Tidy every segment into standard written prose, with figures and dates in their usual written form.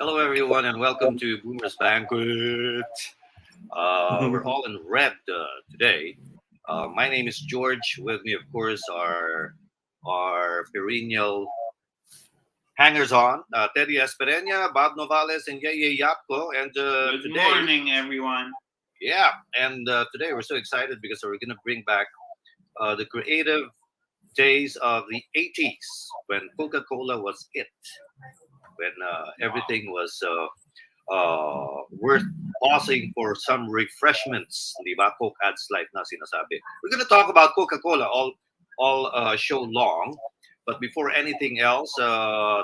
Hello, everyone, and welcome to Boomer's Banquet. We're all in red today. My name is George. With me, of course, are our perennial hangers-on, Teddy Espereña, Bob Novales, and Yeyey Yatco. And Good morning, everyone. Yeah, and today we're so excited because we're going to bring back the creative days of the 80s when Coca-Cola was it, when everything was worth pausing for some refreshments. Di ba? Coke adds life na sinasabi. We're going to talk about Coca-Cola all show long. But before anything else,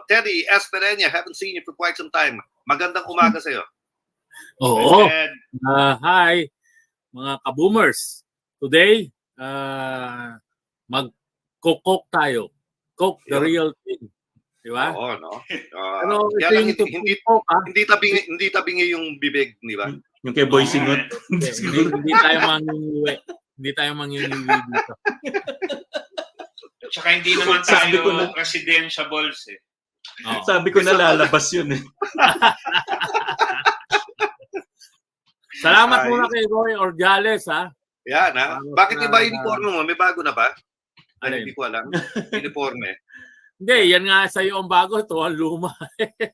Teddy Espereña, haven't seen you for quite some time. Magandang umaga sa'yo. Oo. Hi, mga ka-boomers. Today, mag-coke tayo. Coke, the real thing. Di ba? Oo, no? Pero ito lang, yung hindi tabingi yung bibig, di ba? Yung kay Boy Singot. Hindi tayo mangingiwi. Hindi tayo mangingiwi dito. Tsaka hindi naman tayo presidentiables eh. Oh. Sabi ko na lalabas yun eh. Salamat muna kay Roy Orgales, ha? Yan, ha? Bakit iba uniforme mo? May bago na ba? Alin? Hindi ko alam. Uniforme. Hindi, yan nga sa'yo ang bago. Ito ang luma.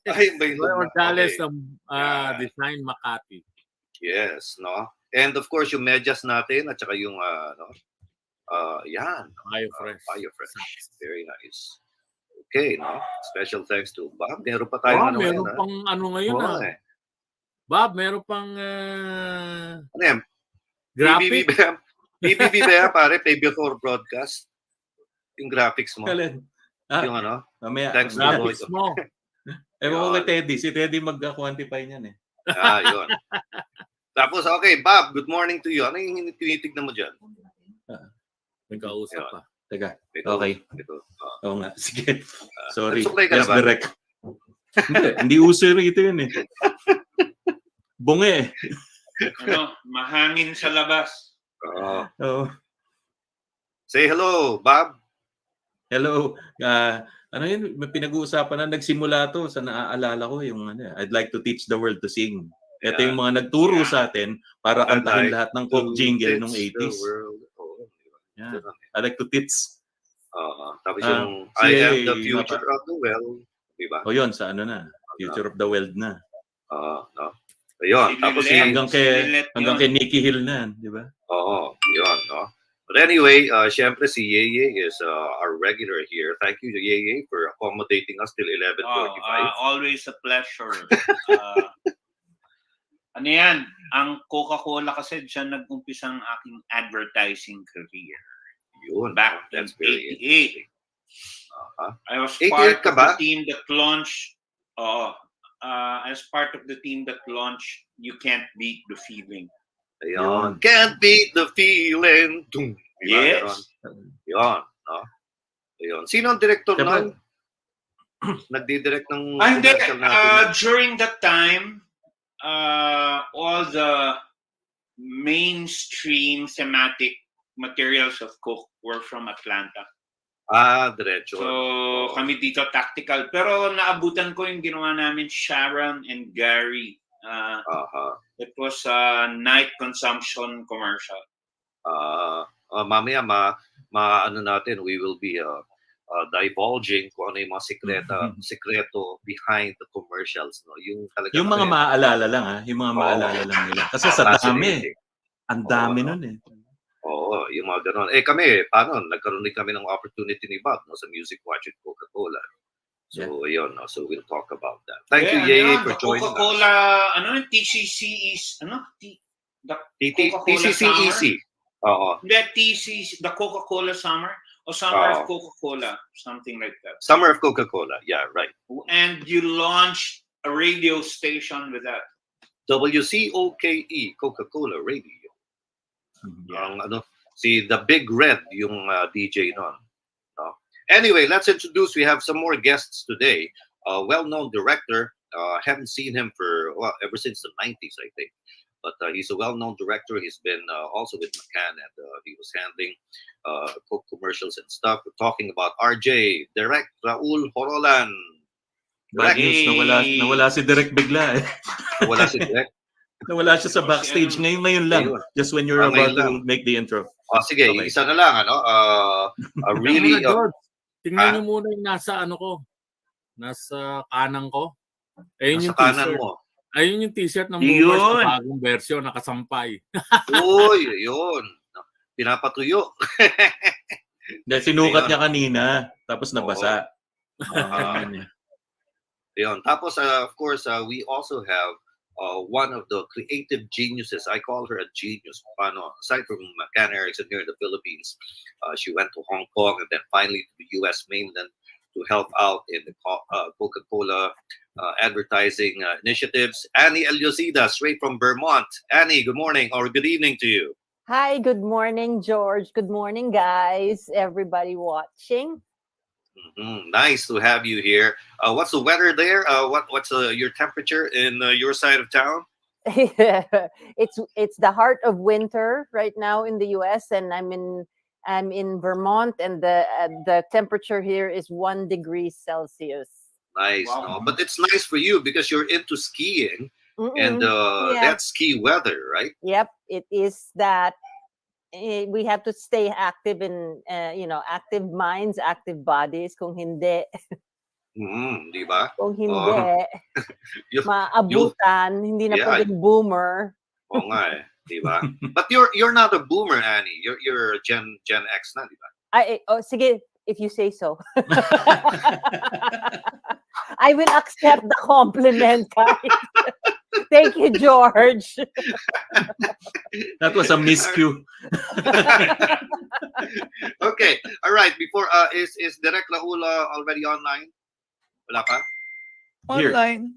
Ay, ba yung Roy Orgales okay. ng Design Makati. Yes, no? And of course, yung medyas natin at saka yung, yan. BioFresh. BioFresh. Very nice. Okay, no? Special thanks to Bob. Meron pa tayong meron pang ano ngayon, ha? Bob, meron pang ano yan? graphic. PBB ba yan, pare? Pay before broadcast? Yung graphics mo. Kalin. Yung ano? Mamaya. Thanks Graphics mo. Ewan ko kay Teddy. Si Teddy mag-quantify niyan eh. Yun. Tapos, okay, Bob, good morning to you. Ano yung tinitignan mo dyan? Nagkausap pa. Teka. Ito, Okay. Ito. Oo nga. Sige. Sorry. Nagsuklay ka na Yes, ba? direct. Hindi uso rito yun eh. Bunge eh. Mahangin sa labas. Oo. Say hello, Bob. Hello. Ano yun? May pinag-uusapan na nagsimula to sa naaalala ko yung I'd like to teach the world to sing. Ito yung mga nagturo sa atin para kantahin lahat ng Coke jingle nung 80s. Yeah. I like to teach. Tapos yung I am the future of the world. Diba? O yun, sa Future of the World na. No. Ayun. Tapos hanggang kay Nicky Hill na, di ba? Oo, yun, no? But anyway, syempre si Yeyey is our regular here. Thank you to Yeyey for accommodating us till 11:45. Always a pleasure. Ano yan? Ang Coca-Cola kasi dyan nag-umpisa ang aking advertising career. Yun. Back in that's very 88. I was 88 part of the team that launched as part of the team that launched You Can't Beat the Feeling. Ayun. Can't beat the feeling. Diba? Yes. Yun. No? Ayun. Sino ang director nun? Nagdidirect ng commercial natin. During that time, all the mainstream thematic materials of Coke were from Atlanta. Diretso. So, kami dito tactical. Pero naabutan ko yung ginawa namin Sharon and Gary. It was a night consumption commercial. Mamaya ano natin, we will be divulging kung ano yung mga sekreto behind the commercials, no? Yung mga maaalala lang yung mga maaalala lang nila. Kasi sa dami. Ang dami nun eh. Oo, yung mga ganon. Kami, paano? Nagkaroon din kami ng opportunity ni Bob sa Music Watch at Coca-Cola. So, yun. No? So, we'll talk about that. Thank you, Yeyey, for joining Coca-Cola, TCC is, TCCEC. Hindi, TCC, the Coca-Cola Summer or Summer of Coca-Cola, something like that. Summer of Coca-Cola, yeah, right. And you launched a radio station with that. WCOKE, Coca-Cola Radio. Si The Big Red, yung DJ nun. No? Anyway, let's introduce. We have some more guests today. Well-known director. Haven't seen him for ever since the 90s, I think. But he's a well-known director. He's been also with McCann, and he was handling Coke commercials and stuff. We're talking about RJ, Direct Raul Jorolan. Bad news, nawala si Direk bigla eh. Wala si Direk. Nawala siya sa backstage. Ngayon lang. Ayun. Just when you're Ngayon about to lang. make the intro. Sige, Okay. isa na lang, ano? Really, George, tingnan niyo muna yung nasa ano ko. Nasa kanang ko. Ayun nasa yung kanan t-shirt. mo. Ayun yung t-shirt ng Yun. Boomers na bagong version, nakasampay. Uy, yun. Pinapatuyo. Dahil sinukat Ayun. niya kanina, tapos nabasa. Yun. Tapos, of course, we also have one of the creative geniuses. I call her a genius. Aside from McCann-Erickson here in the Philippines, she went to Hong Kong and then finally to the U.S. mainland to help out in the Coca-Cola advertising initiatives. Annie Eleosida, straight from Vermont. Annie, good morning or good evening to you. Hi, good morning, George. Good morning, guys. Everybody watching. Nice to have you here. What's the weather there? What's your temperature in your side of town? It's the heart of winter right now in the U.S. and I'm in Vermont, and the temperature here is 1 degree Celsius. Nice, Wow. no? But it's nice for you because you're into skiing and that's ski weather, right? Yep, it is that. We have to stay active in, active minds, active bodies. Kung hindi, Di ba? kung hindi, maabutan, hindi na pwedeng boomer. Oo nga eh, di ba? But you're not a boomer, Annie. You're Gen X na, di ba? Sige, if you say so. I will accept the compliment, guys. Thank you, George. That was a miscue. Okay, all right. Before is Direk Raul already online? Wala pa? Online.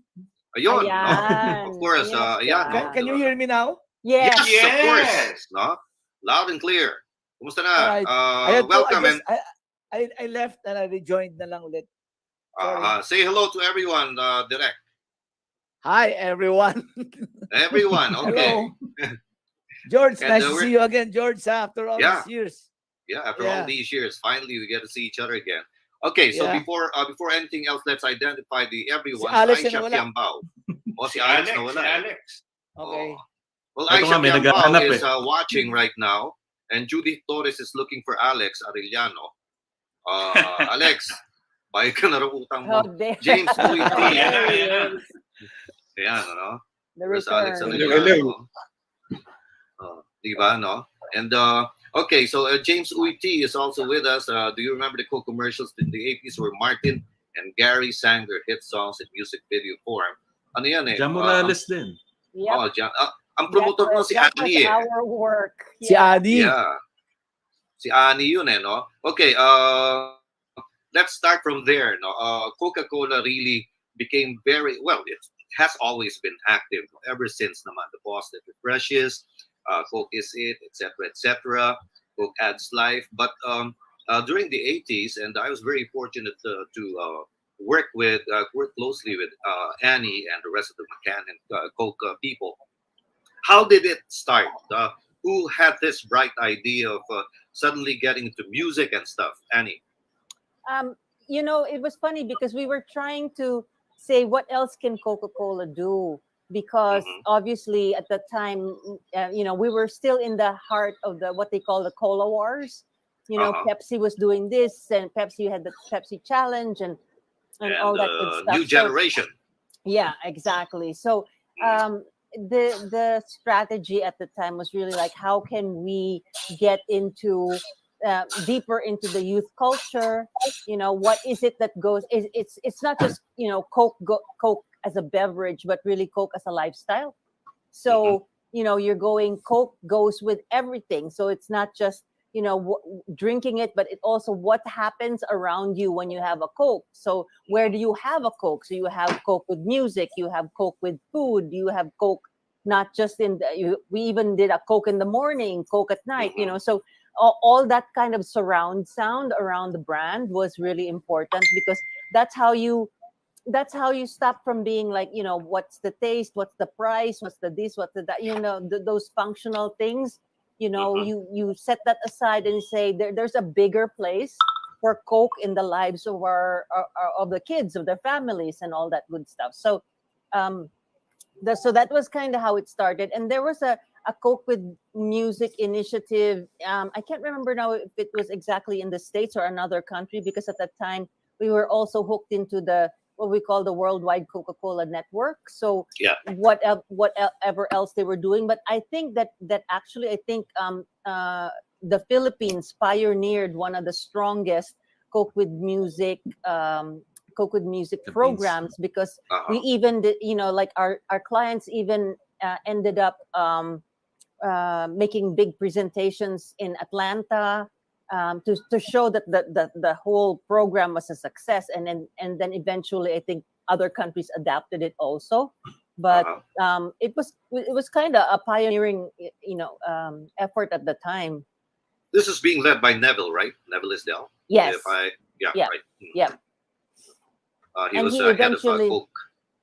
Ayun, no? Ayan. Of course. Yes, No? Can you hear me now? Yes. Yes, of course. No? Loud and clear. Kumusta na? Alright. Welcome and I left and I rejoined na lang ulit. say hello to everyone, Direk. Hi, everyone. Everyone, okay. Hello. George, And, nice to see you again, George, after all these years. Yeah, after all these years, finally we get to see each other again. Okay, so before anything else, let's identify the everyone. Si Alex Aisha na wala. Piambao. Si Alex na wala. Alex. Okay. Well, Ito Aisha nga, may Piambao naghahanap is watching right now, and Judith Torres is looking for Alex Arellano. Alex, bayad ka na raw utang mo. James Uiti. Ayan, ano? There's Alex Arellano. Diba, no? And okay, so James Uiti is also with us. Do you remember the co-commercials in the 80s where Martin and Gary sang their hit songs in music video form? Ano yan eh? Jan Morales din. Yep. Ang promotor mo si Annie eh. Our work. Si Adi. Yeah. Si Annie yun eh, no? Okay, let's start from there, no? Coca-Cola really became very, well, it has always been active ever since naman. The boss that refreshes, Coke is it, etc. Coke adds life. But during the 80s, and I was very fortunate to work closely with Annie and the rest of the McCann and Coke people. How did it start? Who had this bright idea of suddenly getting into music and stuff? Annie? It was funny because we were trying to say what else can Coca-Cola do, because obviously at that time, we were still in the heart of what they call the Cola Wars. Pepsi was doing this, and Pepsi had the Pepsi Challenge and all that good stuff. New generation. Yeah, exactly. So the strategy at the time was really like, how can we get into deeper into the youth culture? What is it that goes? It's not just Coke as a beverage, but really Coke as a lifestyle. So you're going, Coke goes with everything. So it's not just drinking it, but it also what happens around you when you have a Coke. So where do you have a Coke? So you have Coke with music, you have Coke with food, you have Coke not just we even did a Coke in the morning, Coke at night, so all that kind of surround sound around the brand was really important, because that's how you stop from being like, what's the taste, what's the price, what's the this, what's the that, those functional things. You set that aside and say there's a bigger place for Coke in the lives of of the kids, of their families, and all that good stuff. So, so that was kind of how it started. And there was a Coke with Music initiative. I can't remember now if it was exactly in the States or another country, because at that time we were also hooked into what we call the Worldwide Coca-Cola Network. So whatever else they were doing, but I think that actually the Philippines pioneered one of the strongest Coke with Music programs, because we even did, like our clients even ended up making big presentations in Atlanta, to show that the whole program was a success, and then eventually I think other countries adapted it also. But it was kind of a pioneering effort at the time. This is being led by Neville, right? Neville Isdell. Yes. Right. Yeah. He And was he head of eventually- Coke.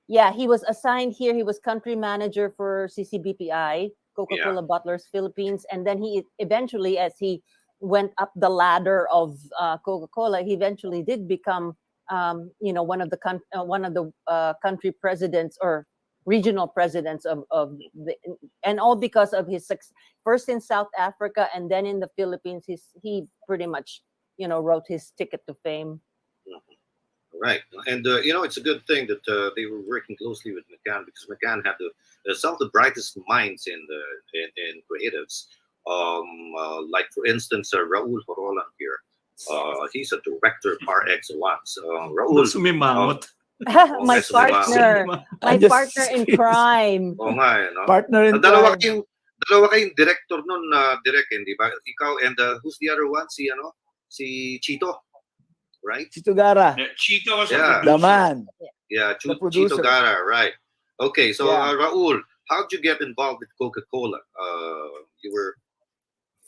Yeah, he was assigned here. He was country manager for CCBPI, Coca-Cola Bottlers Philippines, and then he eventually, as he went up the ladder of Coca-Cola, he eventually did become, one of the country presidents or regional presidents of and all because of his success, first in South Africa and then in the Philippines. He pretty much, wrote his ticket to fame. Right, and it's a good thing that they were working closely with McCann, because McCann had some of the brightest minds in creatives. Like for instance, Raul Jorolan here. He's a director par excellence. Raul, Sumimangot. My partner in crime. Oo nga, no? Partner in Dalawa crime. kayong director nun, direct, di ba? Ikaw and who's the other one? Si Chito, right? Chito Gara, Chito was a Yeah. the producer. man. Yeah, The producer. Chito Gara, right? Okay, so Yeah. Raul, how'd you get involved with Coca-Cola? You were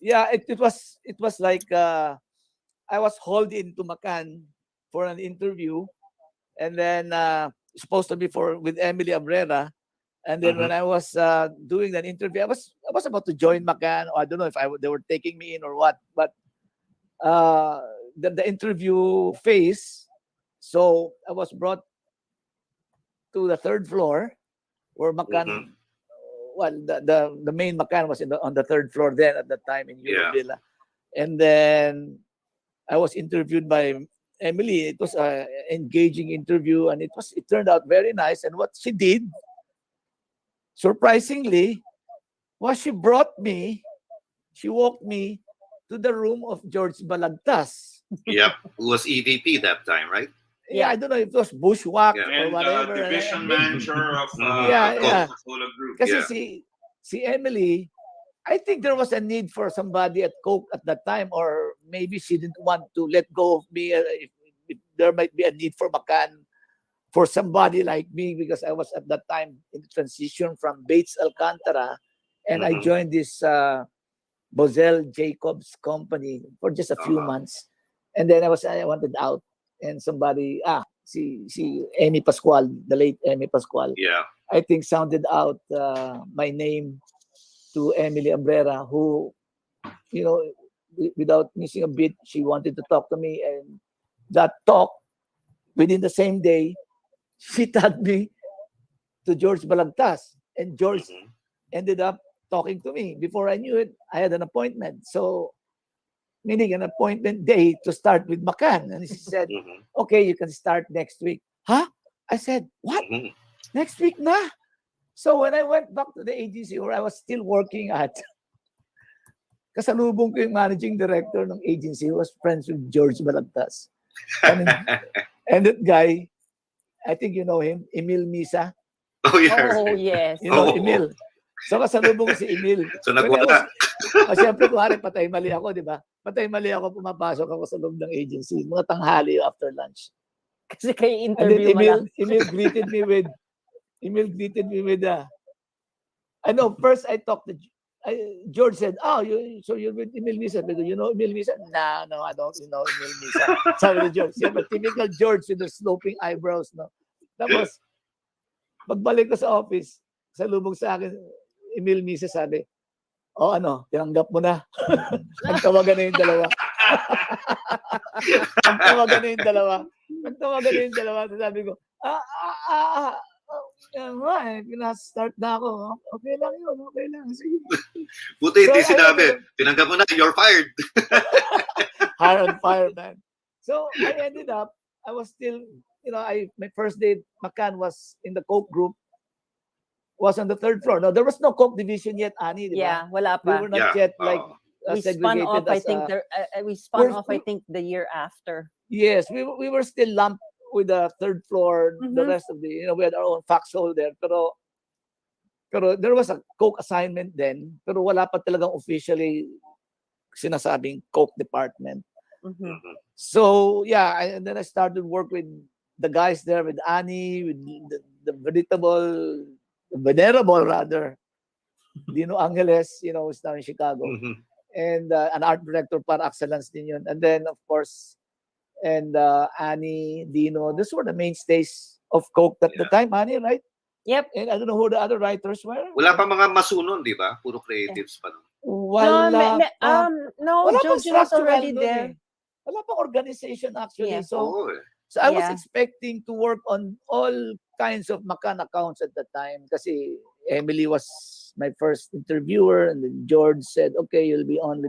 Yeah, it was like I was hauled into McCann for an interview, and then supposed to be with Emily Abrera, and then when I was doing that interview, I was about to join McCann, or I don't know if they were taking me in or what, but the interview phase, so I was brought to the third floor where McCann. Well, the main McCann was on the third floor then at that time in Euro Villa. And then I was interviewed by Emily. It was an engaging interview, and it turned out very nice. And what she did, surprisingly, was she walked me to the room of George Balagtas. Yep, who was EVP that time, right? Yeah, I don't know if it was bushwhack or And whatever. division manager of Yeah. Coca-Cola Group. Kasi si Emily, I think there was a need for somebody at Coke at that time, or maybe she didn't want to let go of me if there might be a need for McCann for somebody like me, because I was at that time in transition from Bates Alcantara, and I joined this Bozell Jacobs company for just a few months, and then I wanted out, and somebody si Amy Pascual, the late Amy Pascual, I think sounded out my name to Emily Abrera, who, without missing a beat, she wanted to talk to me, and that talk, within the same day, she tagged me to George Balagtas, and George ended up talking to me. Before I knew it, I had an appointment. So, meaning an appointment day to start with McCann. And she said, okay, you can start next week. Huh? I said, what? Next week na? So when I went back to the agency where I was still working at, kasalubong ko yung managing director ng agency who was friends with George Balagtas. And that guy, I think you know him, Emil Misa. Oh, yeah. Oh, yes. You know, Emil. So kasalubong ko si Emil. So nagwala. Siyempre, kuwari, patay mali ako, di ba? Patay mali ako, pumapasok ako sa loob ng agency. Mga tanghali after lunch. Kasi kayo And then interview mo lang. Emil greeted me with, I know, first I talked to, George said, so you're with Emil Misa. Do you know Emil Misa? No, I don't know Emil Misa. Sabi ni George. Yeah, but typical George with the sloping eyebrows, no? Tapos, pagbalik ko sa office, sa lubog sa akin, Emil Misa sabi, tinanggap mo na. Nagtawagan na yung dalawa. Nagtawagan na yung dalawa. Sabi ko, start na ako. Okay lang yun. Sige. Buti hindi So, sinabi, tinanggap mo na, you're fired. Hire and fire, man. So I ended up, I was still, my first day at McCann was in the Coke group, was on the third floor. No, there was no Coke division yet, Ani, di ba? Yeah, wala We pa. were not yet like We spun off, segregated I as think, we spun off, I think, the year after. Yes, we were still lumped with the third floor, the rest of the, we had our own foxhole there. Pero there was a Coke assignment then, pero wala pa talagang officially sinasabing Coke department. So, yeah, and then I started work with the guys there, with Annie, with the venerable rather, Dino Angeles, who's now in Chicago. And an art director para excellence din yun. And then, of course, and Annie, Dino, these were the mainstays of Coke at the time, Annie, right? Yep. And I don't know who the other writers were. Wala pa mga masunon, di ba? Puro creatives pa. Wala pa. No, Wala Jojo pang was already structural there. Wala pang organization actually. Yeah. So I was Yeah. expecting to work on all kinds of McCann accounts at the time kasi Emily was my first interviewer, and then George said, okay, you'll be on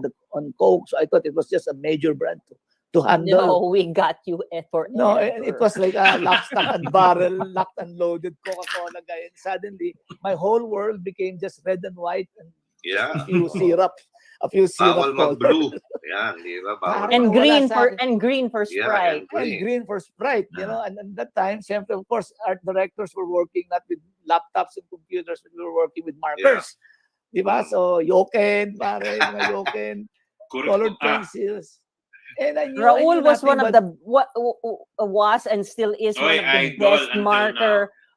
Coke. So I thought it was just a major brand to handle. No, we got you for No, it was like a lock, stock, and barrel, locked and loaded Coca-Cola guy. And suddenly, my whole world became just red and white and a few syrup. Bawal mag-brew. Yan, di ba? Bawal. And green for Sprite. And green for Sprite, And at that time, of course, art directors were working not with laptops and computers, but we were working with markers. Diba? So, Yoken, pare, mga Yoken, colored pencils. And I knew, Raul was one of the was and still is one of the best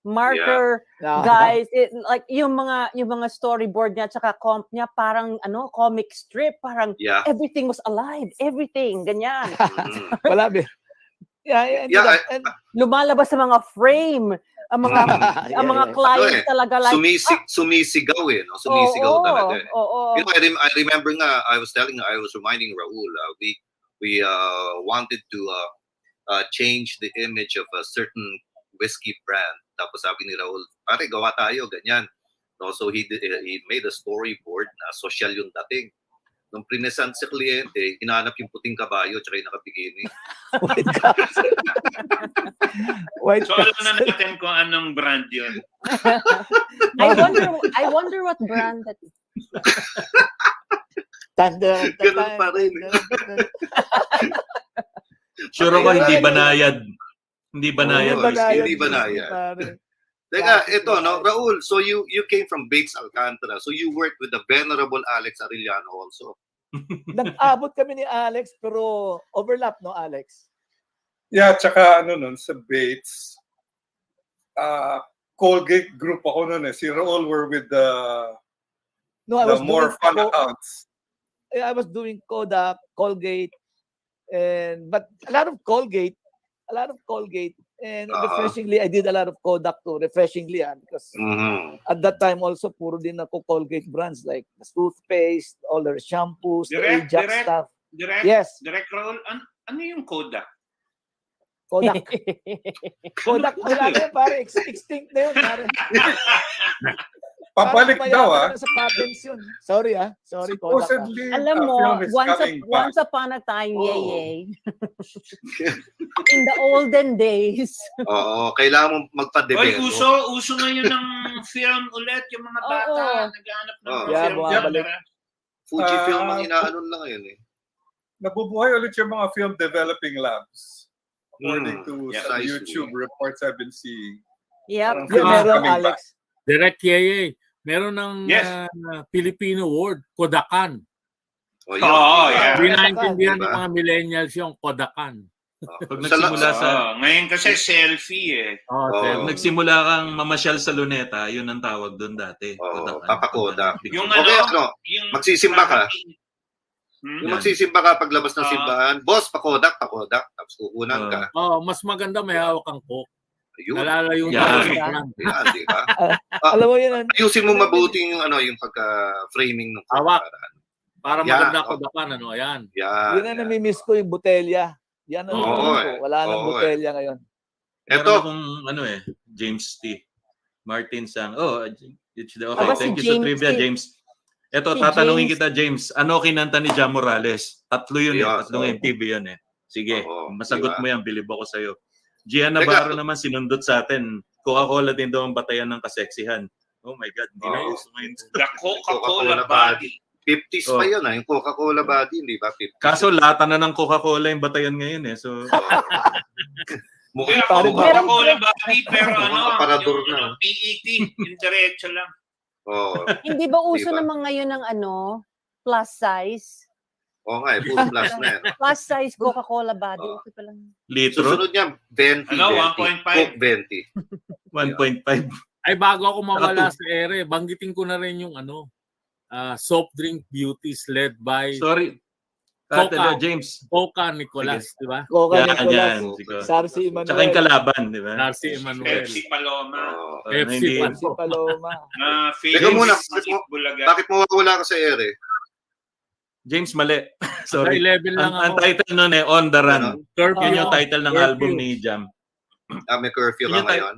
marker guys. Like yung mga storyboard niya tsaka comp niya parang comic strip, parang everything was alive, everything ganyan. Wala ba? And lumalabas sa mga frame ang mga clients talaga like sumisigaw no? Sumisigaw talaga. I remember nga, I was reminding Raul, we wanted to change the image of a certain whiskey brand. Tapos sabi ni Raul, pare, gawa tayo, ganyan. No, so he made a storyboard na social yung dating. Nung prinesan sa kliyente, hinanap yung puting kabayo tsaka yung nakabikini. So alam na natin kung anong brand yun. I wonder what brand that is. Ganun pa rin. Sure ako, hindi banayad. Hindi banayad. Teka, ito, no, Raul, so you came from Bates Alcantara, so you worked with the venerable Alex Arellano also. Nag-abot kami ni Alex, pero overlap, no, Alex? Yeah, tsaka nun, sa Bates, Colgate group ako nun eh. Si Raul were with the more fun accounts. I was doing Kodak, Colgate, but a lot of Colgate, and refreshingly, I did a lot of Kodak too, refreshingly, because at that time also, puro din ako Colgate brands like the toothpaste, all their shampoos, the Ajax stuff. Yes. Direct Raul, ano yung Kodak? Kodak, wala na yun, pare, extinct na yun, pare. Pabalik daw, sa patents yun. Sorry, Kodak. Alam mo, once upon a time, Yeyey, in the olden days. Oo, kailangan mong magpa-develop. Uso ngayon ng film ulit, yung mga bata, naghahanap ng film. Fujifilm ang inaanon lang ngayon eh. Nabubuhay ulit yung mga film developing labs. According to some YouTube reports I've been seeing. Yep. Meron, Alex. Direct Yeyey. Meron ng Filipino word, Kodakan. Yeah. Hindi naintindihan ng mga millennials yung Kodakan. Pag nagsimula ngayon kasi selfie eh. Pag nagsimula kang mamasyal sa Luneta, yun ang tawag doon dati. Papakodak. Yung magsisimba ka. Yung magsisimba ka paglabas ng simbahan, boss, pakodak. Tapos kukunan ka. Mas maganda may hawak kang Coke. Nalalayo na. Alam mo yun. Ayusin mo mabuti yung yung pagka-framing ng hawak. Para Yeah. maganda ko dapan, ano, ayan. Yun na namimiss ko yung botelya. Yan ang Oo, namimiss ko. Wala nang botelya ngayon. Meron Ito. akong James T. Martin Sang. Oh, it's the okay. Aba, si Thank you sa James trivia, T. James. Ito, Si tatanungin James. kita, James. Ano kinanta ni Jam Morales? Tatlo yun Yeah, Tatlong MTV yun Sige, Oo, masagot diba? mo yan. Bilib ako sa'yo. Gian Teka. Navarro naman sinundot sa atin. Coca-Cola din daw ang batayan ng kaseksihan. Oh my God, hindi na uso ngayon. The Coca-Cola body. 50s pa yun, yung Coca-Cola body, di ba? 50s. Kaso lata na ng Coca-Cola yung batayan ngayon So, Kaya Parang- Coca-Cola body, pero Mukhang aparador yung na. PET, yung diretso lang. Oo. Hindi ba uso Diba? naman ngayon ng plus size? Oo nga, full plus na yan. Plus size Coca-Cola body. Oo. Okay pa lang. litro, Susunod niya, 20. 1.5. Coke 20. 1.5. Ay, bago ako mawala sa ere, banggitin ko na rin yung soft drink beauties led by Sorry. Coca. James. Coca Nicolas, di ba? Coca Yan, Nicolas. siguro. Sarsi Tsaka yung Emmanuel. kalaban, di ba? Narcy Emmanuel. Pepsi Paloma. Oo. Pepsi Hindi- pa. Si Paloma. Teka muna, Favorite Bulaga. bakit mawawala ka sa ere? James, mali. Sa Sorry. 11 lang Ang ako. title nun On the Run. Curfew. Yun yung title ng Curfew. album ni Jam. May curfew ka Yun yung ngayon?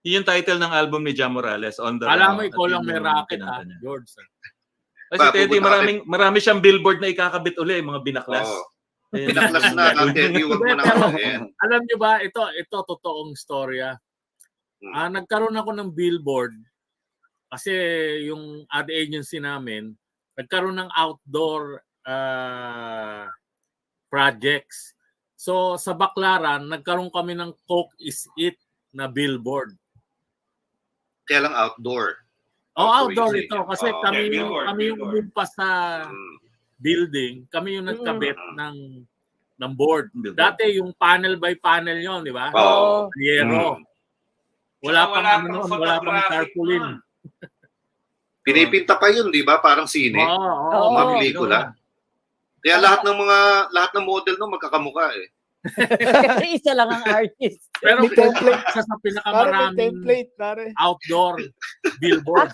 Yun yung title ng album ni Jam Morales, On the Alam mo, Run. ikaw At lang yun may yung racket, kinanta niya. George. Kasi Ba, Teddy, pupunta marami siyang billboard na ikakabit uli, mga binaklas. Oo. Ayun. Pinaklas na ang Teddy, huwag mo na kabahin. Alam niyo ba, ito totoong storya. Nagkaroon ako ng billboard kasi yung ad agency namin, nagkaroon ng outdoor projects. So sa Baclaran, nagkaroon kami ng Coke is It na billboard. Kaya lang outdoor. Outdoor Outdoor ito yun. kasi Oo. kami Billboard, yung billboard. umumpas sa building, kami yung nagkabit ng board. Billboard. Dati yung panel by panel yon, di ba? Oo. Yero. Wala pang wala pang photographic tarpaulin. nun. Pinipinta pa yun, di ba? Parang sine. Oo, Mga pelikula. Kaya lahat ng model no magkakamukha eh. Kasi isa lang ang artist. Pero May template. isa sa Parang may pinakamaraming template, pare. outdoor billboard.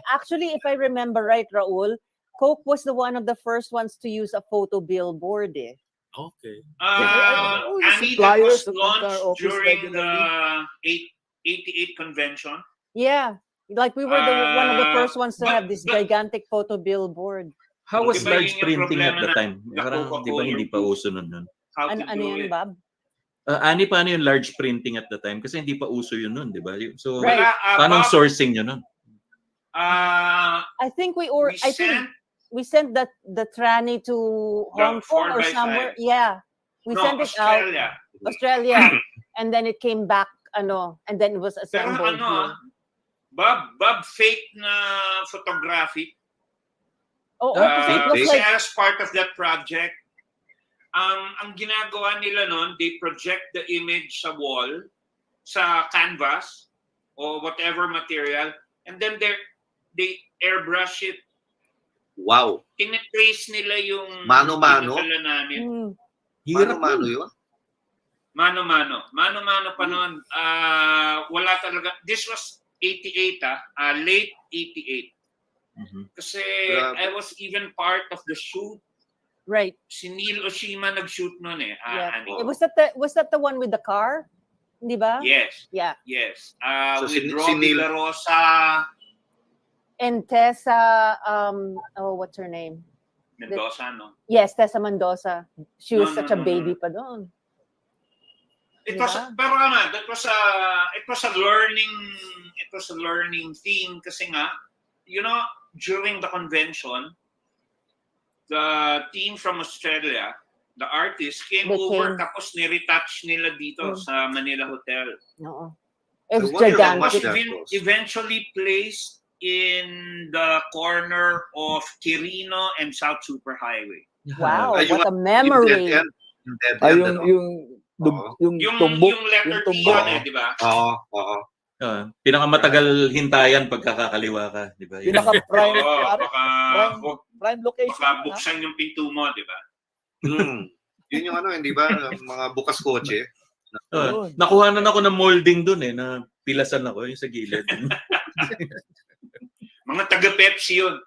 Actually, if I remember right, Raul, Coke was one of the first ones to use a photo billboard. Okay. Oh, the Annie, that suppliers was who come to our launched office during the regularly. 88 convention. Yeah. Like we were one of the first ones to have this but- gigantic photo billboard. How was Diba large yun yung printing at problema the na time? Parang, di ba Coca-Cola hindi pa uso nun? How to Ano do yan, it. Bob? Ani, paano yung large printing at the time? Kasi hindi pa uso yun nun, di ba? So, Right. paano Bob, sourcing yun nun? I think we I think sent we sent the tranny to Hong Kong or 4x5. somewhere. Yeah. We sent it Australia. out Australia and then it came back and then it was Pero assembled. here. Bob fake na photography. Oh, kasi it was Kasi like as part of that project, ang ginagawa nila nun, they project the image sa wall, sa canvas, or whatever material, and then they airbrush it. Wow. Tinitrace nila yung Mano-mano? pinadala namin. Hirap Mano nun. yun? Mano-mano. Mano-mano pa noon. Wala talaga. This was 88, late 88. Kasi Grabe. I was even part of the shoot. right. Si Neil Oshima nag-shoot noon eh. Yeah. Ani. Was that the one with the car? Di ba? Yes. Yeah. Yes. So With si Robbie Neil- La Rosa, And Tessa what's her name? Mendoza, no? Yes, Tessa Mendoza. She was No, such a no, no, baby no. pa doon. It was, Yeah. pero it was a learning thing kasi nga, during the convention, the team from Australia, the artists came They over came. tapos ni-retouch nila dito sa Manila Hotel. Oo. It was I wonder how It was much gigantic. that was. eventually placed in the corner of Quirino and South Superhighway. Wow, Ay, yung- what a memory. Yung dead Ay, end, yung, ano? yung, Oo. Yung tumbok. letter yung T tumbok. yun di ba? Oo. Pinakamatagal hintayan pagkakakaliwa ka, di ba? Yun. Pinaka-prime, Oo, pare, baka prime location. baka buksan yung pinto mo, di ba? Yun yung hindi ba? Mga bukas kotse. Nakuhanan ako ng molding dun na pilasan ako yung sa gilid. Mga taga-Pepsi yun.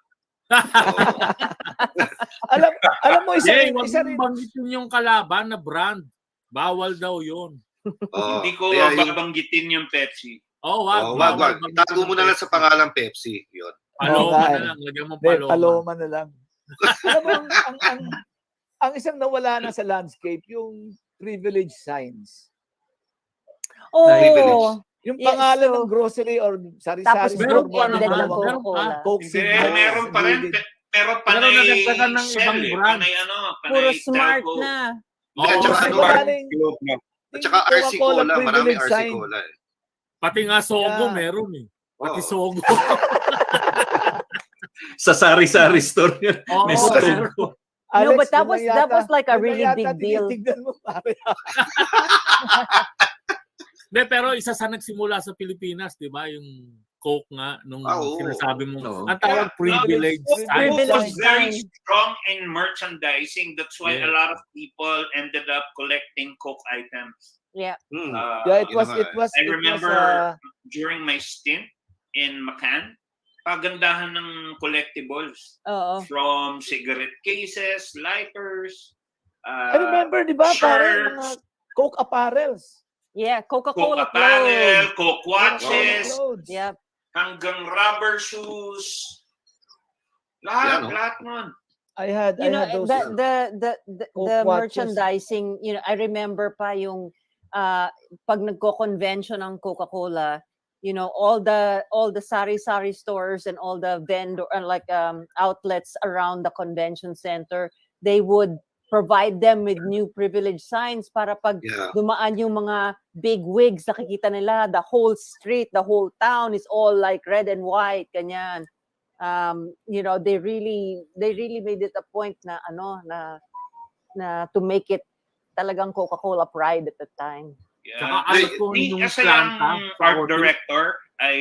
mo, isa Jay, rin, wag isa mong rin. banggitin yung kalaban na brand. Bawal daw yun. Hindi ko Kaya yung- babanggitin yung Pepsi. Wag. wag. banggitin Itago mo ng na lang Pepsi. sa pangalang Pepsi. Yun. Paloma nga na eh. lang. Lagyan mo Hindi, paloma. paloma na lang. Alam mo, ang isang nawala na sa landscape, yung privilege signs. Oh, Yung Yes, pangalan so- ng grocery or sari-sari tapos Meron store, pa bookended naman, na meron pa. Coca-Cola. Coke Hindi, Sigma, meron pa rin. gilid. Pero Pero panay nadagdagan ng Shell ibang eh. brand. Panay Puro smart telco. na. Hindi, at Oo, saka kasi ano, wala Bar- na yung- Globe na. At saka yung RC Coca-Cola Cola. Marami privilege RC sign. Cola eh. Pati nga Sogo Yeah. meron eh. Pati Oo. Sogo. Sa sari-sari store yun. Oo, May meron. Sogo. No, Alex, but that yun was lang that was yata- like a yun lang really yata big deal. tinitignan mo, pare. De, pero isa sa nagsimula sa Pilipinas, di ba? Yung Coke nga, nung Oo. sinasabi mo. Oo. Ang tawag privilege. Privilege. sign. Coke was Sign. very strong in merchandising. That's why Yes. a lot of people ended up collecting Coke items. Yeah. Hmm. Yeah, it Yun was, nga it eh. was, I it was, remember during my stint in McCann, pagandahan ng collectibles Oo. from cigarette cases, lighters, I remember, di ba, pare, mga shirts, Coke apparels. Yeah, Coke Coca-Cola apparel, clothes. Coke watches, Clothes. Yep. hanggang rubber shoes. Yeah, Lahat, no? lahat nun. I had those. The Coke watches. merchandising, I remember pa yung pag nagko-convention ng Coca-Cola, all the sari-sari stores and all the vendor outlets around the convention center, they would provide them with new privilege signs para pag Yeah. dumaan yung mga big wigs, nakikita nila the whole street, the whole town is all like red and white, ganyan. They really made it a point na na to make it talagang Coca-Cola pride at the time. Saka Yeah. alam ko Me, nung as a planta, young sa art hotel, director, I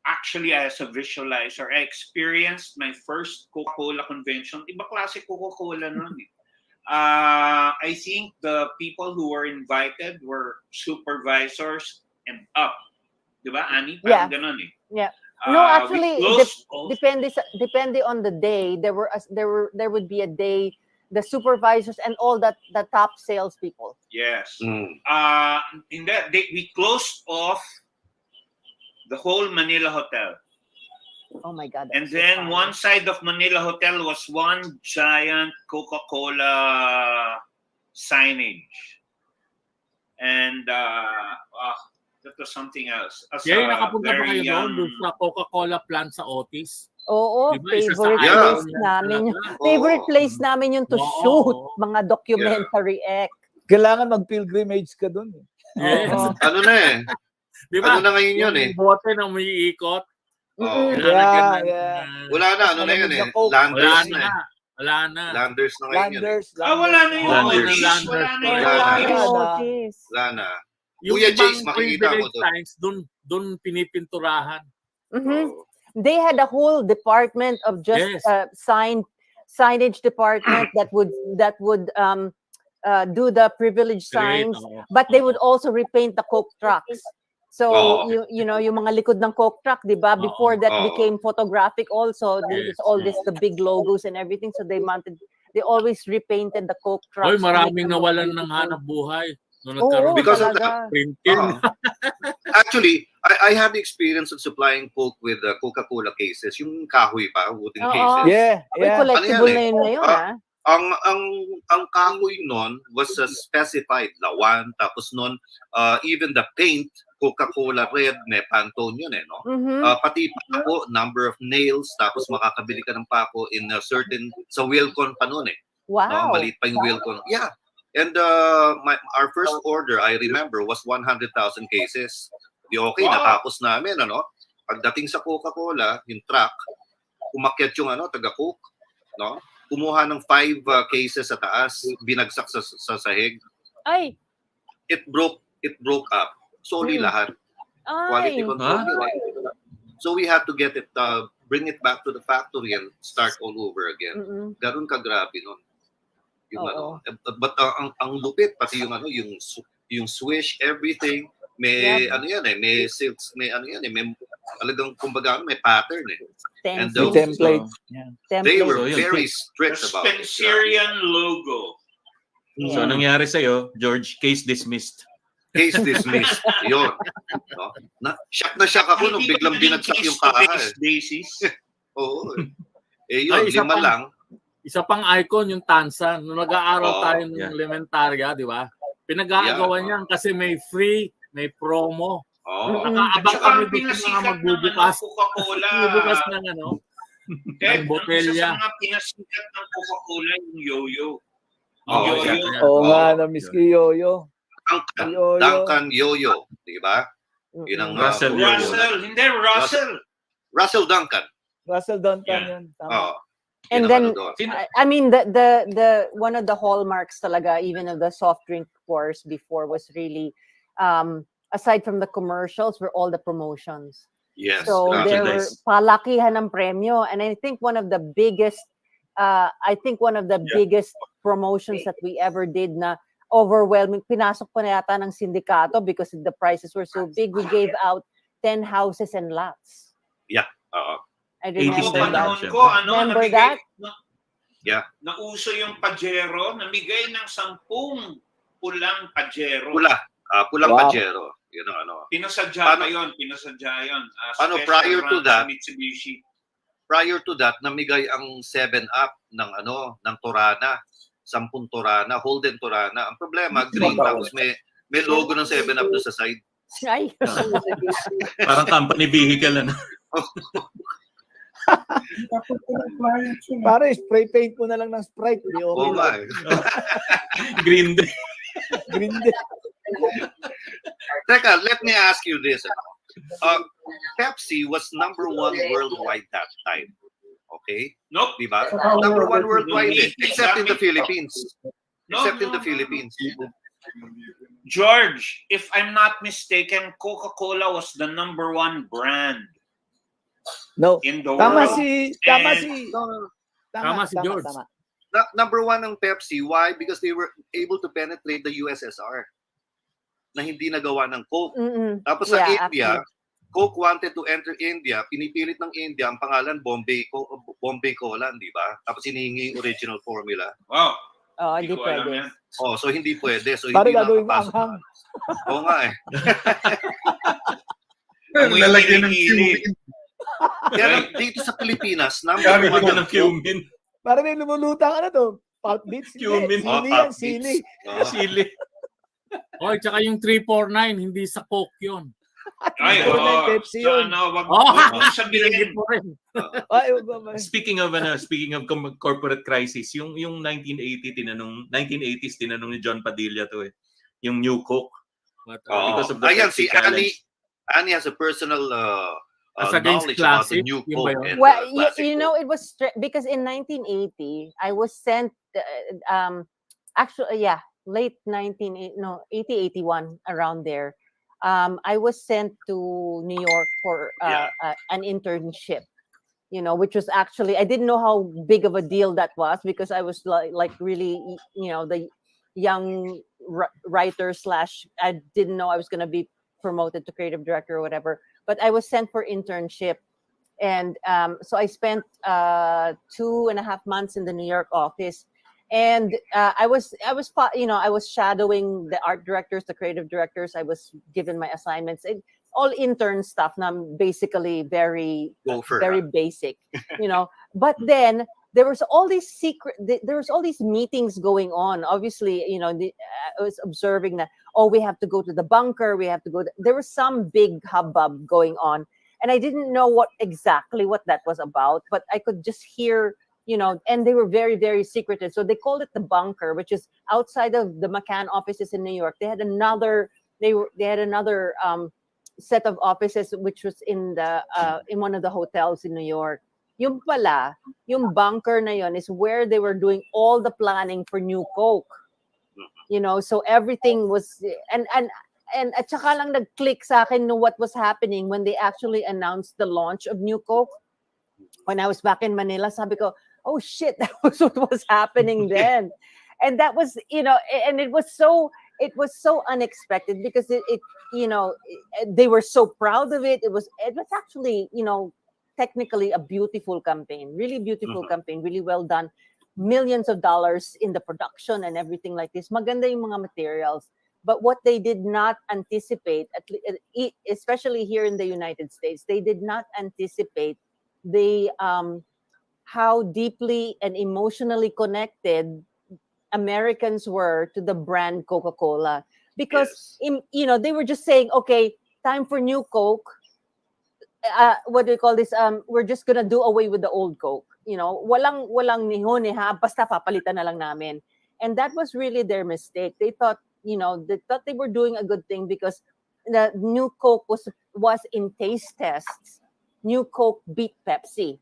actually, as a visualizer, I experienced my first Coca-Cola convention. Iba klase Coca-Cola nun eh. I think the people who were invited were supervisors and up. Diba, Ani? Yeah. Parang ganun eh. Yeah. No, actually, Depends. depende on the day. There would be a day the supervisors and all the top salespeople. Yes. Hmm. In that day, we closed off the whole Manila Hotel. Oh my God. And that's so then funny. one side of Manila Hotel was one giant Coca-Cola signage. And that was something else. As Jay, a nakapunta ba very kayo young... doon sa Coca-Cola plant sa Otis? Oo, Di ba, isa sa favorite icon place niya namin. talaga. Favorite place namin yung to Oo. shoot mga documentary act. Kailangan mag-pilgrimage ka dun. Yes. Oo. Ano na eh. Di ba? Ano na ngayon yun eh. Yung bote na may ikot. Oo. Mm-mm. Nilalagyan na- Yeah. Wala na. Ano na yun eh. Malamig na Coke. Wala Landers na na. eh. Wala na. Landers na ngayon yun eh. Landers. wala na yung Landers. Otis. Wala na yung Wala na. Otis. Otis. Wala na. Yung Kuya ibang Jace, makikita ko privilege doon. signs, doon pinipinturahan. Mhm. Oo. They had a whole department of just Yes. signage department that would do the privilege Great, signs, oo. but they would also repaint the Coke trucks. So Oo. yung mga likod ng Coke truck, di ba? Before that Oo. became photographic also. Yes, It's all yes. this the big logos and everything. So they always repainted the Coke trucks. Oy, to make maraming them more nawalan ng beautiful. hanap buhay. Nung Oo, nagkaroon Because ng of talaga. printing. Actually, I have the experience of supplying Coke with Coca-Cola cases. Yung kahoy pa, wooden Oo. cases. Yeah, Uy, yeah. collectible Ano yan na eh? yun ngayon, Ah, ah. Ang kahoy nun was specified, lawan. Tapos nun, even the paint, Coca-Cola red, may Pantone yun eh, no? Mhm. Pati pako, number of nails, tapos makakabili ka ng pako in a certain, sa Wilcon pa nun eh. No? Wow. Maliit pa yung Wilcon. Yeah. And our first order, I remember, was 100,000 cases. Di okay, Wow. natapos namin, ano? Pagdating sa Coca-Cola, yung truck, umakyat yung taga-Coke, no? Kumuha ng 5 cases sa taas, binagsak sa sahig. Ay. It broke up. Solely lahat. Quality Ay. control. Huh? Right? So we had to get it, bring it back to the factory and start all over again. Mm-mm. Ganun kagrabe nun. Yung Oo. But ang lupit pati yung yung swish, everything may ano yan eh, may silks, may ano yan eh, may talagang kumbaga may pattern eh. And May those, template. Yeah. they were So, yun. very The strict about it. Spencerian logo. So, anong nangyari sa'yo, George? Case dismissed. Case dismissed. Yun. No? Na shock ako nung Hindi biglang ba naging binagsak yung case-to-case kaha. basis? Oo. Yun, Ay, isa lima pang- lang. Isa pang icon yung tansa. Nung nag-aaral Oo, tayo ng yeah. elementarya, di ba? Pinag-aagawan Yeah, niyan kasi may free, may promo. Oo. Nakaabang Tsaka kami ang dito mga pinasikat ng magbubukas. Coca-Cola. Magbubukas ng ano. Ted, ng botelya. isa sa mga pinasikat ng Coca-Cola yung yo-yo. Oo, Yo-yo. yeah. Oo nga, Oo. na-miss ko yung yo-yo. Duncan. Yo-yo. Duncan Yo-Yo. Di ba? Yun ang Russell Russell. Hindi, Russell. Russell Duncan. Russell Duncan Yeah. yun. Tama. Oo. And Yun ang then, ano doon. I mean, the one of the hallmarks talaga, even of the soft drink wars before, was really, aside from the commercials, were all the promotions. Yes. So grabe. there were Merchandise. palakihan ng premyo, and I think one of the biggest, biggest promotions that we ever did na overwhelming, pinasok pa na yata ng sindikato because the prices were so big. We gave out 10 houses and lots. Oo. I 80s Ako remember din, that. panahon syempre. ko, Remember namigay, that? Yeah. Nauso yung Pajero, namigay ng 10 pulang Pajero. Pulang Wow. Pajero. Yun ang ano. Pinasadya Ano- yun, pinasadya yun. Ano, Special prior to run that- sa Mitsubishi. Prior to that, namigay ang 7-Up ng ano, ng Torana. 10 Torana, Holden Torana. Ang problema, green, tapos may logo ng 7-Up doon sa side. Ay. Parang company vehicle, ano? Para spray paint mo na lang ng Sprite. Di okay Oo nga lang. eh. Green Day. Green Day. Teka, let me ask you this. Pepsi was #1 worldwide that time. Okay? Nope. Diba? #1 worldwide eh. Nope. Except in the Philippines. No, Except in no, the Philippines. George, if I'm not mistaken, Coca-Cola was the #1 brand No. in the Tama world. si Tama si George. Tama. #1 ng Pepsi. Why? Because they were able to penetrate the USSR na hindi nagawa ng Coke. Tapos sa Yeah, India, actually. Coke wanted to enter India. Pinipilit ng India ang pangalan Bombay Cola, di ba? Tapos hinihingi yung original formula. Wow. Oh, hindi Hindi ko alam pwede. yan. Oh, so hindi pwede. So Para hindi gagawin mo nakapasok. anghang. Oo nga eh. Amoy Lalagyan ng kilikili. cumin. Kaya lang, dito sa Pilipinas, Gamit #1 Lagyan ng ng cumin. Para may lumulutang ano to. Pulp bits. Cumin. Sili Pulp yan, sili. Bits. Oo. Sili. Oy, tsaka yung 349, hindi sa Coke yun. Ay, Puro na yung oo. Pepsi So, yun. ano, wag Oh, mo sabihin. Binanggit mo rin. Ay, wag ba? Speaking of corporate crisis, yung 1980s tinanong ni John Padilla to eh. Yung New Coke. Oo. Because of the Ayan, Pepsi si challenge. Annie has a personal As against knowledge about the classic, new yun ba Coke yun? and Well, classic you know, Coke. it was because in 1980, I was sent, actually, yeah, late 80, 81, around there. I was sent to New York for an internship, you know, which was actually, I didn't know how big of a deal that was because I was like really, you know, the young writer / I didn't know I was going to be promoted to creative director or whatever, but I was sent for internship. And so I spent 2.5 months in the New York office. And I was shadowing the art directors, the creative directors. I was given my assignments, all intern stuff. Now I'm basically very basic, you know. But then there was all these meetings going on. Obviously, you know, I was observing that. Oh, we have to go to the bunker. We have to go. There was some big hubbub going on, and I didn't know what that was about. But I could just hear. You know, and they were very, very secretive. So they called it the bunker, which is outside of the McCann offices in New York. They had another set of offices, which was in one of the hotels in New York. Yung pala, yung bunker na yon is where they were doing all the planning for New Coke. You know, so everything was and at saka lang nag-click sa akin no what was happening when they actually announced the launch of New Coke. When I was back in Manila, sabi ko, oh shit, that was what was happening then. And that was, you know, and it was so it was so unexpected because it they were so proud of it. It was actually, technically a beautiful campaign, really beautiful campaign, really well done. Millions of dollars in the production and everything like this. Maganda yung mga materials. But what they did not anticipate, especially here in the United States, they did not anticipate the how deeply and emotionally connected Americans were to the brand Coca-Cola. Because they were just saying, okay, time for new Coke. What do you call this? We're just gonna do away with the old Coke. Walang nihon ha, basta papalitan na lang namin. And that was really their mistake. They thought, they were doing a good thing because the new Coke was in taste tests. New Coke beat Pepsi.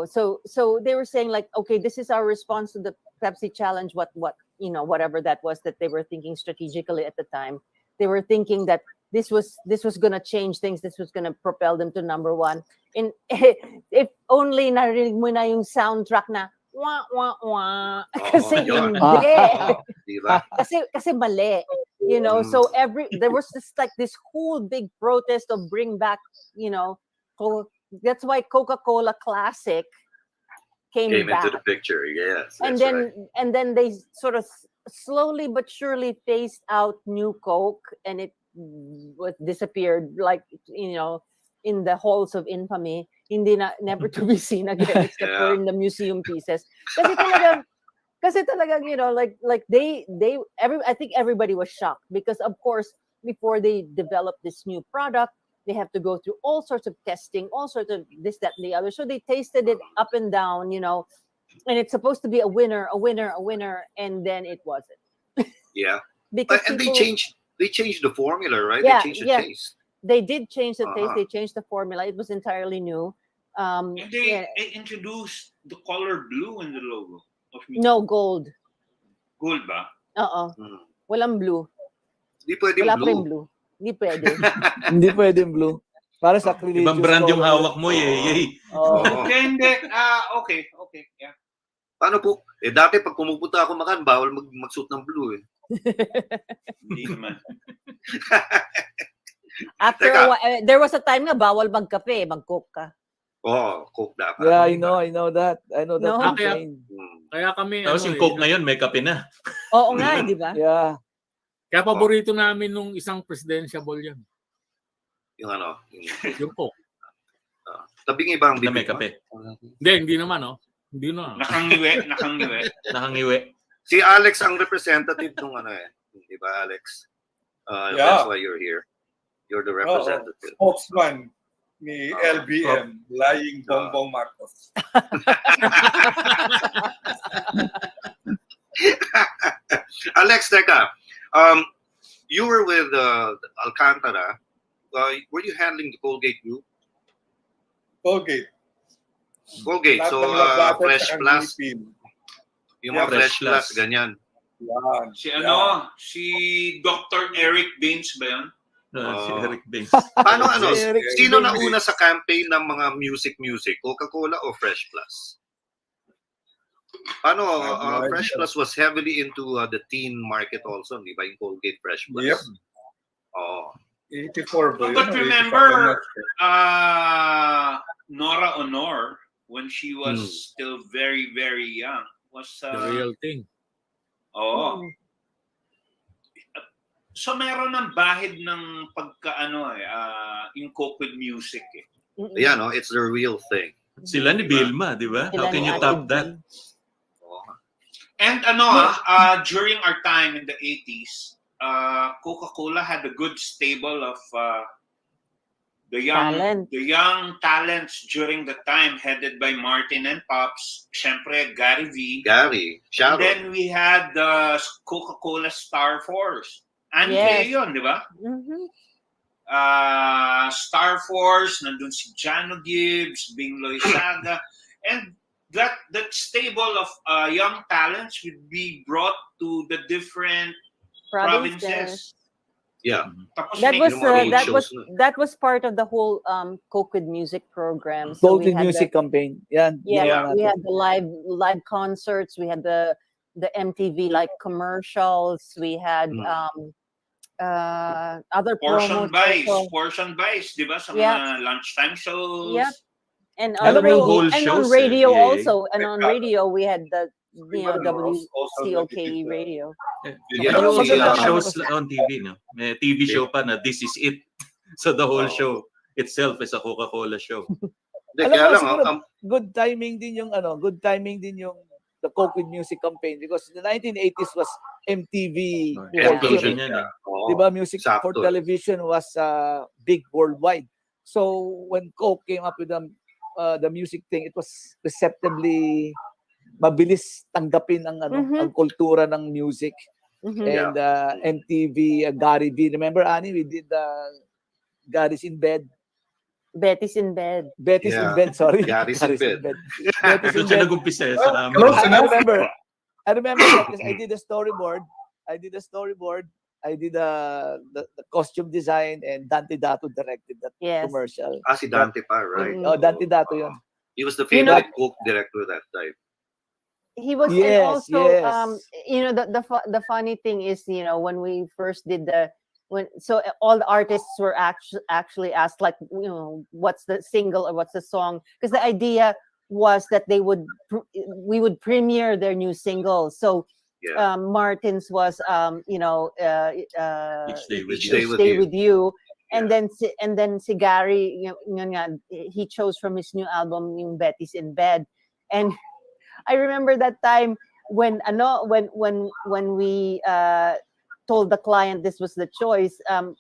So they were saying like, okay, this is our response to the Pepsi challenge. Whatever that was that they were thinking strategically at the time. They were thinking that this was gonna change things. This was gonna propel them to number one. And if only narinig mo na yung soundtrack na wah wah wah. Kasi hindi. Diba? Kasi mali. So there was this whole big protest of bring back, that's why Coca-Cola Classic came back into the picture. Yes. And then they sort of slowly but surely phased out new Coke, and it disappeared like in the halls of infamy. Never to be seen again except for in the museum pieces. Kasi talagang I think everybody was shocked because of course before they developed this new product, they have to go through all sorts of testing, all sorts of this, that, and the other. So they tasted it up and down, and it's supposed to be a winner, and then it wasn't. Yeah. Because they changed the formula, right? Yeah, they changed the taste. They did change the taste. They changed the formula. It was entirely new. And they introduced the color blue in the logo of New No, gold. Gold ba? Walang blue. Di pwede Wala blue. pa yung blue. Hindi pwede. Hindi pwedeng blue. Para sa religious. Ibang brand yung hawak mo, Yeyey. Hindi. Okay. Yeah. Paano po? Dati pag pumupunta ako makan, bawal magsuot ng blue eh. Hindi naman. After a while, there was a time na bawal magkape, mag-coke ka. Coke dapat. Yeah, I know that. I know that. No? Kaya kami Tapos yung Coke ngayon, may kape na. Oo nga, di ba? Yeah. Kaya paborito namin nung isang presidentiable yan. Yung Yung Coke. tabing ibang Na may bibig. kape. Hindi naman. Hindi na. Nakangiwi. Si Alex ang representative nung di ba Alex? That's why you're here. You're the representative. Spokesman ni LBM, Lying Bongbong Marcos. Alex, teka. You were with Alcantara. Were you handling the Colgate group? Colgate. Colgate. So, Fresh Plus. Yung mga Fresh Plus, ganyan. Yeah. Si Dr. Eric Baines ba yun? Si Eric Baines. Paano Si sino na una sa campaign ng mga music? Coca-Cola o Fresh Plus? Paano Fresh Plus was heavily into the teen market also, di ba? Yung Colgate Fresh Plus. Yep. 84 ba yun? But remember, Nora Honor, when she was still very, very young, was The real thing. Oo. So meron ng bahid ng yung Coke with music eh. Yeah, no, it's the real thing. Sila ni Vilma, di ba? How can you top that? And during our time in the 80s, Coca-Cola had a good stable of the young talents during the time, headed by Martin and Pops. Siyempre, Gary, Sharon. And then we had the Coca-Cola Star Force. Anime yun, di ba? Star Force, nandun si Jano Gibbs, Bing Loizaga, and that stable of young talents would be brought to the different provinces. Yeah. That was part of the whole Coke with Music program. So Coke with Music campaign. Yeah. We had the live concerts. We had the the MTV like commercials. We had other Portion promos also. portion buys, di ba? Sa Yep. mga lunchtime shows. Yep. And Alam mo yung whole on shows, radio eh. also. And on radio, we had the Also WCOK nagtitipid. radio. Yeah, Pero kasi, maganda shows on TV, no? May TV show pa na This Is It. So the whole show itself is a Coca-Cola show. Hindi, Alam kaya mo, lang, siguro, ang- good timing din yung the Coke with Music campaign because the 1980s was MTV Explosion culture. yan, eh. oo. Diba, music Sakto. for television was big worldwide. So when Coke came up with the music thing, it was perceptibly mabilis tanggapin ang kultura ng music. And MTV, Gary V. Remember, Annie, we did Gary's in Bed. Betty's in Bed. Betty's in Bed, sorry. Gary's in Bed. Betty's in Doon siya Bed. nag-umpisa sa amin. Close I enough. remember that because I did a storyboard. I did the costume design, and Dante Dato directed that Yes. commercial. Si Dante pa, right? Oh, Dante Dato yun. He was the You know- favorite Coke director that time. He was, Yes, and also, yes. the funny thing is, when we first did so all the artists were actually asked, like, what's the single or what's the song? Because the idea was that we would premiere their new single. So Yeah. Martin's was, Each Day with You. And then si Gary, yun nga, he chose from his new album yung Betty's in Bed. And I remember that time when we told the client this was the choice.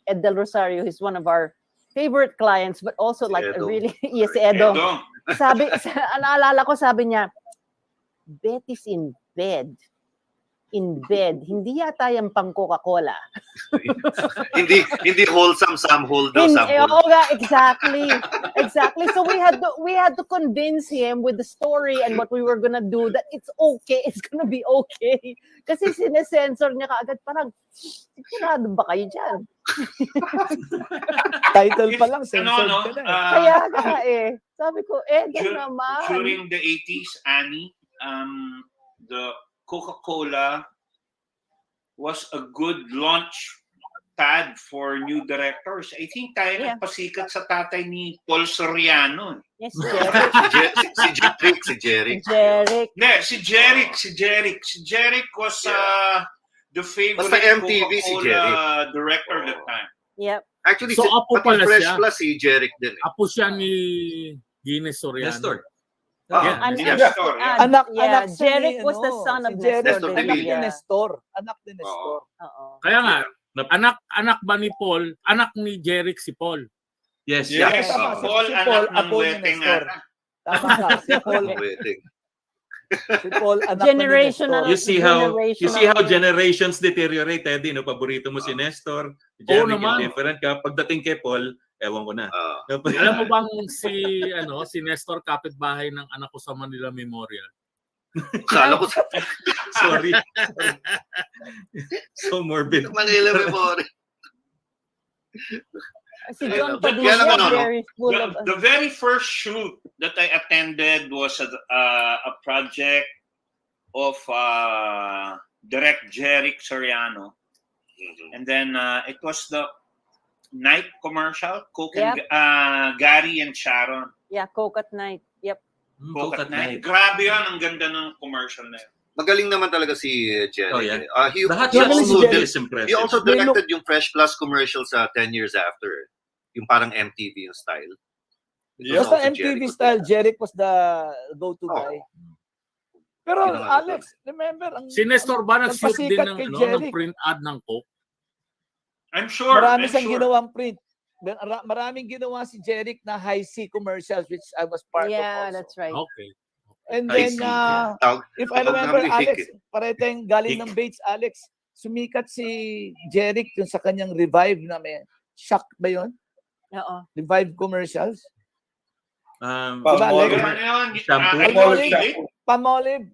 Ed Del Rosario is one of our favorite clients, but also like a Edo. really yes, Edo. Edo. Naalala ko, sabi niya, Betty's in Bed. In bed. Hindi yata yung pang Coca-Cola. hindi wholesome, some hold daw, some hold. Oo nga, exactly. So we had to convince him with the story and what we were gonna do that it's okay, it's gonna be okay. Kasi sinesensor niya kaagad, parang, sigurado ba kayo dyan? Title pa lang, censored ka na. Kaya nga sabi ko, naman. During the 80s, Annie, the Coca-Cola was a good launch pad for new directors. I think tayo nagpasikat sa tatay ni Paul Soriano. Yes, Si Jeric. Ne, si Jeric. Si Jeric was the favorite Basta MTV si Coca-Cola director that time. Yep. Actually, So, apo pati pala Fresh siya. Plus si Jeric din. Apo siya ni Guinness Soriano. Nestor. Nestor, Anak Jeric was the son of Nestor. Anak ni Nestor. Oo. Kaya nga, anak ba ni Paul? Anak ni Jeric si Paul. Yes. Yes, Tama, Paul, si anak Paul, ng apo ni weteng Nestor. ata. Tama ka, si Paul. Wedding. Si Paul, anak Generational. ni You see how Generational. generations deteriorate, Eddie, no? Paborito mo si Nestor, Jeric, naman. different ka. Pagdating kay Paul, ewan ko na. Alam mo bang si Nestor kapitbahay ng anak ko sa Manila Memorial? Kala ko sa Sorry. So morbid. Manila Memory. Si John But Padilla, kaya naman, very full of... The very first shoot that I attended was a project of direct Jeric Soriano. And then it was the night commercial, Coke and Gary and Sharon. Yeah, Coke at Night. Yep. Coke at Night. Grabe yun, ang ganda ng commercial na yun. Magaling naman talaga si Jeric. Oh, yeah. He Lahat siya also sumunod did- is impressive. He also directed yung Fresh Plus commercial sa 10 years after. Yung parang MTV yung style. Yeah. Basta Also MTV Jeric. style, Jeric was the go-to Oh. guy. Pero Yun ang ano Alex, remember, Si Nestor ba nag-shoot din nagpasikat ng, kay ng Jeric. print ad ng Coke? I'm sure. Marami I'm siyang sure. ginawang print. Maraming ginawa si Jeric na high C commercials which I was part of Yeah, also. that's right. Okay. And High then, C. if I Tawag remember, namin Alex, Hick. pareteng galing ng Bates, Alex, sumikat si Jeric yung sa kanyang Revive na may shock ba yun? Oo. Revive commercials? Palmolive. Diba, Ano yun? Shampoo. Palmolive Hindi, Palmolive.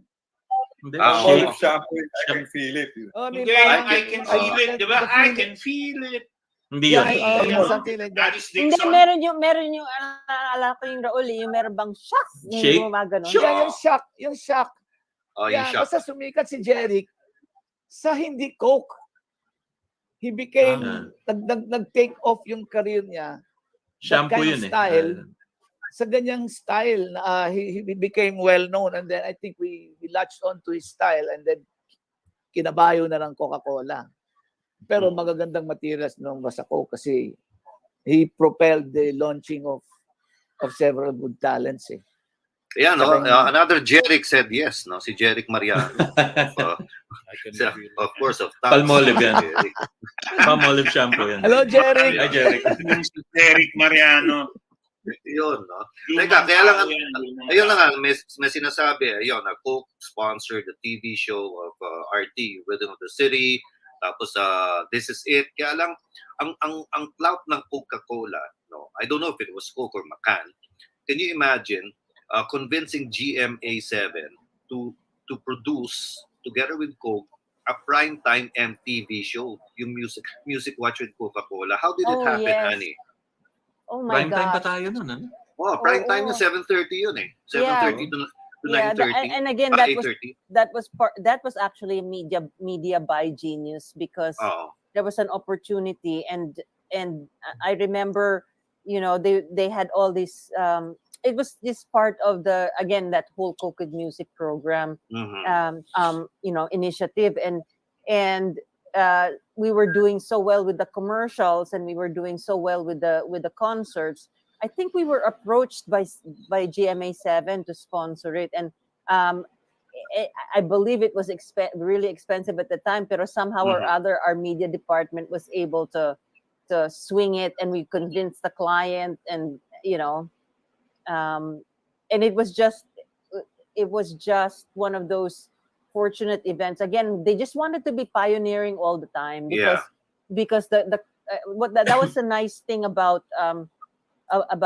Hindi. Palmolive Shake. shampoo, I can feel it. Oh, may Hindi, parang- I can feel it. Diba? I can feel it. Hindi yun. Yeah, something like that. Alice Hindi, Dixon. meron yung, naalala ko yung Raul, yung meron bang shock? Shake? Yung mga ganun. Shock. Yeah, yung shock. Yeah, shop. basta sumikat si Jeric sa hindi Coke. He became, nag-take off yung career niya. That Shampoo kind of yun style. Sa ganyang style, he became well-known. And then I think we latched on to his style and then kinabayo na ng Coca-Cola. Pero magagandang materials nung sa Coke kasi he propelled the launching of several good talents. Yeah, no. Another Jeric said yes, no. Si Jeric Mariano. Of course, of Tums. Palmolive yan. Palmolive shampoo yan. Hello, Jeric. Hi, Jeric. Si Eric Mariano. Yun, no. Teka, kaya lang, ayun na nga, may sinasabi, ayun, Coke sponsored the TV show of RT, Rhythm of the City, tapos This Is It. Kaya lang, ang clout ng Coca-Cola, no, I don't know if it was Coke or McCann. Can you imagine convincing GMA7 to produce, together with Coke, a primetime MTV show, yung Music Watch with Coca-Cola? How did it happen, yes. Annie? Oh my Prime time pa gosh. tayo nun, ano? Oh, prime time yung 7:30 yun eh. 7:30 to 9:30. And again, that was actually media by Genius because there was an opportunity and I remember, they had all this it was this part of that whole Cooked Music program initiative and we were doing so well with the commercials and we were doing so well with the concerts. I think we were approached by GMA7 to sponsor it, and I believe it was really expensive at the time. Pero somehow or other, our media department was able to swing it, and we convinced the client, and and it was just one of those fortunate events. Again, they just wanted to be pioneering all the time because that was the nice thing about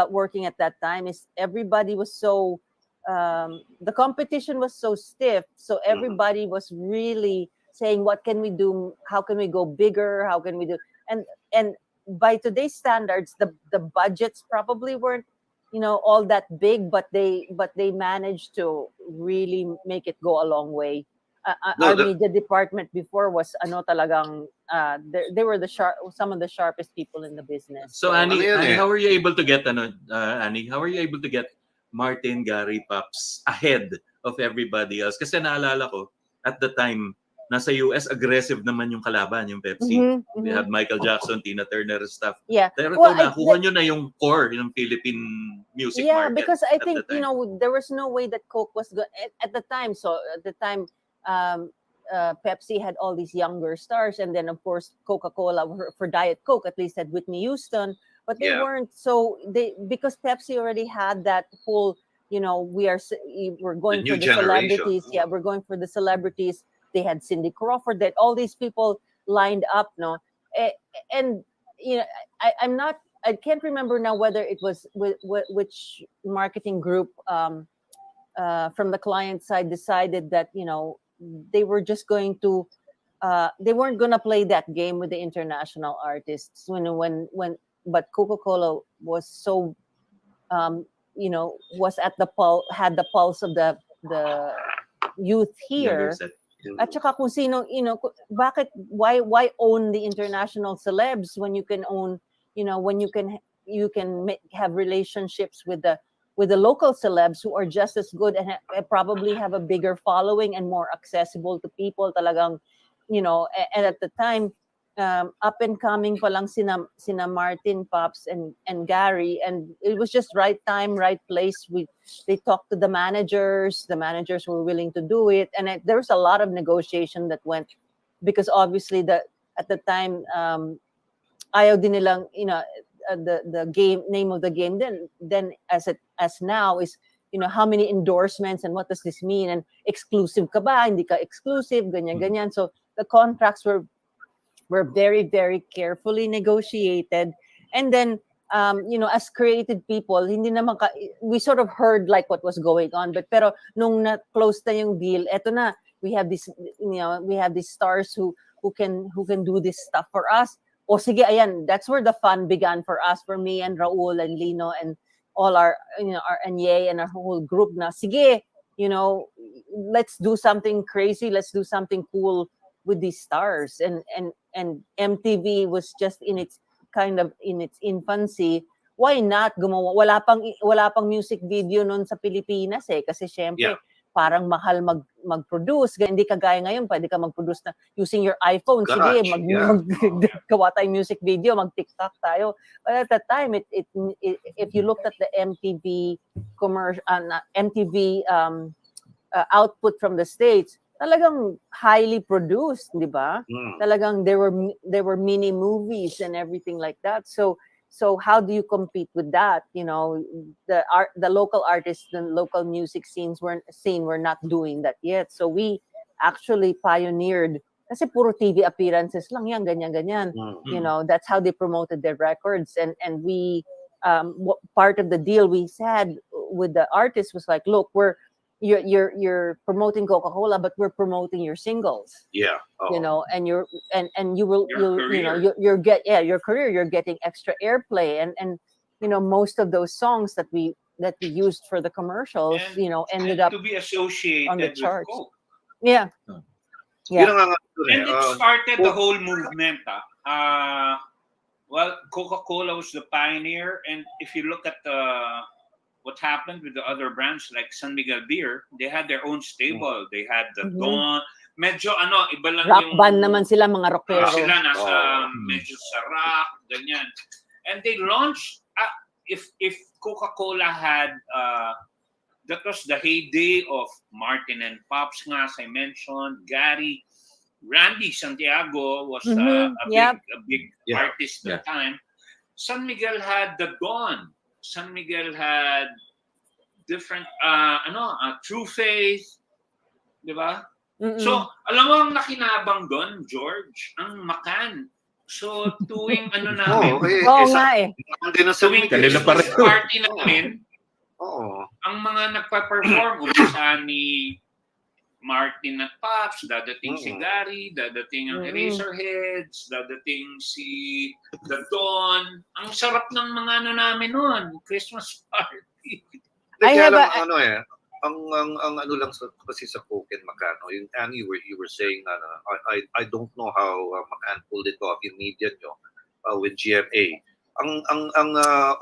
working at that time is everybody was so the competition was so stiff, so everybody was really saying, what can we do, how can we go bigger, how can we do, and by today's standards the budgets probably weren't all that big, but they managed to really make it go a long way. Our media department before was talagang they were some of the sharpest people in the business. So Annie, how are you able to get Annie? How are you able to get Martin, Gary, Pops ahead of everybody else? Kasi naalala ko at the time nasa US aggressive naman yung kalaban, yung Pepsi. We had Michael Jackson, Tina Turner stuff. Yeah. Pero nakuha nyo na yung core ng Philippine music market. Yeah, because I think there was no way that Coke was good at the time. So at the time Pepsi had all these younger stars, and then of course Coca-Cola for Diet Coke at least had Whitney Houston, but they weren't because Pepsi already had that whole we're going for the celebrities. Yeah, we're going for the celebrities. They had Cindy Crawford, that all these people lined up, and I can't remember now whether it was which marketing group from the client side decided that they were just going to they weren't going to play that game with the international artists but Coca-Cola was so was at the had the pulse of the youth here. At saka kung sino, why own the international celebs when you can own, when you can have relationships with the local celebs who are just as good and probably have a bigger following and more accessible to people talagang, and at the time, up and coming pa lang sina Martin, Pops, and Gary, and it was just right time, right place. They talked to the managers were willing to do it, and there was a lot of negotiation that went, because obviously at the time ayaw din nilang the game name of the game then as now is how many endorsements and what does this mean, and exclusive ka ba, hindi ka exclusive, ganyan. So the contracts were very, very carefully negotiated. And then, as creative people, we sort of heard like what was going on. Pero nung na-close na yung deal, eto na, we have these stars who can do this stuff for us. O sige, ayan, that's where the fun began for us, for me and Raul and Lino and all our, and Yey and our whole group na, sige, let's do something crazy, let's do something cool with these stars. And MTV was just in its infancy. Why not gumawa? Wala pang music video noon sa Pilipinas kasi syempre parang mahal mag-produce. Hindi kagaya ngayon, pwede ka mag-produce na using your iPhone. Sige, gawa tayong music video, mag-TikTok tayo. But at that time, if you looked at the MTV commercial, MTV output from the States, talagang highly produced, di ba? Talagang there were mini movies and everything like that. So how do you compete with that? The local artists, the local music scenes were not doing that yet. So we actually pioneered. Kasi puro TV appearances lang yan, ganyan. That's how they promoted their records. And we, part of the deal we said with the artists was like, look, you're promoting Coca-Cola, but we're promoting your singles. And your career, you're getting extra airplay, and most of those songs that we used for the commercials, ended up to be associated on the with charts. Coke. Yeah. And it started the whole movement. Well, Coca-Cola was the pioneer, and if you look at what happened with the other brands like San Miguel Beer, they had their own stable. They had the Dawn. Medyo iba lang rock yung band naman sila, mga rockero. Sila nasa medyo sa rock, ganyan. And they launched, if Coca-Cola had, that was the heyday of Martin and Pops nga, as I mentioned, Gary, Randy Santiago was a big artist at the time. San Miguel had the Dawn. San Miguel had different, True Faith, di ba? So, alam mo ang nakinabang doon, George, ang McCann. So, tuwing namin, tuwing party namin, ang mga nagpa-perform, umpisa ni Martin at Pops, dadating si Gary, dadating ang Eraserheads, dadating si The Dawn. Ang sarap ng mga namin noon, Christmas party. Ang ano lang kasi sa Coke and McCann, yung Annie, you were saying I don't know how McCann pulled it off in media with GMA. Ang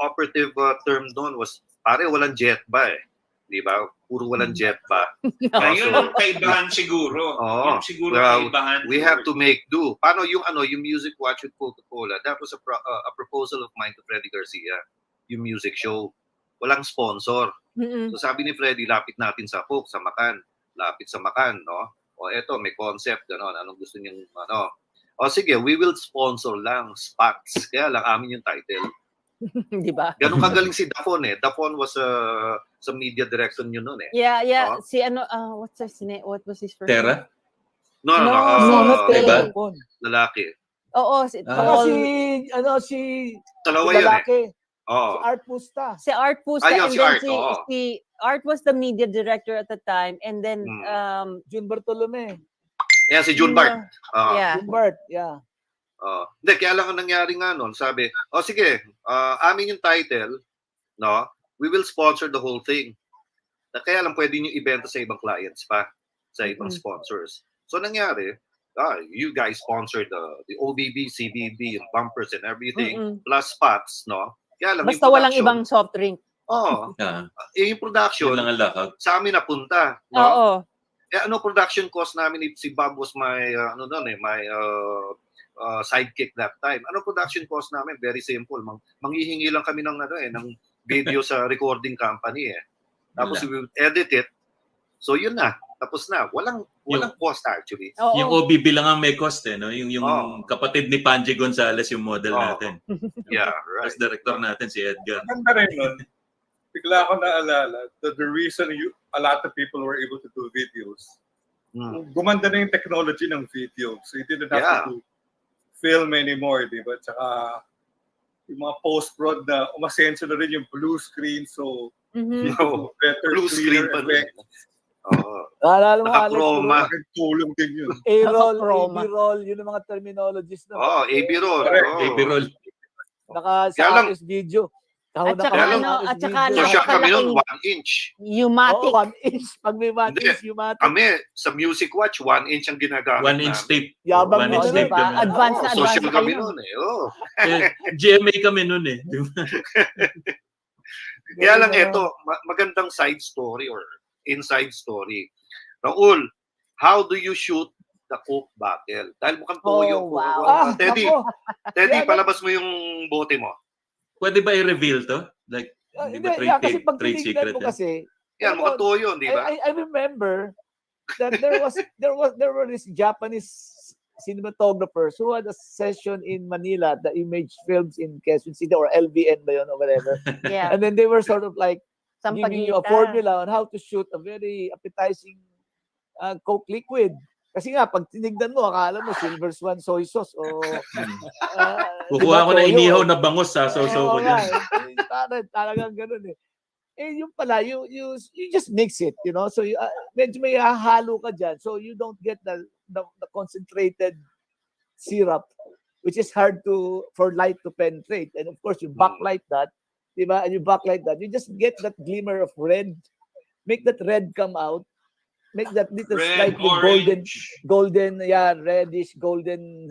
operative term doon was pare walang jet ba di ba? Puro walang jet ba? Yun ang kaibahan siguro. Yun siguro kaibahan. We have to make do. Paano yung music watch with Coca-Cola? That was a proposal of mine to Freddy Garcia. Yung music show. Walang sponsor. So sabi ni Freddy, lapit natin sa Coke, sa McCann. Lapit sa McCann, no? O eto, may concept, gano'n. Anong gusto niyong, O sige, we will sponsor lang, spots. Kaya lang amin yung title. Di ba? Ganun kagaling si Dafon Dafon was sa media director niyo noon Yeah. Si what's his name? What was his first name? No. Diba? Lalaki. Oo, si dalawa yun Si Art Pusta. Si Art Pusta. Ayun, and si then Art. si Art was the media director at the time. And then June Bartolome. Yeah, si June Bart. Yeah. June Bart, yeah. Hindi, kaya lang ang nangyari nga noon, sabi, sige, amin yung title, no? We will sponsor the whole thing. Kaya lang pwede nyo ibenta sa ibang clients pa, sa ibang sponsors. So nangyari, you guys sponsored the OBB, CBB, yung bumpers and everything, plus spots, no? Kaya lang, basta walang ibang soft drink. Yung production, sa amin napunta, no? Oo. Production cost namin, si Bob was my, sidekick that time. Production cost namin? Very simple. Manghihingi lang kami ng video sa recording company Tapos we will edit it. So yun na. Tapos na. Walang cost actually. Yung OBB lang ang may cost no? Yung kapatid ni Panji Gonzalez yung model natin. Yeah, right. As director natin si Edgar. Ganda rin nun. Bigla ko naalala the reason a lot of people were able to do videos. Gumanda na yung technology ng video. So you didn't have to do film anymore, di ba? Tsaka yung mga post-prod na umasenso na rin yung blue screen, so better blue screen pa rin. Naka-chroma. Tulong din yun. A-roll, AB-roll, yun ang mga terminologies na. AB-roll. Naka-status video. At saka Kaya lang, at saka social kami nun, napakalaking 1 inch. pneumatic. 1 inch. Pag may 1 Hindi. inch, pneumatic. Kami, sa Music Watch, 1 inch ang ginagamit 1 inch namin. tape. Yabang 1 mo inch na tape diba? kami. Advance na Social advance kami kayo. nun eh. Oh. GMA kami nun eh. Di ba? Kaya lang ito, magandang side story or inside story. Raul, how do you shoot the Coke bottle? Dahil mukhang toyo. Oh, wow. Teddy, Ako. Teddy, Yeah, palabas mo yung bote mo. Pwede ba i-reveal to? Like, di Hindi, ba kasi pag trade tinignan secret mo yan? kasi, Yan, mukhang toyo, di ba? I remember that there were these Japanese cinematographers who had a session in Manila, the Image Films in Quezon City or LBN ba yun or whatever. Yeah. And then they were sort of like giving you a Sampaguita. formula on how to shoot a very appetizing Coke liquid. Kasi nga, pag tinignan mo, akala mo Silver Swan soy sauce o Kukuha ko na inihaw na bangos sa sausaw ko dyan. Talagang ganun eh. Eh, yung pala, you just mix it, you know? So, medyo may hahalo ka dyan. So, you don't get the concentrated syrup, which is hard for light to penetrate. And of course, you backlight that, diba? And you backlight that. You just get that glimmer of red. Make that red come out. Make that little Red, slightly orange. golden, yeah, reddish, golden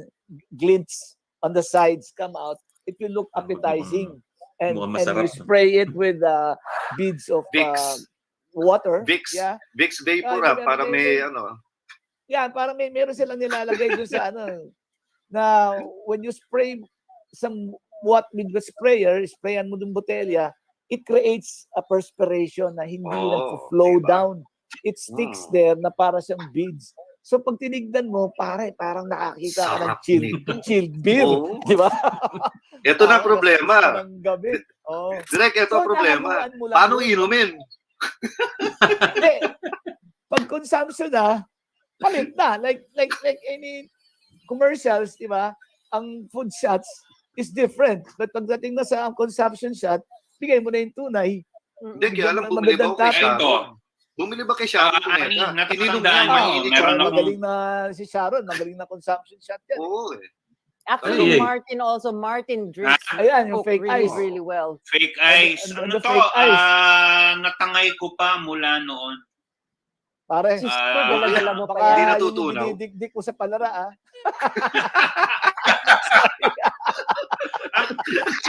glints on the sides come out. It will look appetizing. And Mukhang you masarap. spray it with beads of Vicks. water. Vicks. Yeah. Vicks Vapor Ah, para may ano. Yeah, parang meron silang nilalagay doon sa ano. Now, when you spray what with the sprayer, sprayan mo yung botelya, it creates a perspiration na hindi flow diba? down. It sticks there na para siyang beads. So pag tinignan mo, parang nakakita ka ng Sarap chilled beer. Oo. Di ba? Ito na problema. Parang gabi. Oh. Direk, ito So, problema. nahaluan mo lang Paano yun. inumin? Hindi. Pag consumption na, palit na. Like any commercials, di ba? Ang food shots is different. But pagdating na sa consumption shot, bigay mo na yung tunay. Hindi, kaya alam, bumili ba ako kay Sharon? Bumili ba kay Sharon? natatandaan mo, meron akong... Magaling na si Sharon, magaling na consumption shot yan. Oo eh. Actually, Ay. Martin drinks Ayan, yung Coke fake really, ice. really well. Fake ice. And Ano the to? fake ice. Natangay ko pa mula noon. Pare, Sus ko, dala-dala mo pa baka yan. Hindi yun natutunaw. yung dinidikdik ko sa palara, ah.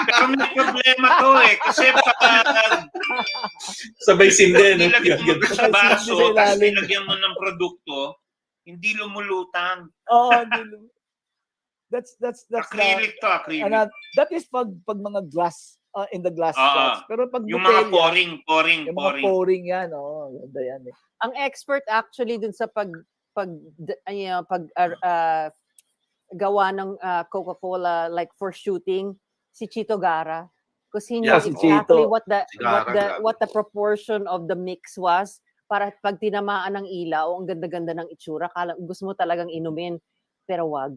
Pero may problema to eh. Kasi pag Sabay sinde, no? nilagyan mo sa Sabay baso, sindi sa tapos ilalim. nilagyan mo ng produkto, hindi lumulutang. Oo, that's Acrylic to, acrylic. that is pag mga glass in the glass Oo. shots. Pero pag Yung mga botelya, pouring. yung mga pouring yan, ganda yan eh. Ang expert actually dun sa gawa ng Coca-Cola like for shooting, si Chito Gara. Because he Yeah, knows si exactly Chito. what the proportion of the mix was para pag tinamaan ng ilaw, ang ganda-ganda ng itsura. Gusto mo talagang inumin, pero wag.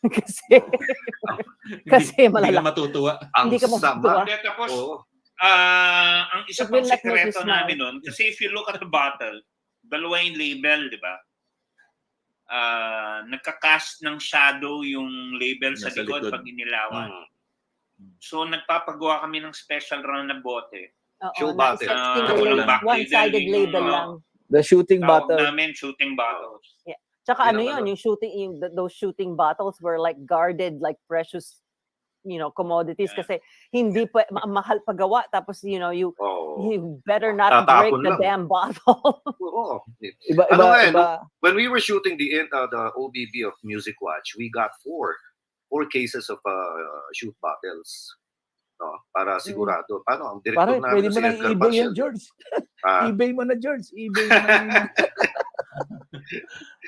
kasi Hindi ka malala. matutuwa. Ang Hindi ka sama. matutuwa. Tapos, Oo. ang isa It will pang not make you sekreto smile. namin nun, kasi if you look at the bottle, dalawa yung label, di ba? Nagka-cast ng shadow yung label sa Nasa likod likod. pag inilawan. Mm. So, nagpapagawa kami ng special run na bote. Show na bottle. Walang back one-sided label, label yung, lang. The shooting Tawag bottle. namin, shooting bottles. Tsaka Yun ano ang yun, ano. yung shooting, those shooting bottles were like guarded like precious, commodities Yeah. kasi hindi mahal pagawa tapos you Oo. better not break Tatapon the lang. damn bottle. Oo. Iba, Ano nga eh, iba. When we were shooting the OBB of Music Watch, we got four cases of shoot bottles. No, para sigurado. Paano? Ang director Pare, namin pwede mo si na Edgar i-eBay yan, Marcial. George. Ah, eBay mo na, George. eBay mo na.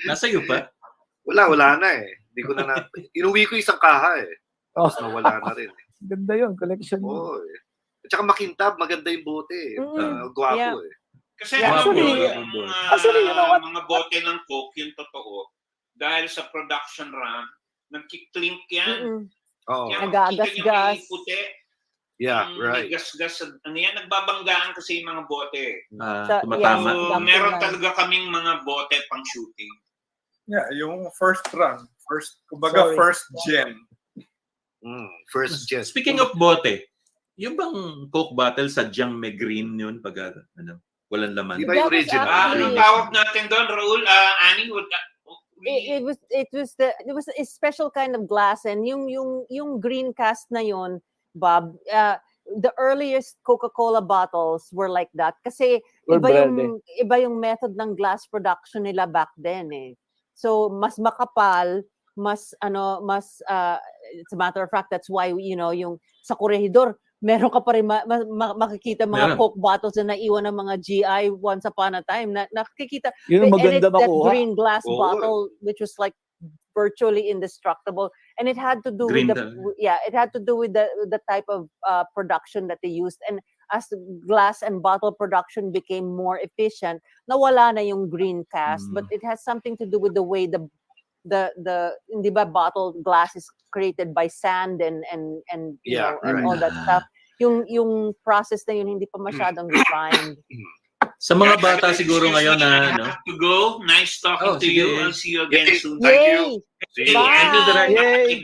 Nasa iyo pa? wala na eh. Hindi ko na inuwi ko isang kaha eh. Tapos nawala na rin. Ganda yun, collection mo. Oo eh. At saka makintab, maganda yung bote eh. Gwapo Yeah. eh. Kasi Yeah, alam mo, actually- yung actually, you know what? mga bote ng Coke, yung totoo, dahil sa production run, nagkiklink yan. Oo. Kaya Nagagasgas. makikita niyo may puti. Yeah, Yung right. may gasgas, nagbabanggaan kasi yung mga bote. Tumatama. So, Dumping meron line. talaga kaming mga bote pang shooting. Yeah, yung first run. First, kumbaga Sorry. first gen. First gen. Speaking of bote, Yung bang Coke bottle sadyang may green yun pag walang laman? Di ba yung That was original? actually- Anong tawag natin doon, Raul? Annie, It was a special kind of glass, and yung green cast na yon, Bob, the earliest Coca-Cola bottles were like that kasi Were iba yung method ng glass production nila back then eh. So mas makapal, mas it's a matter of fact, that's why yung sa Corregidor meron ka pa rin makikita mga Meron. Coke bottles na naiwan ng mga GI once upon a time na nakikita. Yun ang maganda that makuha. green glass Oo. bottle which was like virtually indestructible, and it had to do Green with it had to do with the type of production that they used, and as the glass and bottle production became more efficient, nawala na yung green cast, but it has something to do with the way the hindi ba bottle glass is created by sand and Yeah, and all that stuff. Yung process na yun hindi pa masyadong refined. Sa mga bata siguro ngayon I na have to go. Nice talking to sige. you. I'll see you again Yay. soon. Thank Yay! you. See you. Bye. And you, Yay!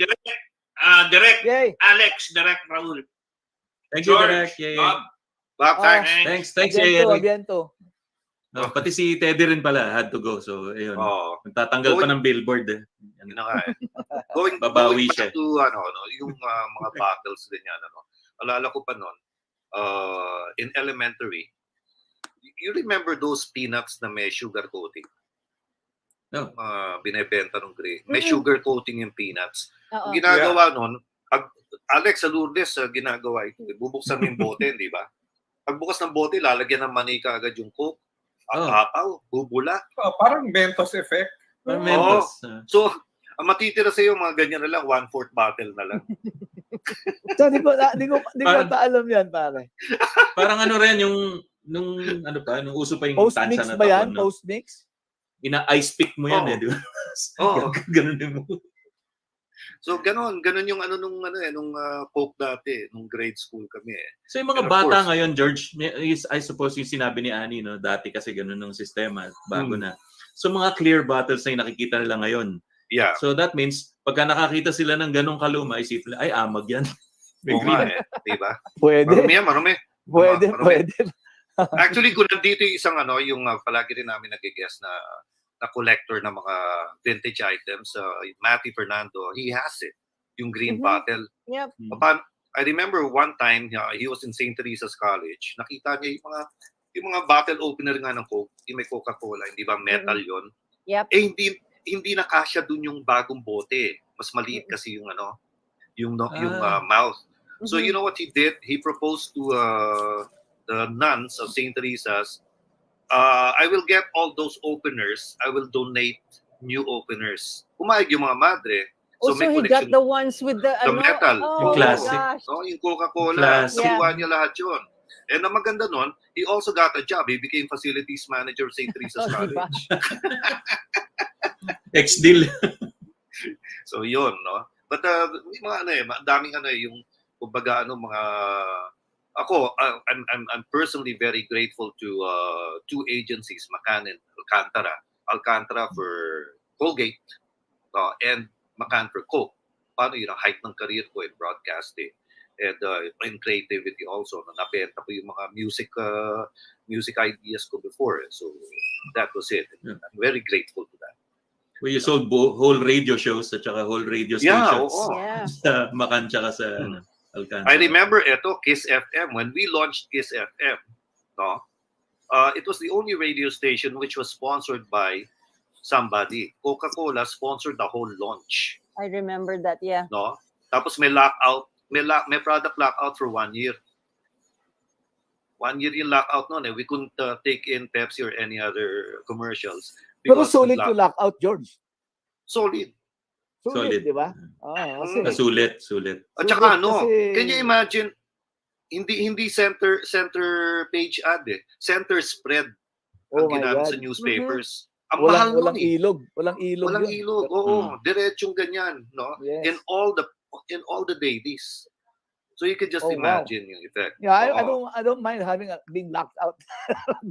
Direct Yay! Alex, Direct Raul. Thank you, George, Direk. Yeah, Bob, Bob, thanks. thanks. Thanks, Abiento. Pati si Teddy rin pala had to go. So, ayun. Oh, Nagtatanggal pa ng billboard eh. yun na nga eh. Going Babawi back siya. to yung mga battles din yan, alala ko pa noon, in elementary, you remember those peanuts na may sugar coating? No. Binebenta ng grade. May Mhm. sugar coating yung peanuts. Oo. Ang ginagawa nun, Alex, sa Lourdes, ginagawa ito. Bubuksan mo yung bote, di ba? Pagbukas ng bote, lalagyan ng manika agad yung Coke. Apaw, bubula. Parang Mentos effect. Parang Mentos. So, ang matitira sa'yo, mga ganyan na lang, 1/4 bottle na lang. So, di ko alam yan, pare. Parang ano rin yung nung uso pa yung Post-mix tansya na ba yan? tapon, no? Post-mix? Ina-ice pick mo yan Oo. di ba? Oo. Ganun din mo. So, ganun yung nung Coke dati, nung grade school kami eh. So yung mga And of bata course- ngayon, George, I suppose yung sinabi ni Annie, no, dati kasi ganun ng sistema, bago na. So mga clear bottles na yung nakikita nila ngayon. Yeah. So that means, pagka nakakita sila ng ganung kaluma, isipin nila, ay amag yan. May Oo green. nga eh. Diba? Pwede. Marumi. Pwede. Actually, kung nandito yung isang yung palagi rin namin nag-guess na collector ng mga vintage items, Matty Fernando, he has it. Yung green Mhm. bottle. Yep. I remember one time, he was in St. Teresa's College. Nakita niya yung mga bottle opener nga ng Coke, yung may Coca-Cola, hindi ba metal yon? Yep. Eh hindi nakasya dun yung bagong bote. Mas maliit kasi yung mouth. So you know what he did? He proposed to the nuns of St. Teresa's, I will get all those openers. I will donate new openers. Pumayag yung mga madre. So Also, he got the ones with the metal. Oh, Yung classic. my gosh. Yung Coca-Cola. Classic. Nakuha niya lahat yun. And ang maganda nun, he also got a job. He became facilities manager of St. Teresa's Oh, diba? College. Ex-deal. So yun, no? But may mga daming yung kumbaga mga ako, I'm personally very grateful to two agencies, McCann and Alcantara for Colgate, and McCann for Coke. Paano height ng career ko in broadcasting and in creativity also. Nabenta ko yung mga music ideas ko before. So that was it. And I'm very grateful to that. Well, you sold whole radio shows at saka whole radio Yeah, stations. oo. Yeah. Sa Macan tsaka sa Alcantara. I remember Kiss FM. When we launched Kiss FM, it was the only radio station which was sponsored by somebody. Coca-Cola sponsored the whole launch. I remember that, yeah. No? Tapos may lockout, may product lockout for 1 year. 1 year yung lockout noon. We couldn't take in Pepsi or any other commercials. Pero solid to lock out, George. Solid. Solid. Di ba? Kasi, Sulit. At saka kasi- can you imagine, hindi center page ad eh. Center spread ang oh my ginamit God. sa newspapers. Ang mahal Walang nun eh. ilog. Walang ilog. Walang yun. ilog. Oo, diretsong ganyan, no? Yes. In all the dailies. So you could just Oh, wow. imagine yung effect. Yeah, I Oo. don't mind having being locked out.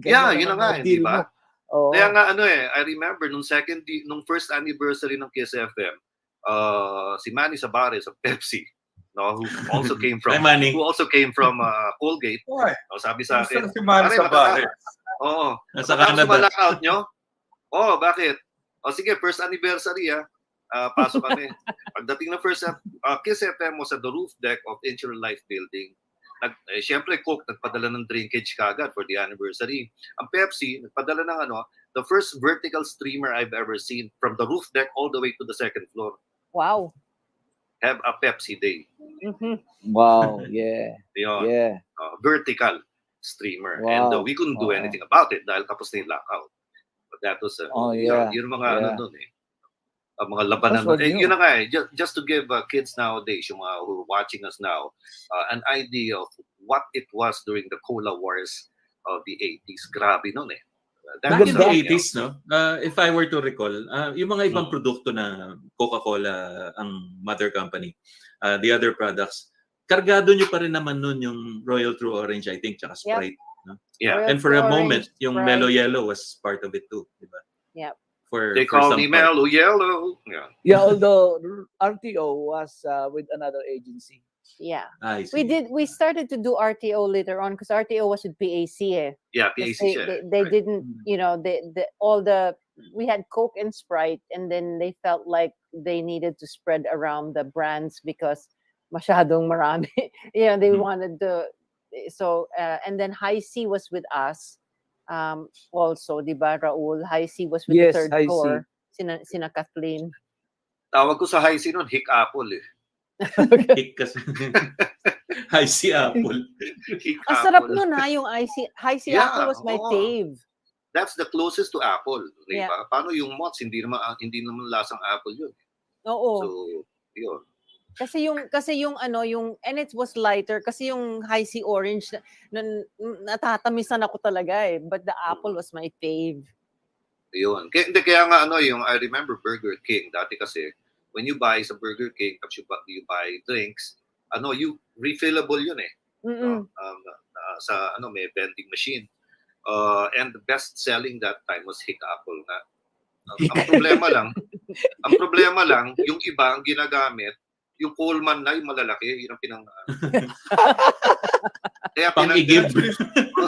Yeah, Ganyan yun na ang nga, mga di deal ba? mo. Oo. Kaya nga I remember nung first anniversary ng Kiss FM, si Manny Sabares of Pepsi, no, who also came from Hi, Manny. Colgate. Why? No, sabi sa akin, Si Manny "Pare, sa bahay. Oo. Nasa Matapos Canada. ma-lockout nyo? Oo, bakit? O sige, first anniversary pasok kami. Pagdating ng Kiss FM was at the roof deck of Insurer Life Building. Siyempre, Coke nagpadala ng drinkage kagad for the anniversary. Ang Pepsi, nagpadala ng the first vertical streamer I've ever seen from the roof deck all the way to the second floor. Wow. Have a Pepsi day. Mhm. Wow, yeah. Yun. Yeah. Vertical streamer. Wow. And we couldn't do anything about it dahil tapos na yung lockout. But that was, yeah. yun mga Yeah. nun mga labanan. That's what Yun na nga just to give kids nowadays, yung mga who are watching us now, an idea of what it was during the cola wars of the 80s. Grabe nun Back in the Ganda. 80s, no? If I were to recall, yung mga ibang produkto na Coca-Cola ang mother company, the other products, kargado nyo pa rin naman nun yung Royal True Orange, I think, tsaka Sprite. No? Yeah. Royal And for a True moment, Orange, yung Sprite. Mellow Yellow was part of it too, di ba? Yep. They For call some me part. Mellow Yellow. Yeah. Yeah, although RTO was with another agency. Yeah. I see. We started to do RTO later on because RTO was with PAC. Yeah, 'Cause PAC they didn't, we had Coke and Sprite, and then they felt like they needed to spread around the brands because masyadong marami. They wanted and then High C was with us. Also, di ba, Raul? High C was with Yes, the third High C. floor. Sina Kathleen. Tawag ko sa high C nun, Hick Apple Hick kasi. High C Apple. Hick Ang sarap Apple. nun yung High C Yeah, Apple was my oo. fave. That's the closest to Apple, di Yeah. ba? Paano yung Mott's? Hindi naman lasang Apple yun. Oo. So, yun. Kasi yung and it was lighter kasi yung High C Orange natatamisan ako talaga but the apple was my fave. Yun. Kaya nga yung I remember Burger King dati kasi when you buy sa Burger King tapos you buy drinks, you refillable yun Mm-mm. sa may vending machine. And the best selling that time was Hick Apple nga. Ang problema lang yung iba ang ginagamit yung Coleman na yung malalaki, yun ang kaya Pang-igib.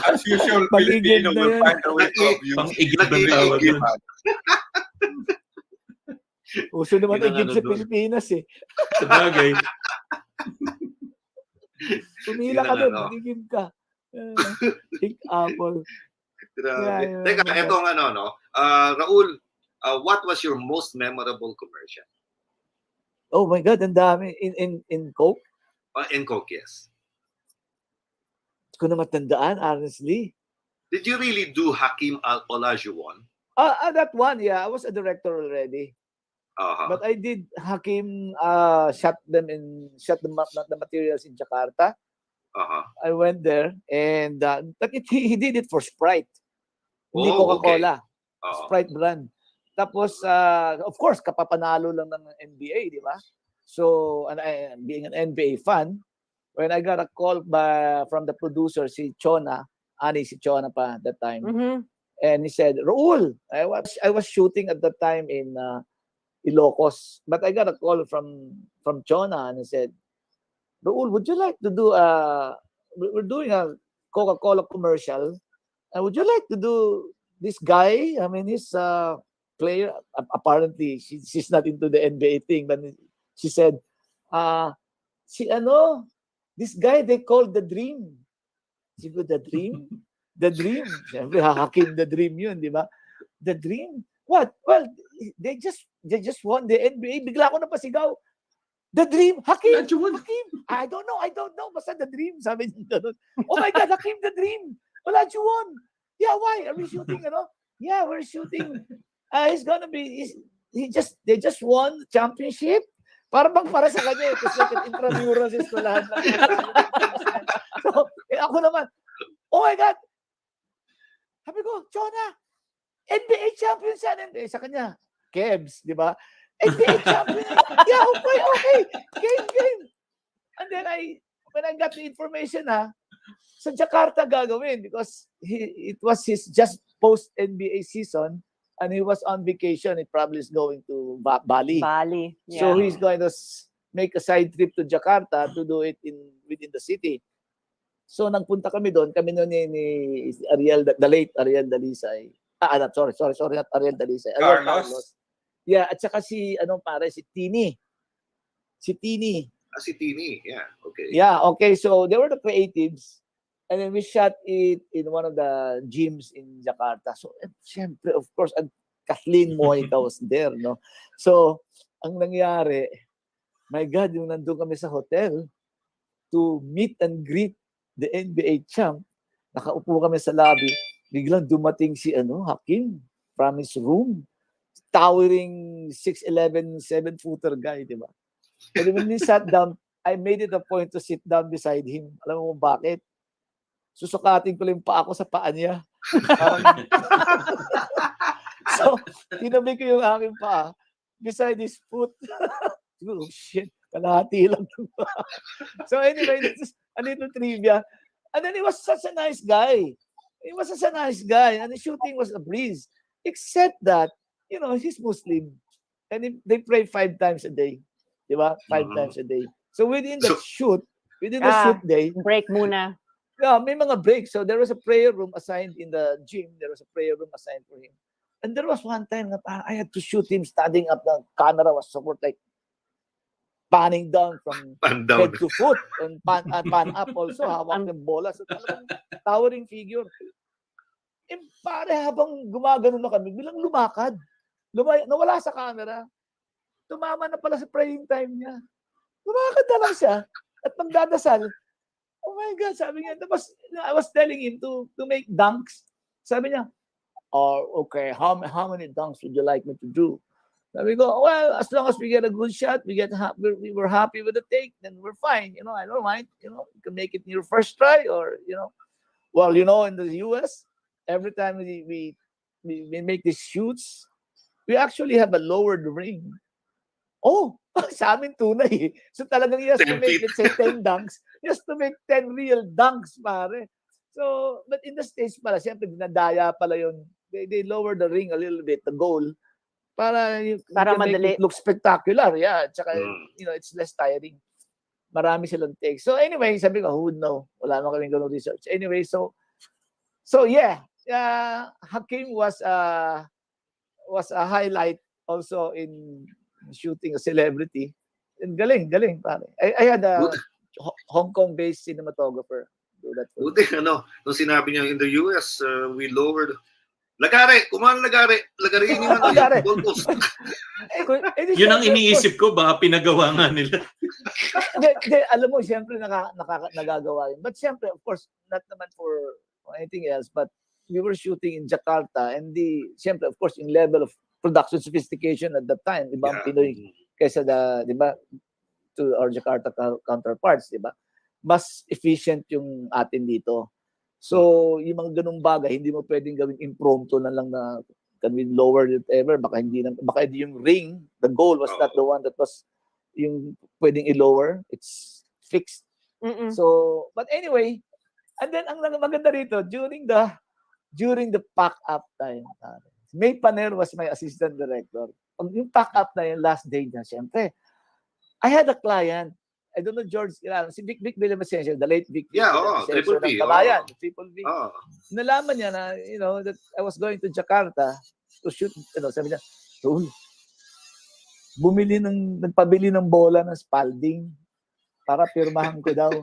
As usual, Filipino will find a way to abuse. Pang-igib ang tawag yun. Uso naman Yun ang igib sa doon. Pilipinas Sabagay. Pumila ka doon, magigib ka. Hick Apple. Grabe. Yeah. Teka, eto ang Raul, what was your most memorable commercial? Oh my God, ang dami. In Coke? In Coke, yes. Hindi ko na matandaan, honestly. Did you really do Hakim Olajuwon? That one, yeah. I was a director already. But I did Hakim shot the materials in Jakarta. I went there and but he did it for Sprite. Hindi Coca-Cola. Okay. Sprite brand. Tapos of course kapapanalo lang ng NBA, di ba? So being an NBA fan, when I got a call from the producer si Chona pa at that time. Mm-hmm. And he said, "Raul, I was shooting at that time in Ilocos, but I got a call from Chona and he said, Raul, would you like to do we're doing a Coca-Cola commercial, and would you like to do this guy? I mean, he's a player. Apparently, she's not into the NBA thing, but she said, this guy they call the Dream. She go, the Dream? The Dream. Siyempre, Hakim the Dream yun, di ba? The Dream? What? Well, they just won the NBA. Bigla ko napasigaw. The Dream, Hakim. Hakim. I don't know. Basta the Dream. Sabi niya doon. Oh my God, Hakim the Dream. Wala won. Yeah, why? Are we shooting, Yeah, we're shooting. He's gonna be, they just won the championship. Para sa kanya. It's like an intramural sa eskwelahan lang. So, ako naman, oh my God. Sabi ko, Chona, NBA champion siya. Sa kanya, Kebs, di ba? NBA champion. Yeah, okay. Game. And then when I got the information, sa Jakarta gagawin because it was his just post-NBA season and he was on vacation. It probably is going to Bali. Bali. Yeah. So he's going to make a side trip to Jakarta to do it within the city. So nagpunta kami doon, kami noon ni Ariel, the late Ariel Dalisay. Sorry, not Ariel Dalisay. Ariel Carlos. Yeah, at saka si Tini. Si Tini. Si Tini, yeah, okay. Yeah, okay. So they were the creatives. And then we shot it in one of the gyms in Jakarta. So, syempre, of course, Kathleen Moita was there, no? So, ang nangyari, my God, yung nandun kami sa hotel to meet and greet the NBA champ, nakaupo kami sa lobby, biglang dumating si Hakim from his room, towering 6'11", 7-footer guy, di ba? And when he sat down, I made it a point to sit down beside him. Alam mo bakit? Susukatin ko lang pa ako sa paa niya. So, tinabi ko yung aking paa beside his foot. Oh, shit. Kalahati lang. So anyway, this is a little trivia. And then he was such a nice guy. He was such a nice guy. And the shooting was a breeze. Except that, he's Muslim. And they pray 5 times a day. Diba? 5 times a day. So within the shoot day, break muna. Yeah, may mga breaks. So there was a prayer room assigned in the gym. There was a prayer room assigned for him. And there was one time that I had to shoot him standing up. The camera was somewhat like panning down from head to foot and pan up also. Hawak ng bola. So talagang towering figure. Eh, pare, habang gumagano na kami, bilang lumakad. Nawala sa camera. Tumama na pala sa praying time niya. Lumakad na lang siya. At magdadasal. Oh my God, sabi niya, I was telling him to make dunks. Sabi niya, okay, how many dunks would you like me to do? Sabi ko, well, as long as we get a good shot, we were happy with the take, then we're fine. I don't mind. You can make it in your first try, or well, in the US, every time we make these shoots, we actually have a lowered ring. Oh, sa amin tunay. So talagang yes to make, let's say, 10 dunks. Yes to make 10 real dunks, pare. So, but in the States pala, siyempre, dinadaya pala yun. They lower the ring a little bit, the goal, para madali. Make it look spectacular. Yeah, tsaka, it's less tiring. Marami silang takes. So anyway, sabi ko, who would know? Wala naman kaming ganung research. Anyway, so yeah, Hakim was a highlight also in shooting a celebrity. And galing, pare. I had a Hong Kong-based cinematographer do that. Buti, nung sinabi niya in the US, we lowered. Lagari! Kumahan lagari! Lagariin niyo na yung goalpost. Yun ang iniisip ko, baka pinagawa nga nila. Alam mo, siyempre nagagawa yun. But siyempre, of course, not naman for anything else, but we were shooting in Jakarta, and siyempre, of course, in level of production sophistication at that time, iba ang Pinoy kaysa to our Jakarta counterparts, diba? Mas efficient yung atin dito. So, yung mga ganung bagay, hindi mo pwedeng gawin impromptu na lang na can we lower it ever? Baka hindi yung ring, the goal was not the one that was yung pwedeng i-lower. It's fixed. So, but anyway, and then ang maganda rito, during the pack-up time, May Paner was my assistant director. Yung pack-up na yung last day na, siyempre, I had a client. I don't know, George, si Vic Villavicencio, the late Vic. Yeah, Triple V. Triple V. Nalaman niya na, that I was going to Jakarta to shoot, sabi niya, Raul, nagpabili ng bola ng Spalding para pirmahan ko daw.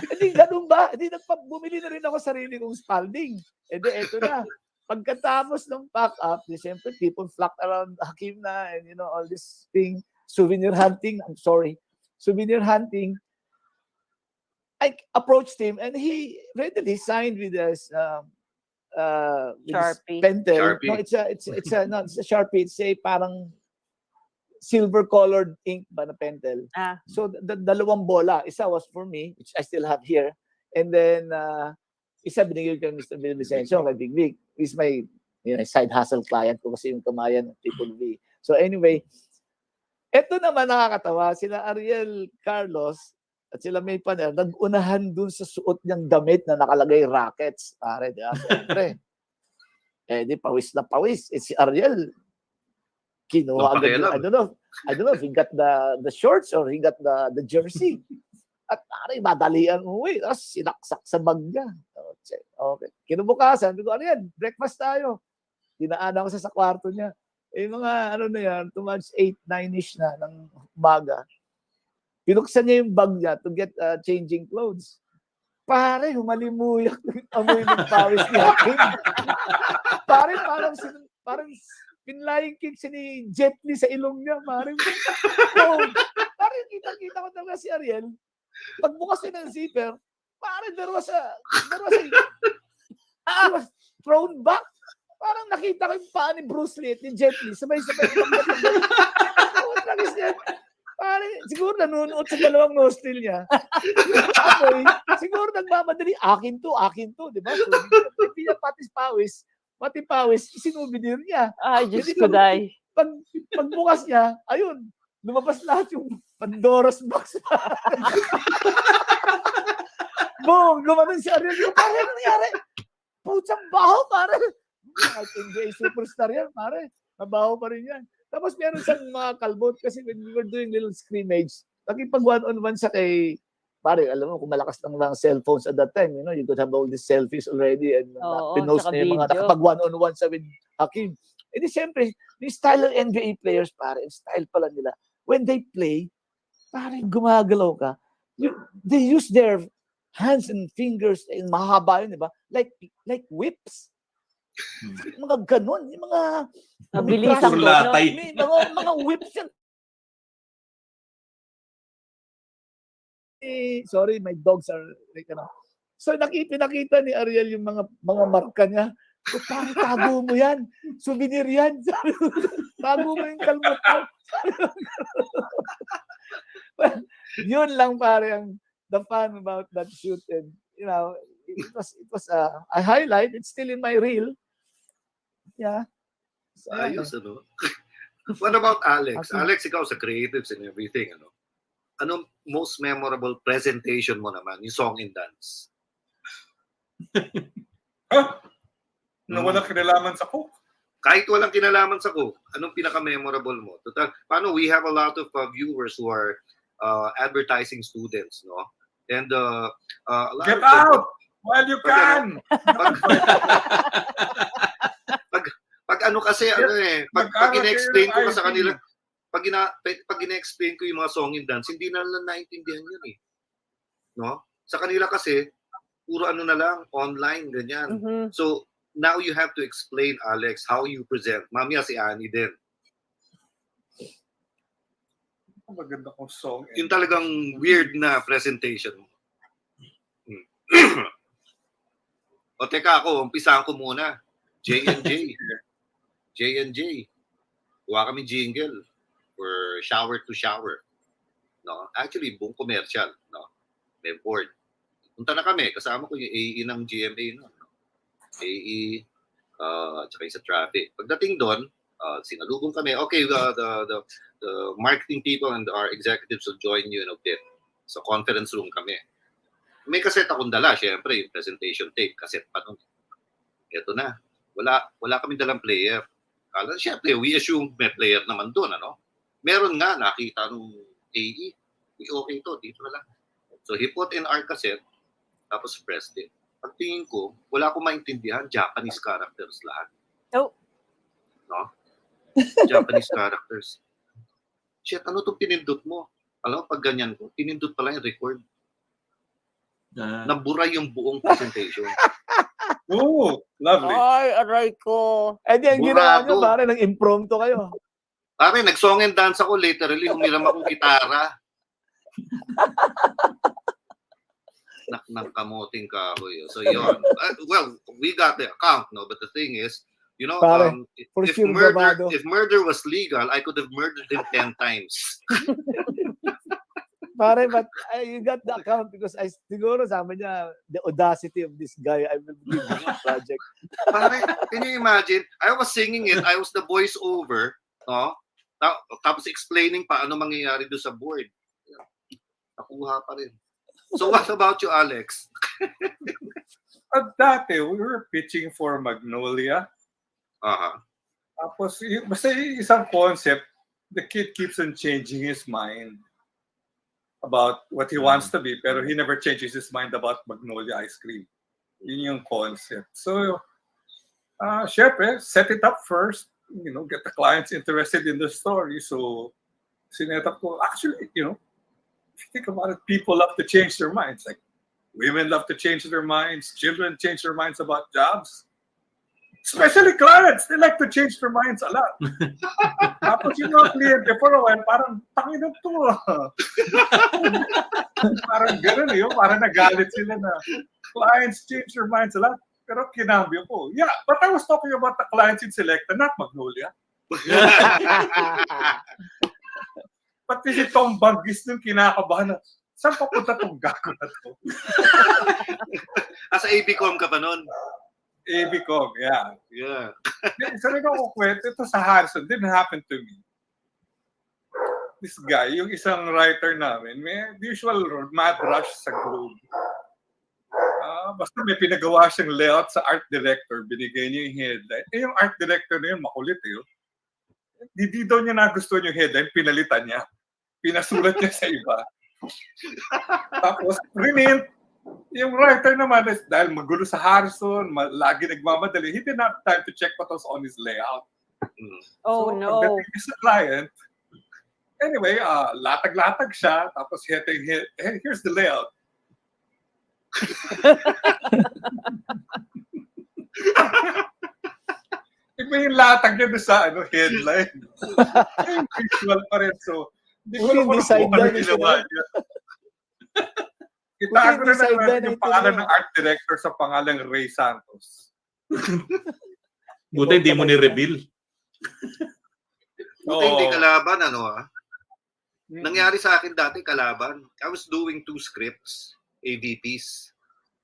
Hindi, ganun ba? Hindi, bumili na rin ako sarili kong Spalding. Eto na. Pagkatapos ng pack-up, siyempre, people flocked around Hakim na, and all this thing, souvenir hunting, I approached him, and he readily signed with us Sharpie. Pentel. Sharpie. No, it's a Sharpie. It's a parang silver-colored ink ba na Pentel. So the dalawang bola, isa was for me, which I still have here, and then isa binigay ko kay Mr. Villavicencio, kay Big Vic. He's my side hustle client ko kasi yung kamayan ng Triple V. So anyway, eto naman nakakatawa, sila Ariel Carlos at sila May Paner, nag-unahan dun sa suot niyang damit na nakalagay Rockets. Pare, diba? Siyempre. Di pawis na pawis. Si Ariel, Kinuha agad pakialam. I don't know if he got the shorts or he got the jersey. At pare, madalian umuwi. Tapos sinaksak sa bag niya. Okay. Kinabukasan, sabi ko, ano yan? Breakfast tayo. Dinaanan ko sa kwarto niya. Mga ano na yan, towards 8, 9-ish na ng umaga. Pinuksan niya yung bag niya to get changing clothes. Pare, humalimuyak ng amoy ng pawis ni Hakim. Pare, parang pinlaying kick si ni Jet Li sa ilong niya. Pare, kita-kita ko talaga si Ariel. Pagbukas niya ng zipper, pare, there was thrown back. Parang nakita ko yung paa ni Bruce Lee at ni Jet Li. Sabay-sabay. Pare, siguro nanunood sa dalawang nostril niya. Amoy, siguro nagmamadali. Akin to. Di ba? So, hindi niya pati pawis, sinubidir niya. Ay, Diyos ko, day. Pagbukas niya, ayun, lumabas lahat yung Pandora's box. Boom! Gumanon si Ariel. Pare, ano nangyari? Putsang baho, pare. At NBA superstar yan, pare. Mabaho pa rin yan. Tapos meron siyang mga kalbot kasi when we were doing little scrimmage, nakipag one-on-one sa kay, pare, alam mo, kung malakas ng mga cellphones at that time, you could have all these selfies already and pinost na yung mga nakapag one-on-one sa with Hakim. E di siyempre, yung style ng NBA players, pare, style pala nila. When they play, pare, gumagalaw ka. They use their hands and fingers, mahaba yun, di ba? Like whips. Mga ganon, yung mga Mabilisan ko. Mga whips yan. Sorry, my dogs are like, So pinakita ni Ariel yung mga marka niya. So, parang tago mo yan. Souvenir yan. Tago mo yung kalmot mo. Well, yun lang pare ang the fun about that shoot. And, it was a highlight. It's still in my reel. Yeah. So, ayos, ano? What about Alex? Okay. Alex, ikaw sa creatives and everything, ano? Anong most memorable presentation mo naman? Yung song and dance? Walang kinalaman sa cook. Kahit walang kinalaman sa cook, anong pinaka-memorable mo? Total, paano we have a lot of viewers who are advertising students, no? And a lot Get of out! While you can! Pag ano kasi, pag ina-explain ko sa kanila, pag ina-explain ko yung mga song and dance, hindi na lang naintindihan yun eh. No? Sa kanila kasi, puro ano na lang, online, ganyan. Mm-hmm. So, now you have to explain, Alex, how you present. Mamaya si Annie din. Maganda kong song. Yung talagang weird na presentation. O teka ako, umpisahan ko muna. J&J. J&J. Kuha kami jingle for shower to shower. No? Actually, buong commercial. No? May board. Punta na kami. Kasama ko yung AE ng GMA. No? AE, tsaka sa traffic. Pagdating doon, sinalubong kami. Okay, the marketing people and our executives will join you in a bit. Sa conference room kami. May cassette akong dala, syempre, yung presentation tape, cassette pa nun. Ito na. Wala kami dalang player. Kala, syempre, we assume may player naman doon, ano? Meron nga, nakita nung AE. Okay to, dito na lang. So, he put in our cassette, tapos pressed it. Pagtingin ko, wala akong maintindihan, Japanese characters lahat. Oh. No? Japanese characters. Shit, ano itong pinindot mo? Alam mo, pag ganyan ko, pinindot pala yung record. Nabura yung buong presentation. Oh, lovely. Ay, aray ko. Eh di, ang ginawa nyo, pare, nag-impromptu kayo. Pare, nag-song and dance ako, literally, humiram akong gitara. Ng kamoting kahoy. So, yun. Well, we got the account, no? But the thing is, pare, if murder was legal, I could have murdered him 10 times. Pare, but you got the account because siguro sabi niya, the audacity of this guy, I will give him a project. Pare, can you imagine? I was singing it, I was the voice over, no? Tapos explaining pa ano mangyayari doon sa board. Nakuha pa rin. So what about you, Alex? At dati, we were pitching for Magnolia. Uh-huh. Tapos, basta yung isang concept, the kid keeps on changing his mind about what he wants to be, pero he never changes his mind about Magnolia ice cream. Yun yung concept. So, syempre, set it up first, get the clients interested in the story. So, sinet up ko, actually, if you think about it, people love to change their minds. Like, women love to change their minds, children change their minds about jobs. Especially clients, they like to change their minds a lot. Tapos yung mga kliyente for a while, parang tangin na to. Parang gano'n yun, parang nagalit sila na clients change their minds a lot. Pero kinambyo ko. Yeah, but I was talking about the clients in Selecta, not Magnolia. Pati si Tom Banggis nung kinakabahan na, saan papunta tong gago na to? Sa ABCOM ka pa nun? ABCOM, yeah. Yeah. Sabi ko kwento, ito sa Harrison, didn't happen to me. This guy, yung isang writer namin, may usual mad rush sa Globe. Basta may pinagawa siyang layout sa art director, binigay niya yung headline. Yung art director na yun, makulit yun. Hindi daw niya nagustuhan yung headline, pinalitan niya. Pinasulat niya sa iba. Tapos, print. Yung writer naman, dahil magulo sa Harrison, lagi nagmamadali, he didn't have time to check what was on his layout. Oh, so, no. pagdating sa client, anyway, latag-latag siya, tapos here's the layout. Iba yung latag niya sa headline. Yung visual pa rin. So, hindi ko alam kung ano ginawa niya. Itago na lang yung pangalan ng art director sa pangalang Ray Santos. Buti hindi mo ni-reveal. Buti hindi kalaban, Nangyari sa akin dati kalaban. I was doing 2 scripts, AVPs.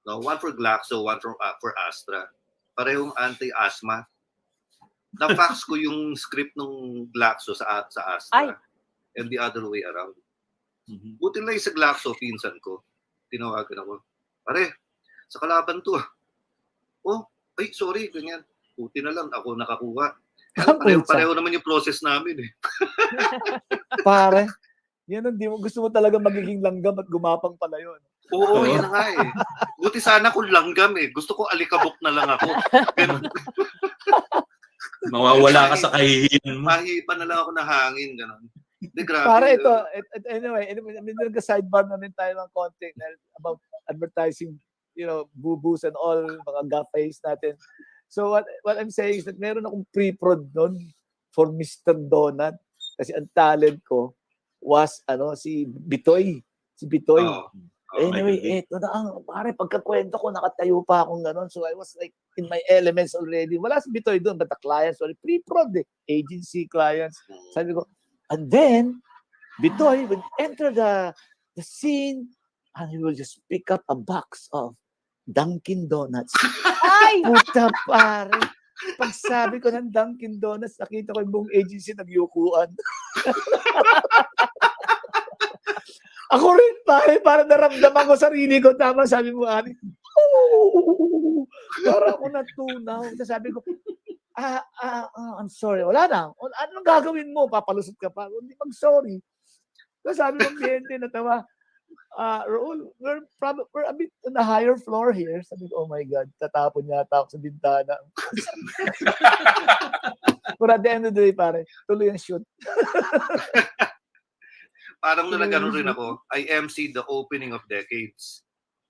No, one for Glaxo, one for Astra. Parehong anti-asthma. Na-fax ko yung script ng Glaxo sa Astra. Ay. And the other way around. Buti lang yung sa Glaxo, pinsan ko. Tinawagan ako. Pare, sa kalaban to. Oh, ay, sorry, ganyan. Buti na lang, ako nakakuha. Pareho naman yung process namin eh. Pare, yan hindi mo gusto mo talaga magiging langgam at gumapang pala yun. Oo, yun na nga eh. Buti sana kung langgam eh. Gusto ko alikabok na lang ako. Mawawala ka sa kahihiyan mo. Mahipa na lang ako na hangin, gano'n. De, grabe. Para ito, anyway, nag-sidebar na rin tayo ng konti about advertising, boo-boos and all, mga gaffays natin. So what I'm saying is that meron akong pre-prod nun for Mr. Donut kasi ang talent ko was si Bitoy. Si Bitoy. Anyway, ito na ang, pare, pagkakwento ko, nakatayo pa akong gano'n. So I was like in my elements already. Wala si Bitoy doon, but the clients were pre-prod agency clients. Sabi ko, and then, Bitoy would enter the scene and he will just pick up a box of Dunkin' Donuts. Ay! Puta, pare. Pag sabi ko ng Dunkin' Donuts, nakita ko yung buong agency nagyukuan. Ako rin, pare, para naramdaman ko sarili ko. Tama, sabi mo, Ani, para ako natunaw. Sabi ko, I'm sorry. Wala na. Anong gagawin mo? Papalusot ka pa. Hindi mag-sorry. So sabi ng kliyente na tawa, Raul, we're a bit on a higher floor here. Sabi ko, oh my God, tatapon yata ako sa bintana. But at the end of the day, pare, tuloy ang shoot. Parang nagano rin ako, I MC the opening of Decades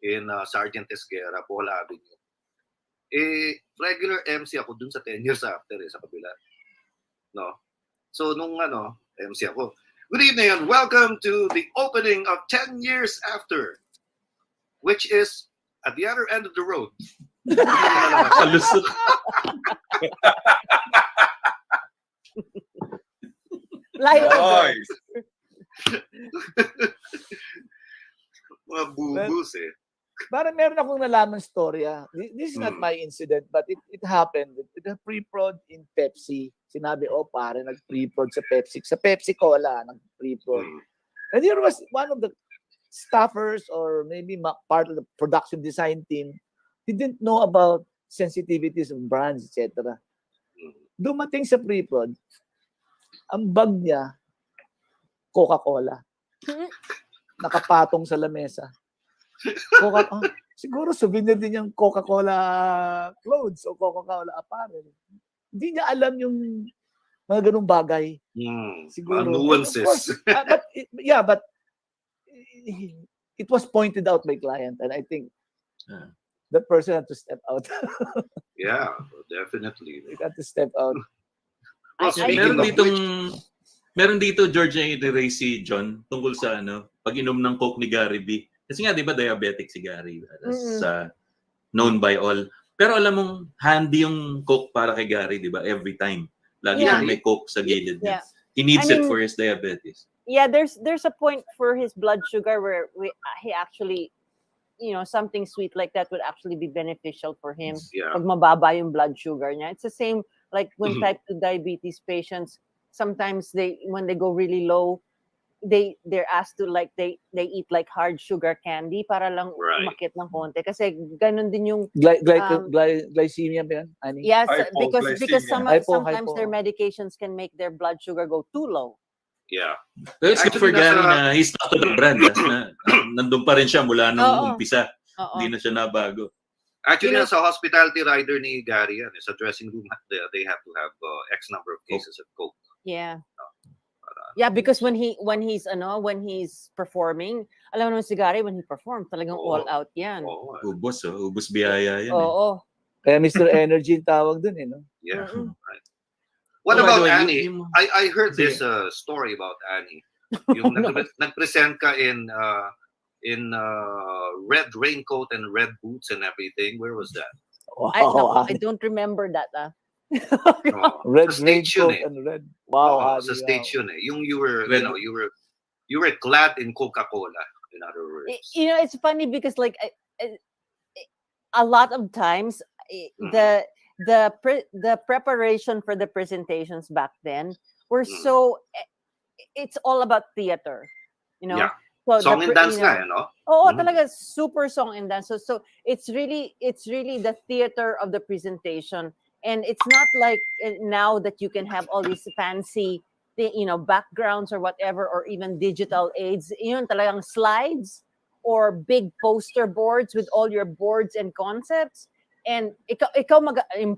in Sergeant Esguerra, Paul Avenue. Regular MC ako dun sa 10 years after sa kabila. No? So nung MC ako, good evening and welcome to the opening of 10 years after, which is at the other end of the road. Kalusot. Nice. Mga bubus eh. Parang meron akong nalaman storya. This is not my incident, but it happened. It was pre-prod in Pepsi. Sinabi, pare, nag-pre-prod sa Pepsi. Sa Pepsi Cola, nag-pre-prod. And there was one of the staffers or maybe part of the production design team didn't know about sensitivities of brands, etc. Dumating sa pre-prod, ang bag niya, Coca-Cola. Nakapatong sa lamesa. Siguro souvenir din yung Coca-Cola clothes o Coca-Cola apparel. Hindi niya alam yung mga ganung bagay. Siguro. Nuances. Course, but it was pointed out by client, and I think that person had to step out. Yeah, definitely. He had to step out. Well, speaking Meron of ditong which, meron dito George na i-raise si John tungkol sa pag-inom ng Coke ni Gary B. Kasi nga 'di ba diabetic si Gary, as known by all. Pero alam mong handy yung Coke para kay Gary, 'di ba? Every time. Lagi siyang may Coke sa gilid niya. He needs it for his diabetes. Yeah, there's a point for his blood sugar where he actually, something sweet like that would actually be beneficial for him. Yeah. Pag mababa yung blood sugar niya. It's the same like when type 2 diabetes patients, sometimes when they go really low, they're asked to like they eat like hard sugar candy para lang umakit ng konti kasi ganun din yung glycemia ba yan? Yes, because sometimes their hypo. medications can make their blood sugar go too low. Yeah. But it's good for Gary na he's not to the brand. Na nandun pa rin siya mula nung umpisa. Hindi na siya nabago. Actually, sa hospitality rider ni Gary, sa dressing room, they have to have X number of cases of Coke. Yeah. Yeah, because when he's performing, alam mo naman si Gary, when he performed, talagang all out yan. Ubus biyaya yan. Oo. Kaya Mr. Energy yung tawag dun no? Yeah. Right. What about Annie? I heard this story about Annie. Yung nag-present ka in red raincoat and red boots and everything. Where was that? Wow. I don't remember that. Red raincoat and red. Wow. Sa stage yun eh. Yung you were clad in Coca-Cola, in other words. It's funny because like a lot of times the preparation for the presentations back then were so it's all about theater, Yeah. So song and dance na, talaga super song and dance. So it's really the theater of the presentation. And it's not like now that you can have all these fancy, backgrounds or whatever, or even digital aids. Talagang slides or big poster boards with all your boards and concepts. And ikaw yung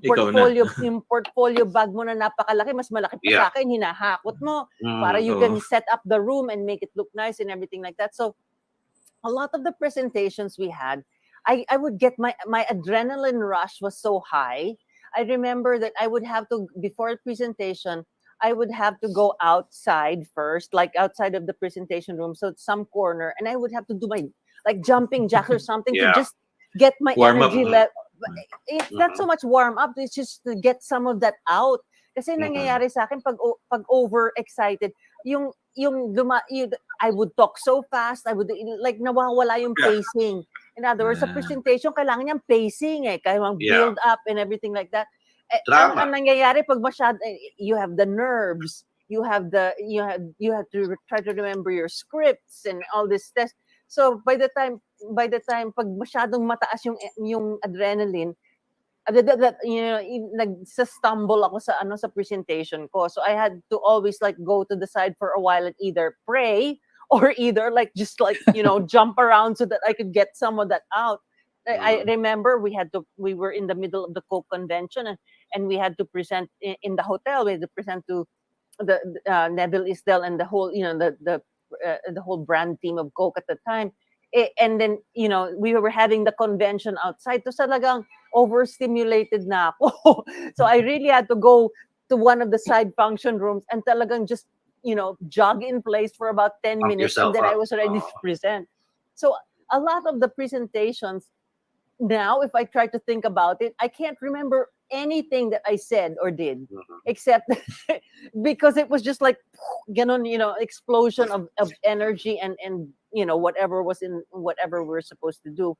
portfolio bag mo na napakalaki, mas malaki pa sa akin, hinahakot mo para you can set up the room and make it look nice and everything like that. So a lot of the presentations we had, I would get my adrenaline rush was so high. I remember that I would have to, before the presentation, I would have to go outside first, like outside of the presentation room, so some corner, and I would have to do my like jumping jacks or something to just get my energy level. It's not so much warm up, it's just to get some of that out. Kasi nangyayari sa akin pag over-excited, I would talk so fast, I would like nawawala yung pacing. In other words, sa presentation, kailangan niyang pacing kaya build up and everything like that. Ang nangyayari pag masyado, you have the nerves, you have to try to remember your scripts and all this stuff. So by the time pag masyadong mataas yung adrenaline, nag-stumble ako sa presentation ko. So I had to always like go to the side for a while and either pray or either like just like jump around so that I could get some of that out. I remember we were in the middle of the Coke convention and we had to present in the hotel. We had to present to the Neville Isdell and the whole the whole brand team of Coke at the time. And then we were having the convention outside. So talagang overstimulated na ako. So I really had to go to one of the side function rooms and talagang just jog in place for about 10 minutes and then I was ready to present. So a lot of the presentations now, if I try to think about it, I can't remember anything that I said or did, except because it was just like ganon, explosion of energy and whatever was in whatever we're supposed to do.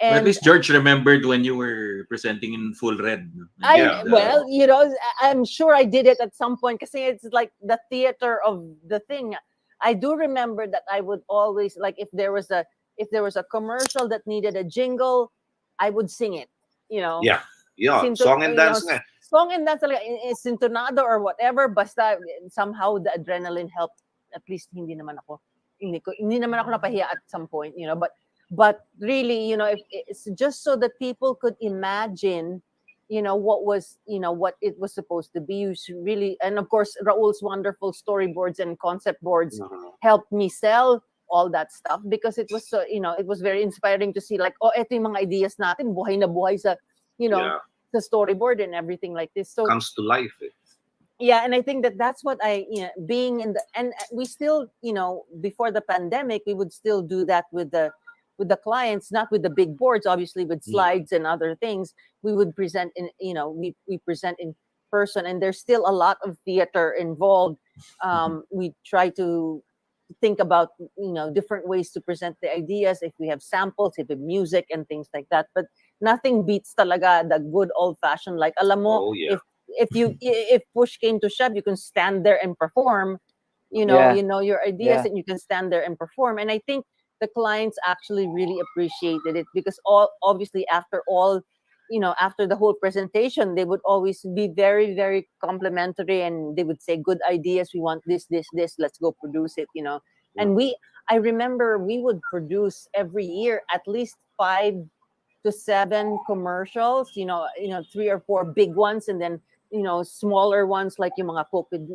And at least George remembered when you were presenting in full red. Well, I'm sure I did it at some point because it's like the theater of the thing. I do remember that I would always like if there was a commercial that needed a jingle, I would sing it. Yeah, song and dance. song and dance talaga, sintonado or whatever, basta somehow the adrenaline helped. At least hindi naman ako napahiya at some point, but really, if it's just so that people could imagine, what it was supposed to be. You should really, and of course, Raul's wonderful storyboards and concept boards helped me sell all that stuff, because it was so, it was very inspiring to see, like, eto yung mga ideas natin, buhay na buhay sa, the storyboard and everything like this. So comes to life. yeah, and I think that's what being in the, and we still, before the pandemic, we would still do that with the clients, not with the big boards, obviously, with slides and other things. We would present in, we present in person, and there's still a lot of theater involved. We try to think about, different ways to present the ideas, if we have samples, if we have music and things like that. But nothing beats talaga the good old fashioned, like, alam mo, if push came to shove, you can stand there and perform, you know your ideas, and you can stand there and perform. And I think the clients actually really appreciated it, because obviously after the whole presentation, they would always be very, very complimentary, and they would say, good ideas, we want this, let's go produce it, And I remember we would produce every year at least 5 to 7 commercials, 3 or 4 big ones, and then smaller ones like yung mga Copid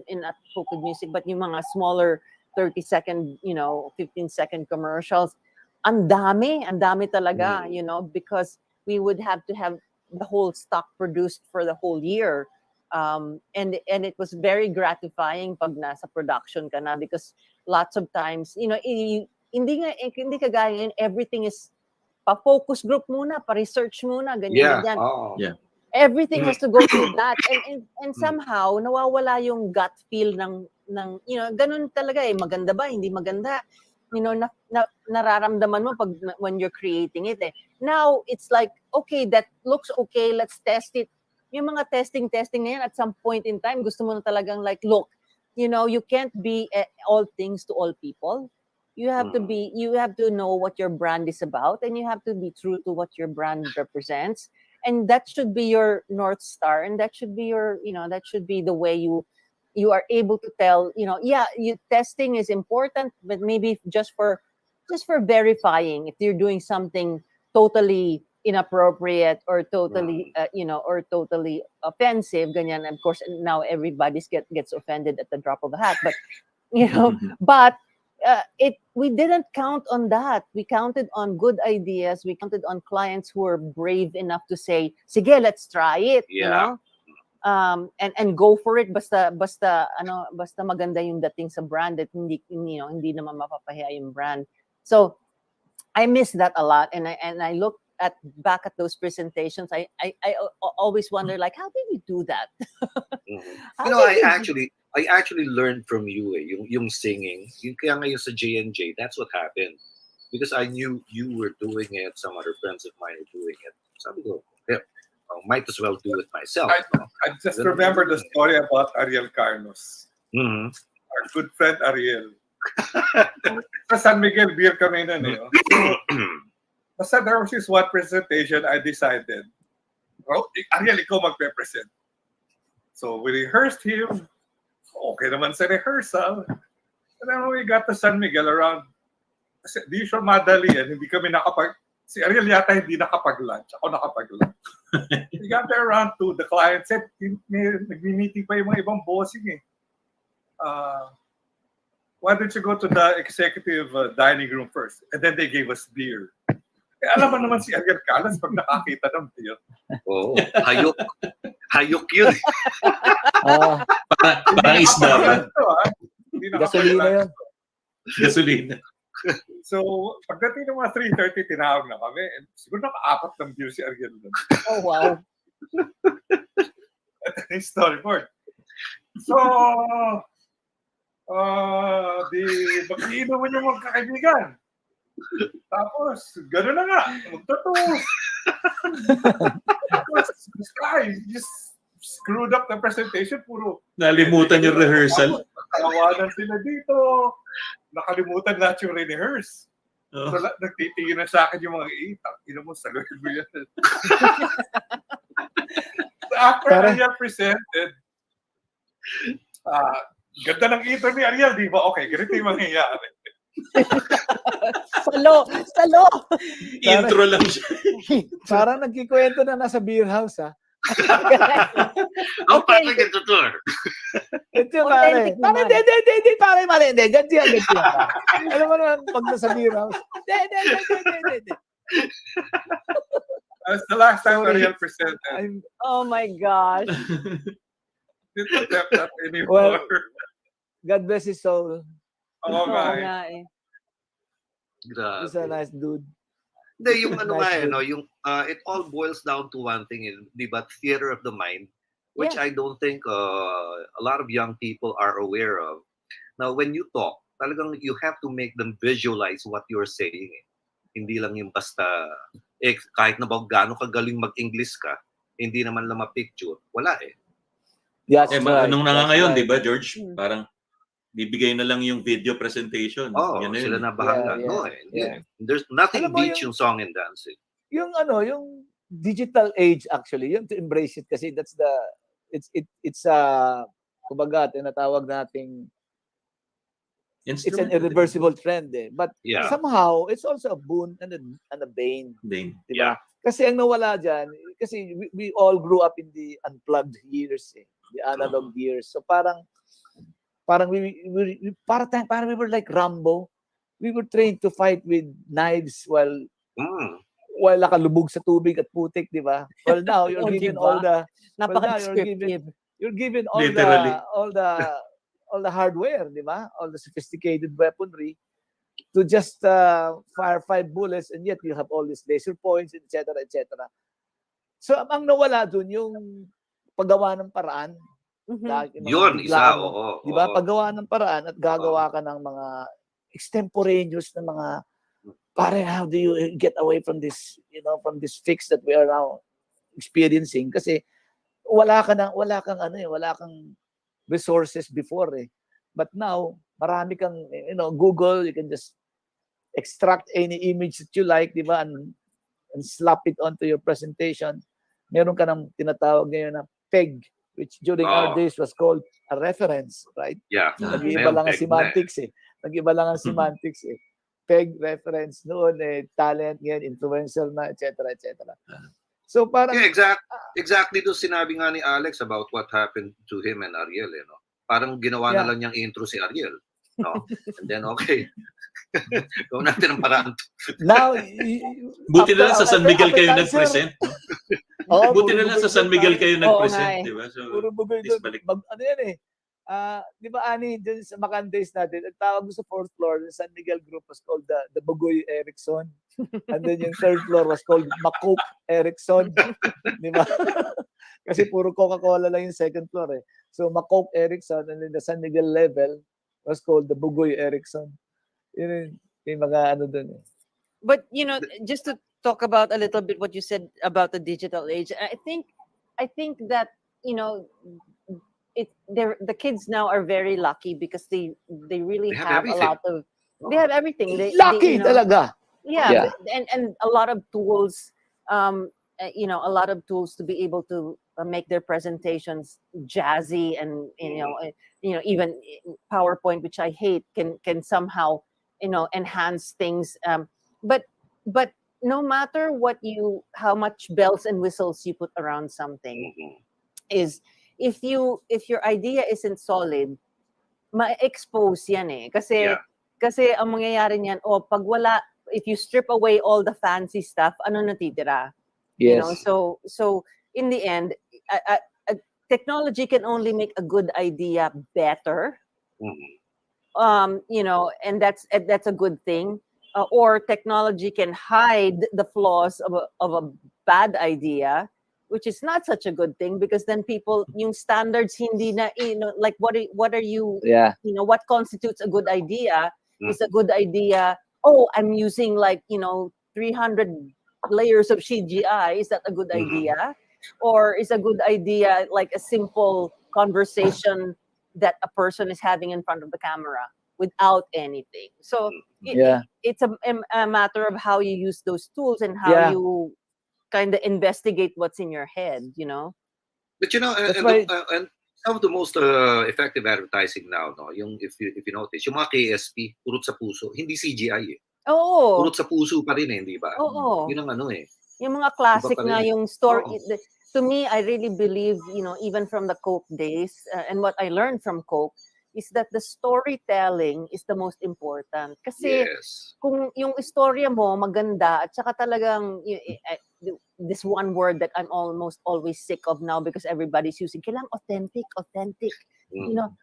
music, but yung mga smaller 30-second, 15-second commercials. Ang dami talaga, because we would have to have the whole stock produced for the whole year. And it was very gratifying pag nasa production ka na, because lots of times, hindi kagaya, everything is pa-focus group muna, pa-research muna, ganyan. Yeah. Everything has to go through that, and somehow nawawala yung gut feel ng ganun talaga maganda ba, hindi maganda, nararamdaman mo pag when you're creating it. Now it's like, okay, that looks okay, let's test it. Yung mga testing na yan, at some point in time, gusto mo na talagang, like, look, you can't be all things to all people. You have to know what your brand is about, and you have to be true to what your brand represents. And that should be your North Star, and that should be your, that should be the way you are able to tell, testing is important, but maybe just for verifying if you're doing something totally inappropriate or totally, or totally offensive, ganyan. Of course, now everybody gets offended at the drop of a hat, but, but we didn't count on that. We counted on good ideas. We counted on clients who were brave enough to say, "Sige, let's try it." And go for it. Basta maganda yung dating sa brand, at hindi naman mapapahiya yung brand. So I miss that a lot, and I look back at those presentations. I always wonder, like, how did we do that? I actually learned from you, yung singing. Kaya ngayon sa J&J, that's what happened. Because I knew you were doing it, some other friends of mine were doing it. Sabi ko, might as well do it myself. I just remember the story about Ariel Carlos. Our good friend Ariel. Sa San Miguel, beer kami nun eh. Basta there was this one presentation, I decided, Ariel, ikaw magpe-present. So we rehearsed him. Okay naman sa rehearsal. And then when we got to San Miguel around, kasi di siya madali yan, hindi kami si Ariel yata hindi nakapag-lunch, ako nakapag-lunch. We got there around 2, the client said, nag-meeting pa yung mga ibang bossing eh. Why don't you go to the executive dining room first? And then they gave us beer. Alam mo naman si Ariel Calas pag nakakita ng beer. Hayok. Hayok yun. Parang isda. Gasolina yun. Gasolina. So, pagdating ng mga 3:30, tinawag na kami. And siguro naka-4 ng beer si Ariel. Oh, wow. Ito yung storyboard. So, mag-iinom mo yung mga kakaibigan. Tapos, gano'n na nga. Magtutos. This guy just screwed up the presentation. Puro. Nalimutan yung rehearsal. Tawanan sila dito. Nakalimutan lahat yung rehearse. So, nagtitingin na sa akin yung mga itak. Ina mo, saluhin mo yan. after Pare- Ariel presented, ganda ng intro ni Ariel, di ba? Okay, ganito yung mangyayari. Salo. Intro lang siya. Parang nagkikwento na nasa beer house, ha? Oh, parang ganito to. Ito pare. Authentic Pare, naman. hindi, pare, mali, hindi. Ganti yan. Pare. Alam mo naman, pag nasa beer house, hindi. That's the last time Sorry. Ariel presented. I'm, Oh my gosh. Didn't attempt that anymore. God bless his soul. Oh, Oo my. nga eh. He's a Grabe. nice dude. Hindi, yung ano nga, Nice no, yung, it all boils down to one thing, di ba? Theater of the mind, which Yeah. I don't think a lot of young people are aware of. Now, when you talk, talagang you have to make them visualize what you're saying. Hindi lang yung basta, kahit na ba gaano kagaling mag-English ka, hindi naman lang ma-picture. Wala eh. Yes, Nung na nga ngayon, di ba, Hmm. George? Parang bibigay na lang yung video presentation. Oh, Yan na sila yun. na bahala. Yeah, No yeah, eh. Hindi yeah. eh. There's nothing Alam mo beats yung song and dancing. Yung digital age actually, yung to embrace it kasi it's kumbaga tinatawag nating it's an irreversible trend eh. But Yeah. somehow it's also a boon and a bane, Din. di ba? Yeah. Kasi ang nawala diyan kasi we all grew up in the unplugged years eh, the analog years. So parang we were like Rambo. We were trained to fight with knives while Mm. nakalubog sa tubig at putik, di ba? Well, now you're Oh, given diba? all the Napaka-descriptive. you're given Literally. all the hardware, di ba? All the sophisticated weaponry to just fire 5 bullets, and yet you have all these laser points, etc., etc. So ang nawala dun yung paggawa ng paraan. Mhm. Dahil yung mga Yun, isa, biglaan, oo. di ba? oo. Paggawa ng paraan at gagawa ka ng mga extemporaneous na mga pare, how do you get away from this, from this fix that we are now experiencing? Kasi wala kang resources before eh. But now, marami kang, Google, you can just extract any image that you like, di ba? And slap it onto your presentation. Meron ka ng tinatawag ngayon na PEG, which during our days was called a reference, right? Yeah. Nag-iiba lang ang semantics eh. Nag-iiba lang ang semantics eh. PEG, reference noon, talent, ngayon, influencer na, etc., etc. So parang... Yeah, exactly to sinabi nga ni Alex about what happened to him and Ariel. Parang ginawa na lang niyang intro si Ariel. No? And then, okay. Gawin natin ang paraan. Now, Buti na lang sa San Miguel kayo after cancer, nag-present. Oo, Buti puro na lang sa bugay San doon, Miguel pare. kayo Oo nga nag-present, eh. di ba? So, Puro bugay at least doon. balik. Ano yan eh? Di ba, Ani, dun sa McCann days natin, ang tawag sa 4th floor, the San Miguel group was called the McCann-Erickson. And then yung 3rd floor was called McCann-Erickson. Di ba? Kasi puro Coca-Cola lang yung 2nd floor eh. So McCann-Erickson, and then the San Miguel level was called the McCann-Erickson. Yun yung mga ano dun eh. But just to talk about a little bit what you said about the digital age, I think that the kids now are very lucky because they really They have have everything. a lot of they have everything. Lucky talaga! Yeah. And a lot of tools, a lot of tools to be able to make their presentations jazzy and even PowerPoint, which I hate, can somehow enhance things. But no matter how much bells and whistles you put around something, is if your idea isn't solid, ma-expose yan eh. Kasi ang mangyayari niyan, pag wala, if you strip away all the fancy stuff, ano natitira? Yes. So in the end, technology can only make a good idea better. And that's a good thing. Or technology can hide the flaws of a bad idea, which is not such a good thing, because then people, yung standards hindi na, like what are you, what constitutes a good idea? Is a good idea, I'm using 300 layers of CGI, is that a good idea? Or is a good idea like a simple conversation that a person is having in front of the camera without anything? So it's a matter of how you use those tools and how you kind of investigate what's in your head, But you know, That's why and some of the most effective advertising now, no, yung if you notice, yung mga KSP, urot sa puso, hindi CGI eh. Oo. Urot sa puso pa rin eh, hindi ba? Oo. Yun ang ano eh. Yung mga classic Iba pa na rin eh. yung story. Oo. To me, I really believe, even from the Coke days, and what I learned from Coke is that the storytelling is the most important. Kasi Yes. kung yung istorya mo maganda at saka talagang this one word that I'm almost always sick of now because everybody's using, kailangan authentic. You know,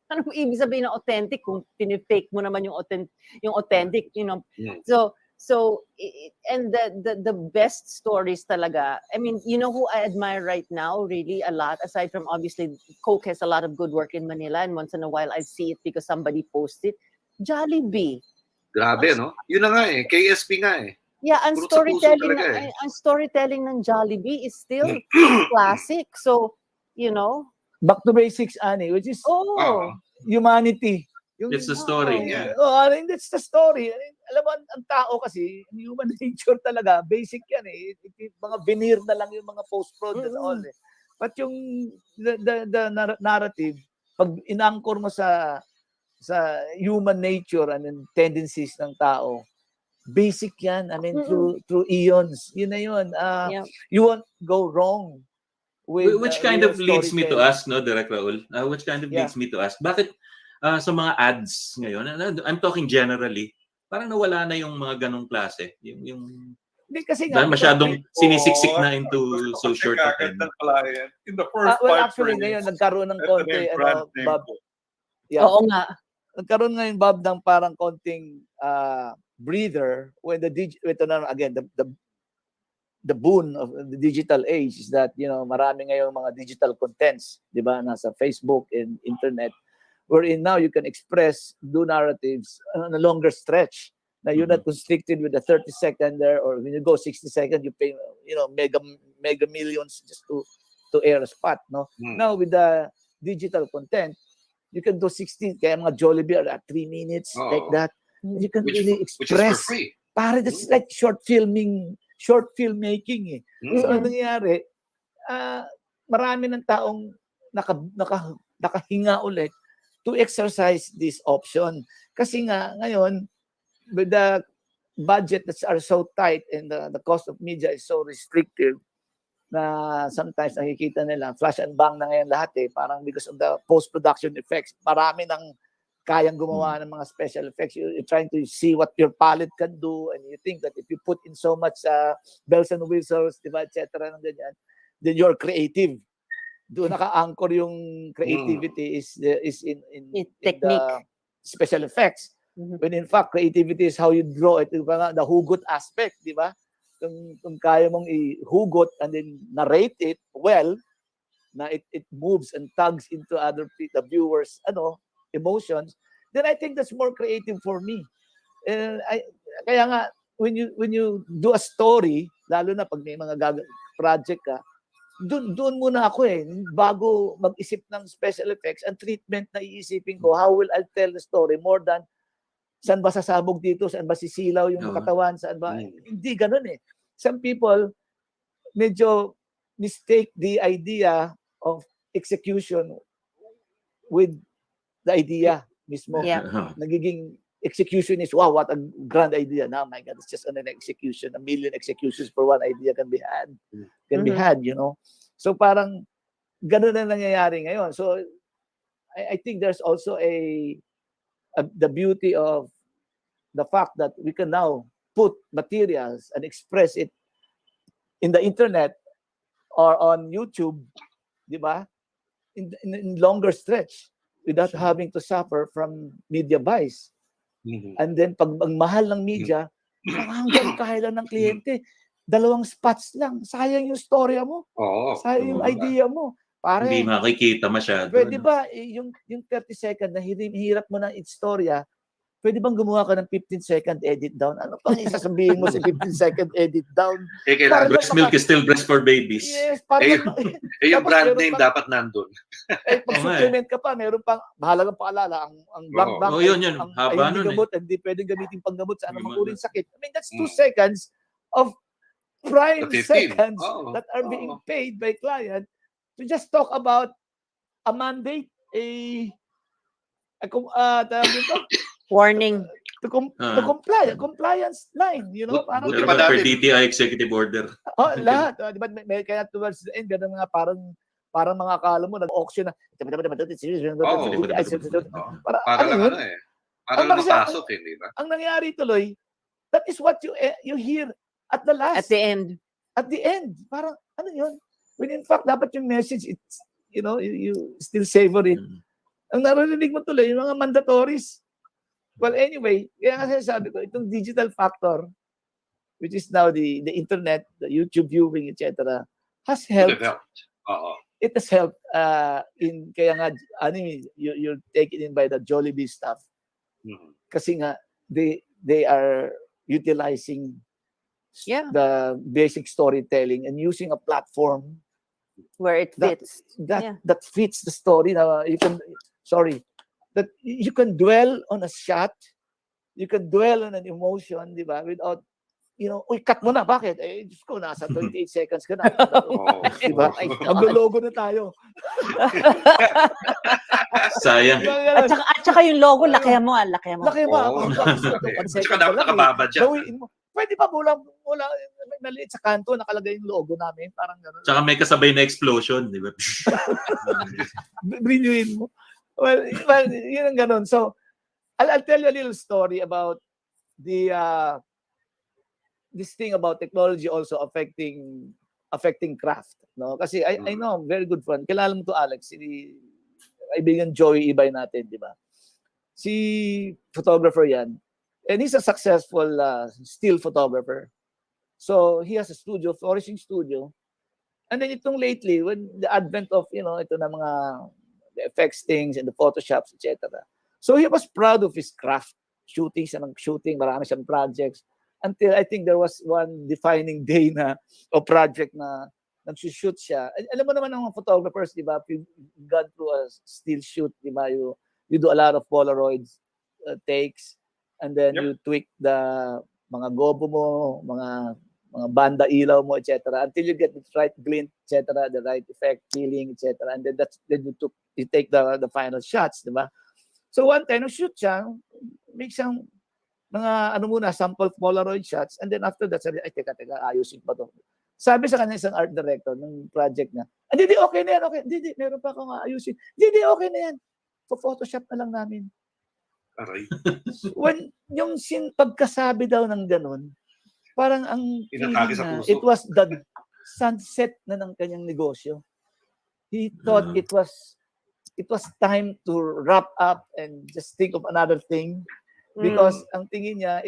ano po ibig sabihin ng authentic kung pinifake mo naman yung authentic, So and the best stories talaga. I mean, you know who I admire right now really a lot, aside from obviously Coke has a lot of good work in Manila, and once in a while I see it because somebody posts it. Jollibee. Grabe, no? Yun na nga eh. KSP nga eh. Yeah, ang Puro sa puso storytelling talaga eh. ang storytelling ng Jollibee is still classic. So, back to basics, Ani, which is humanity. It's the story. Yeah. That's the story. Alam mo, ang tao kasi, human nature talaga, basic yan eh. Mga veneer na lang yung mga post-prod and all eh. But yung the narrative, pag inangkor mo sa human nature and tendencies ng tao, basic yan. I mean, through eons. Yun na yun. You won't go wrong. Which kind of leads me to ask, no, Direk Raul? Which kind of leads me to ask, bakit sa mga ads ngayon, I'm talking generally, parang nawala na yung mga ganong klase. Hindi kasi nga, masyadong sinisiksik na into so short of time. In the first actually, ngayon, nagkaroon ng konti, Bob. Yeah. Oo nga. Nagkaroon ngayon, Bob, ng parang konting breather when the boon of the digital age is that, marami ngayong mga digital contents, di ba, nasa Facebook and internet, wherein now you can do narratives on a longer stretch. Now you're not constricted with a 30-second there, or when you go 60 seconds, you pay, mega millions just to air a spot, no? Now with the digital content, you can do 60, kaya mga Jollibee are at 3 minutes, like that. You can really express. Which is for free. Para that's like short filmmaking eh. So ano nangyayari, marami ng taong nakahinga ulit to exercise this option. Kasi nga, ngayon, with the budget that are so tight and the cost of media is so restrictive, na sometimes nakikita nila, flash and bang na ngayon lahat eh. Parang because of the post-production effects, marami nang kayang gumawa ng mga special effects. You're trying to see what your palette can do, and you think that if you put in so much bells and whistles, diba, etc., then you're creative. Doon naka-anchor yung creativity is in the special effects. When in fact, creativity is how you draw it. The hugot aspect, di ba? Kung kaya mong ihugot and then narrate it well, na it moves and tugs into the viewers' emotions, then I think that's more creative for me. Kaya nga, when you do a story, lalo na pag may mga project ka, doon muna ako eh, bago mag-isip ng special effects, ang treatment na iisipin ko, how will I tell the story more than saan ba sasabog dito, saan ba sisilaw yung katawan, saan ba, hindi ganun eh. Some people medyo mistake the idea of execution with the idea mismo. Nagiging execution is, wow, what a grand idea. Now, my God, it's just an execution. 1 million executions for one idea can be had. So parang ganun na nangyayari ngayon. So I think there's also the beauty of the fact that we can now put materials and express it in the internet or on YouTube, di ba? In longer stretch without having to suffer from media buys. And then pag ang mahal ng media, hanggang kaya lang ng kliyente, 2 spots lang. Sayang yung storya mo. Sayang yung idea mo. Pare, hindi makikita masyado. Pwede ba, yung 30 second na hirap mo ng istorya, pwede bang gumawa ka ng 15-second edit down? Ano pang isasabihin mo sa 15-second edit down? Breast milk is still breast for babies. Yes, yung brand name dapat nandun. Pag supplement ka pa, meron pang, bahala kang paalala, ang blank yun. Haba nun gamot, hindi pwedeng gamitin panggamot sa anumang uling sakit. I mean, that's 2 seconds of prime seconds that are being paid by client to just talk about a mandate, tawag dito, Warning. to comply, a compliance line, you know, parang Buti Pero pa per dati. DTI executive order. lahat, di ba, may kaya towards the end, ganun nga, parang mga akala mo, nag-auction na, Oo. para, Para ano lang yun? ano eh. Para Ang lang marasa- mapasok, hindi ba? Ang nangyari tuloy, that is what you hear at the last, At the end. at the end. Parang, ano yun? When in fact, dapat yung message, it's, you know, you still savor it. Ang narinig mo tuloy, yung mga mandatories. Well, anyway, kaya nga sabi ko, itong digital factor, which is now the internet, the YouTube viewing, etc., has helped. Developed. Oo. It has helped in, kaya nga, ano, you're taken in by the Jollibee stuff. Mhm. Kasi nga, they are utilizing Yeah. the basic storytelling and using a platform Where it that fits. that, Yeah. that fits the story. That you can dwell on a shot, you can dwell on an emotion, di ba? Without, you know, uy, cut mo na. Bakit? Eh, Diyos ko, nasa 28 seconds ka na. Oo. Di ba? Oh my God. Maglo-logo na tayo. Sayang. At saka yung logo, lakihan mo. Laki mo. Oo. One Tsaka second dapat ka lang. nakababa dyan. Gawin mo. Pwede pa mula maliit sa kanto, nakalagay yung logo namin. Parang gano'n. Tsaka may kasabay na explosion, di ba? Renewin mo. Well, yun ang ganun. So, I'll tell you a little story about the this thing about technology also affecting craft. No? Kasi I know, very good friend. Kilala mo to, Alex, si kaibigan Joey Ibay natin, di ba? Si photographer yan. And he's a successful still photographer. So, he has a studio, flourishing studio. And then itong lately, when the advent of, you know, ito na mga the effects things and the photoshops, etc. So, he was proud of his craft. Shooting, marami siyang projects. Until I think there was one defining day na, o project na nagsushoot siya. Alam mo naman ng mga photographers, di ba? If you've gone through a still shoot, di ba? You do a lot of Polaroids takes, and then you tweak the mga gobo mo, mga banda ilaw mo, etc. Until you get the right glint, etc., the right effect, feeling, etc. And then you take the final shots, di ba? So one time, shoot siya, make siyang mga sample Polaroid shots, and then after that, sabi, ay, teka, ayusin pa to. Sabi sa kanya isang art director ng project niya, hindi, okay na yan, okay. Hindi, meron pa akong ayusin. Hindi, okay na yan. Photoshop na lang namin. Aray. When yung pagkasabi daw ng ganun, parang ang Inatake sa feeling na, puso. it was the sunset na ng kanyang negosyo. He thought it was time to wrap up and just think of another thing. Because ang tingin niya,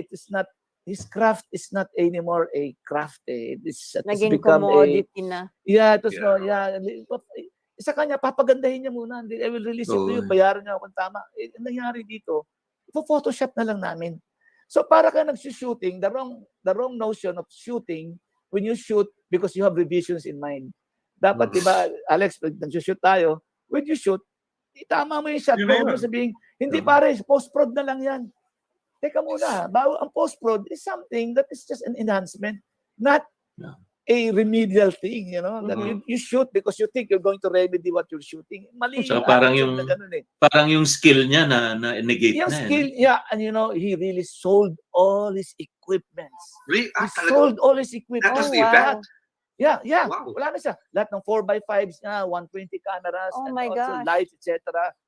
his craft is not anymore a craft. It's Naging become commodity na. Isa kanya, papagandahin niya muna. I will release it to you. Bayaran niya kung tama. Nangyari dito, Photoshop na lang namin. So para ka nag-shooting, the wrong notion of shooting, when you shoot, because you have revisions in mind. Dapat, di ba, Alex, pag nag-shoot tayo, when you shoot, itama mo yung shot. Huwag mo sabihin, hindi pare, post-prod na lang yan. Teka muna, ang post-prod is something that is just an enhancement, not a remedial thing, you know, that you shoot because you think you're going to remedy what you're shooting. Mali. So parang yung skill niya na negate yung na. Skill, and you know, he really sold all his equipments. Really? He sold all his equipment. That was the event? Yeah. Wow. Wala na siya. Lahat ng 4x5s niya, 120 cameras, Oh and my also gosh. lights, etc.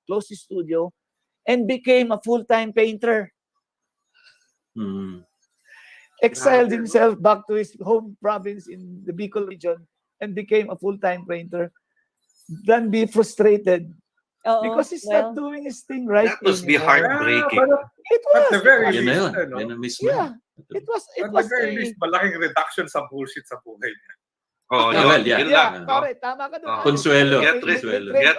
Closed his studio and became a full-time painter. Exiled himself back to his home province in the Bicol region and became a full-time painter. Then be frustrated because he's not doing his thing right. That must be anymore. heartbreaking. It was. At the very Yun na least, yun. ano, Yun ang mismo. Yeah. It was. at the very least, malaking reduction sa bullshit sa buhay niya. Oh, Yeah, well, yun Yeah, lang. pare, tama ka doon. Consuelo. Get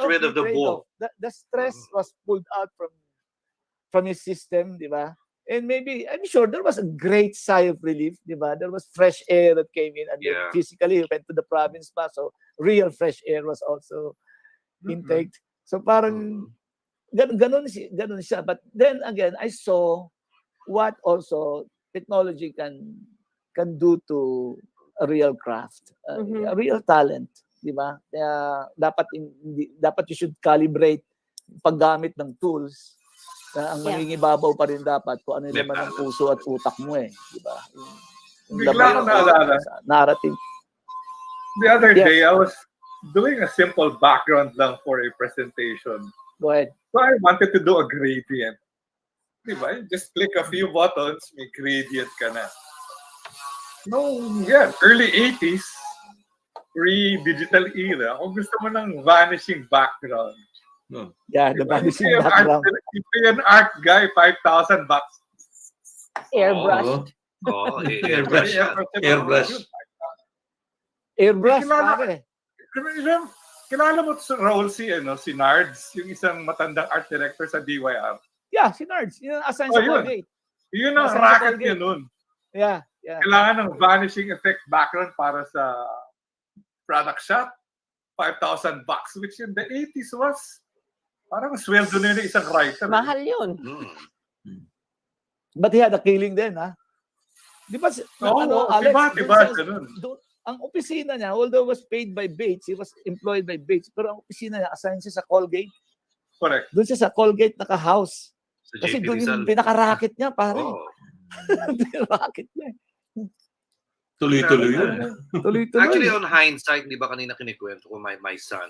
rid of the bull. The stress was pulled out from his system, di ba? And maybe, I'm sure there was a great sigh of relief, di ba? There was fresh air that came in, and then physically he went to the province pa, so real fresh air was also intake. So parang ganun siya. But then again, I saw what also technology can do to a real craft, a real talent. di ba? Kaya dapat you should calibrate paggamit ng tools na ang Yeah. mangingibabaw pa rin dapat kung ano yung May laman ng balance. puso at utak mo di ba? Yung Bigla laman ko ng naalala. narrative. The other Yes. day, I was doing a simple background lang for a presentation. Go ahead. So I wanted to do a gradient. Di ba? Just click a few buttons, may gradient ka na. No, early 80s, pre-digital era, kung gusto mo ng vanishing background, Yeah, the diba? vanishing You pay background. you pay an art guy $5,000. Airbrush. Oo, Airbrush. Airbrush. Airbrush, Kilala- pare. Kilala mo si Raul si Nards, yung isang matandang art director sa DYR. Yeah, si Nards. Yun ang assign Oh, sa yun. Colgate. Yun ang Nasa sa racket Colgate. niya nun. Yeah. Kailangan ng vanishing effect background para sa product shot. $5,000, which in the 80s was parang sweldo na yun ng isang writer. Mahal yun. But he had a killing din, ha? Di ba, Oo, Alex, diba, ganun. ang opisina niya, although was paid by Bates, he was employed by Bates, pero ang opisina niya, assigned siya sa Colgate. Correct. Doon siya sa Colgate naka-house. Sa Kasi JP doon Rizal. yung pinaka-racket niya, pare. Oo. Racket niya. Tuloy-tuloy yun. Tuloy-tuloy. Actually, on hindsight, di ba kanina kinikwento ko, my son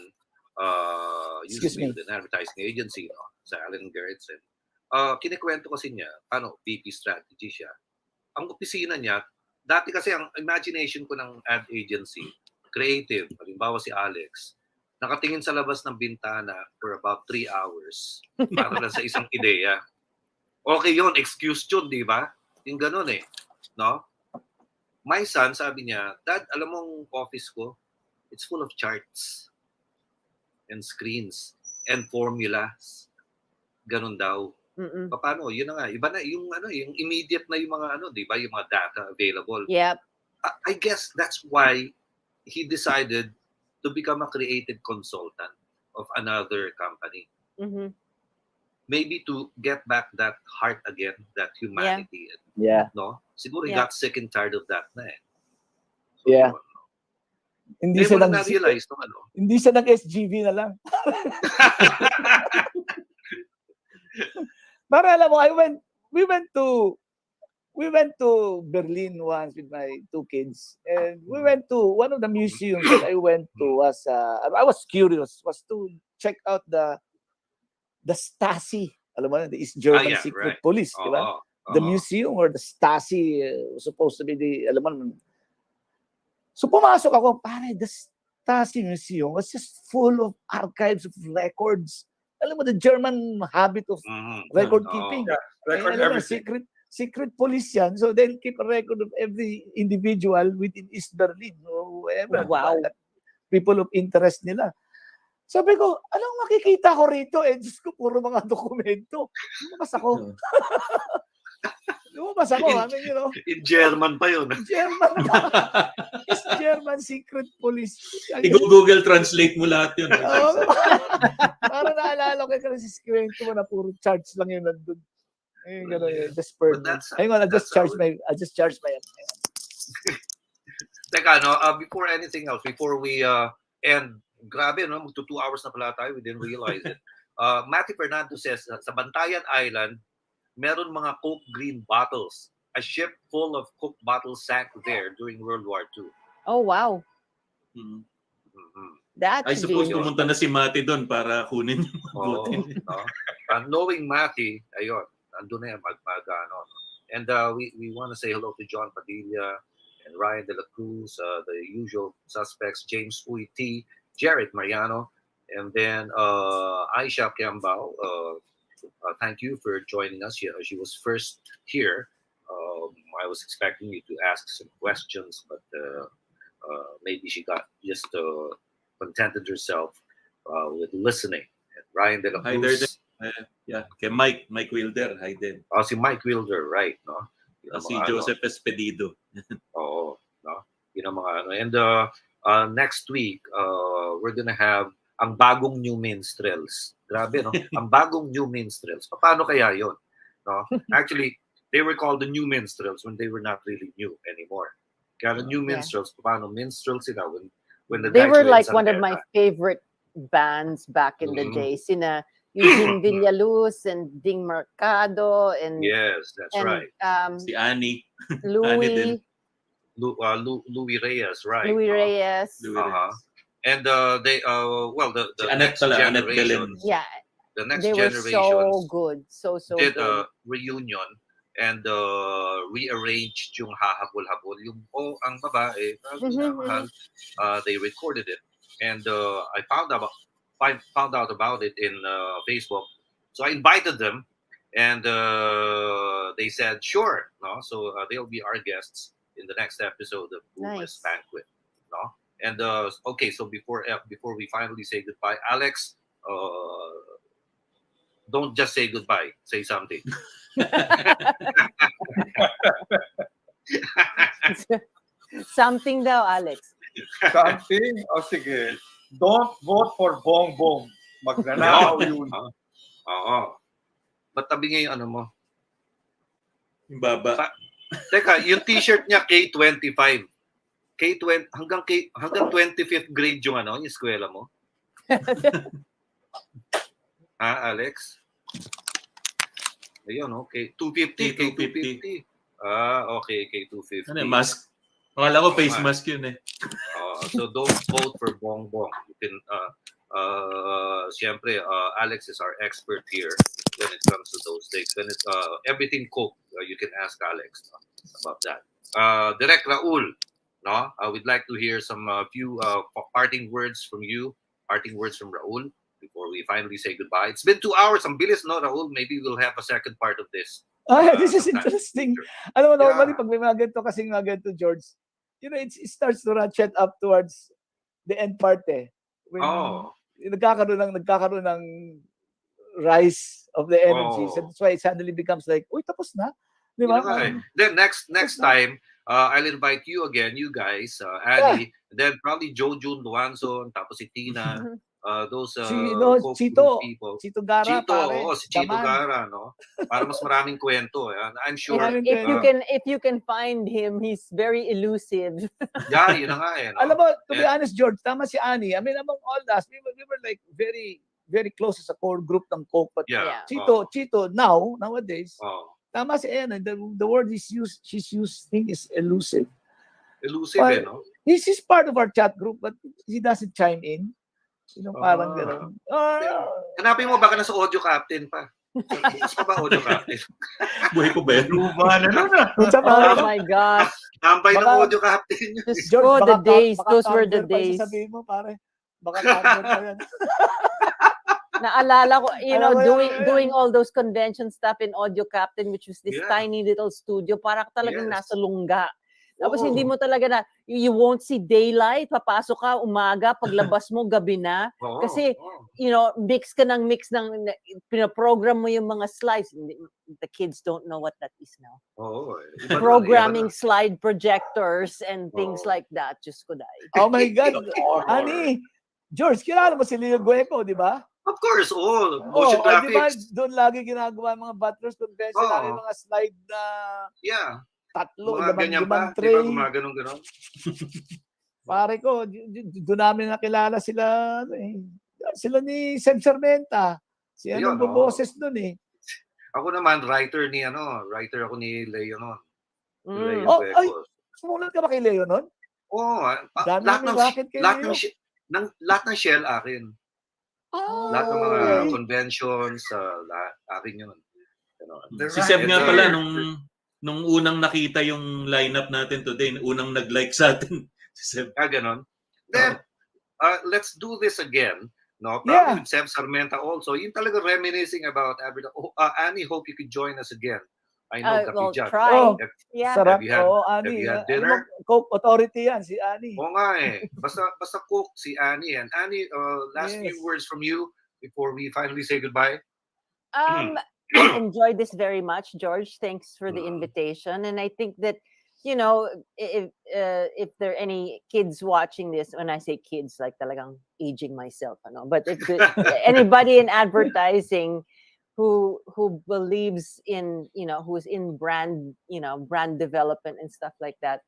used Excuse to be me. with an advertising agency, no? Sa McCann-Erickson. Kinikwento kasi niya, VP strategy siya. Ang opisina niya, dati kasi ang imagination ko ng ad agency, creative, halimbawa si Alex, nakatingin sa labas ng bintana for about 3 hours para lang sa isang ideya. Okay yun, excuse yun, di ba? Yung ganun no? My son, sabi niya, Dad, alam mong office ko, it's full of charts and screens and formulas. Ganun daw. Mm-mm. Paano? Yun na nga. Iba na yung yung immediate na yung mga di ba, yung mga data available. Yep. I guess that's why he decided to become a creative consultant of another company. Mm-hmm. Maybe to get back that heart again, that humanity. Yeah. No? Siguro he Yeah. got sick and tired of that na So, Yeah. Hindi Hindi mo siya na-realize no, hindi siya nag-SGV na lang. Para alam mo, we went to Berlin once with my 2 kids, and we went to one of the museums that I went to was I was curious was to check out the Stasi. Alam mo na, the East German secret police, di ba? The museum or the Stasi was supposed to be alam mo. So pumasok ako, pare, the Stasi museum was just full of archives of records. Alam mo, the German habit of record keeping. Record Alam mo, everything. secret police yan. So they'll keep a record of every individual within East Berlin or wherever. Wow. People of interest nila. Sabi ko, anong makikita ko rito? Diyos ko, puro mga dokumento. Lumabas ako. I mean, you know. In German pa yun. German. It's German secret police. I-Google Translate mo lahat yun. Para naalala ko kasi kwento mo na puro charge lang yun nandun. Gano'n yun. Just per. Hang on, I just charge my. Teka, before anything else, before we end, grabe, no? Magto 2 hours na pala tayo. We didn't realize it. Matty Fernando says, sa Bantayan Island, meron mga Coke green bottles. A ship full of Coke bottles sank there during World War II. Oh, wow. That's I suppose big. pumunta na si Mati doon para kunin yung bote. Knowing Matty, ayun, andun na yan, And we want to say hello to John Padilla and Ryan De La Cruz, the usual suspects, James Uy T, Jared Mariano, and then Aisha Kiambao. Thank you for joining us. She was first here. I was expecting you to ask some questions, but maybe she got just contented herself with listening. And Ryan De La Hi there. Cruz. Yeah, kay Mike Wilder. Hi din. Si Mike Wilder, right? No? Si Joseph Espedido. Oo, no? Yun ang mga ano. And next week, we're gonna have ang bagong New Minstrels. Grabe, no? Ang bagong New Minstrels. Paano kaya yon? No? Actually, they were called the New Minstrels when they were not really new anymore. Kaya the New Minstrels, paano minstrel sila when the They guys were in like San one of Beda. my favorite bands back in the Mhm. day. Sina Eugene Villaluz and Ding Mercado and Yes, that's and right. Si Annie. Annie din. Louis Reyes, right? Louis No? Reyes. Louis Uh-huh. Reyes. And they well the Si Annette next pala, Annette generation, Belen. Yeah, the next they were so generations good, so did good. a reunion and rearranged yung hahabol-habol yung ang babae minamahal. They recorded it and I found out about it in Facebook, so I invited them and they said sure, no, so they'll be our guests in the next episode of Puma's Nice. Banquet, no. And okay, so before we finally say goodbye, Alex, don't just say goodbye. Say something. Something daw, Alex. Something? O sige. Don't vote for Bongbong. Magnanakaw yun. Oo. Ba't tabi nga yung ano mo? Yung baba. Teka, yung t-shirt niya K25. K20 hanggang 25th grade yung ano, yung eskwela mo? Ha, Alex? Ayun, okay. 250, K250. Okay, K250. Ano, mask? Akala ko face mask yun eh. So don't vote for Bongbong. You can, siyempre, Alex is our expert here when it comes to those things. When it, everything Coke, you can ask Alex about that. Direct Raul, no? We'd like to hear some few parting words from you, parting words from Raul before we finally say goodbye. It's been 2 hours. Ang bilis, no, Raul? Maybe we'll have a second part of this. This is sometime interesting. later. Alam mo, Yeah. normally, pag may mga ganito, kasing mga ganito, George, you know, it starts to ratchet up towards the end part eh. When nagkakaroon ng rise of the energy. So that's why it suddenly becomes like, uy, tapos na. Di ba? Then next time, I'll invite you again, you guys, Annie, then probably Jojun Luanson, tapos si Tina, those Chito, people. Chito Gara, pare. Si Chito Daman. Gara, no? Para mas maraming kwento. I'm sure. If you can find him, he's very elusive. Yeah, yun na nga eh. No? Alam mo, to be honest, George, tama si Annie. I mean, among all us, we were like very, very close as a core group ng Coke. But Yeah. Chito, nowadays, tama si Annie. The word she's using is elusive. Elusive, no? He's part of our chat group, but he doesn't chime in. You know, parang gano'n. Hanapin mo, baka nasa audio captain pa. Bukas pa ba audio captain? Buhay ko ba yan? Oh my gosh. Tambay ng audio captain. George, the days. Those were the days. Sabihin mo, pare. Baka counter pa yan. Naalala ko, you know, doing all those convention stuff in Audio Captain, which was this tiny little studio, parang talagang nasa lungga. Tapos hindi mo talaga you won't see daylight, papasok ka umaga, paglabas mo gabi na. Kasi, you know, mix ng, pinaprogram mo yung mga slides. The kids don't know what that is now. Programming slide projectors and things like that. Diyos ko dahil. Oh my God. Honey, George, kilala mo si Leo Gueco, di ba? Of course, motion graphics. Diba, doon lagi ginagawa mga Butlers Convention namin mga slide na tatlo, limang tray. Diba, gumaganon-ganon. Pare ko, doon namin nakilala sila, sila ni Seb Sarmenta. Si anong boses doon eh. Ako naman, writer ako ni Leo noon. Sumulat ka ba kay Leo noon? Lahat ng shell akin. Lahat ng mga conventions, akin yun. Si Seb nga pala, nung unang nakita yung lineup natin today, unang nag-like sa atin. Si Seb. Ganon. Then, let's do this again. No, probably with Seb Sarmenta also. Yung talaga reminiscing about everything. Annie, hope you could join us again. I know we'll Kapijat. try. Sarap. Have Annie. you had dinner? Coke authority yan, si Annie. Oo nga eh. Basta Coke, si Annie. And Annie, last few words from you before we finally say goodbye. I enjoyed this very much, George. Thanks for the invitation. And I think that, you know, if there are any kids watching this, when I say kids, like talagang aging myself, but if anybody in advertising who believes in, who's in brand, brand development and stuff like that,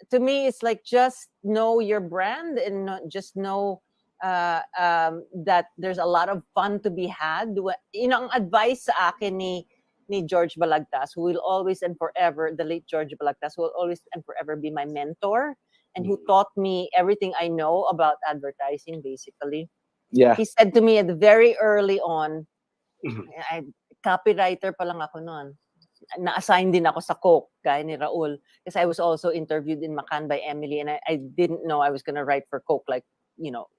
to me, it's like just know your brand and just know that there's a lot of fun to be had. Ang advice sa akin ni George Balagtas, who will always and forever, the late George Balagtas, who will always and forever be my mentor and who taught me everything I know about advertising, basically. Yeah. He said to me at the very early on, copywriter pa lang ako noon. Na-assign din ako sa Coke, gaya ni Raul. Because I was also interviewed in McCann by Emily and I didn't know I was gonna write for Coke like,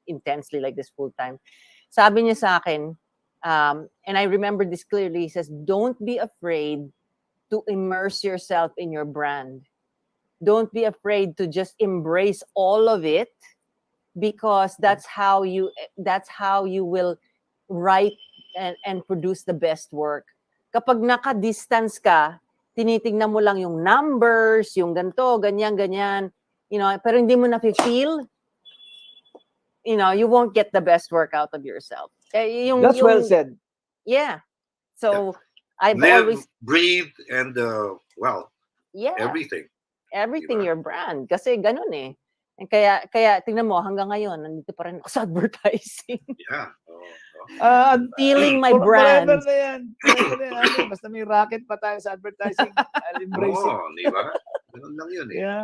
intensely like this full time. Sabi niya sa akin, and I remember this clearly, he says, don't be afraid to immerse yourself in your brand. Don't be afraid to just embrace all of it, because that's how you will write and produce the best work. Kapag naka-distance ka, tinitingnan mo lang yung numbers, yung ganito, ganyan, pero hindi mo na-feel, you won't get the best work out of yourself. That's well said. Yeah. So I've Live, always breathe, and everything. Everything Diba? your brand. Kasi ganun eh. And kaya tingnan mo, hanggang ngayon, nandito pa rin ako sa advertising. Yeah. Feeling my brand. Forever na yan. Forever na yan. Basta may racket pa tayo sa advertising. I'll embrace it. Di ba? Ganun lang yun eh. Yeah.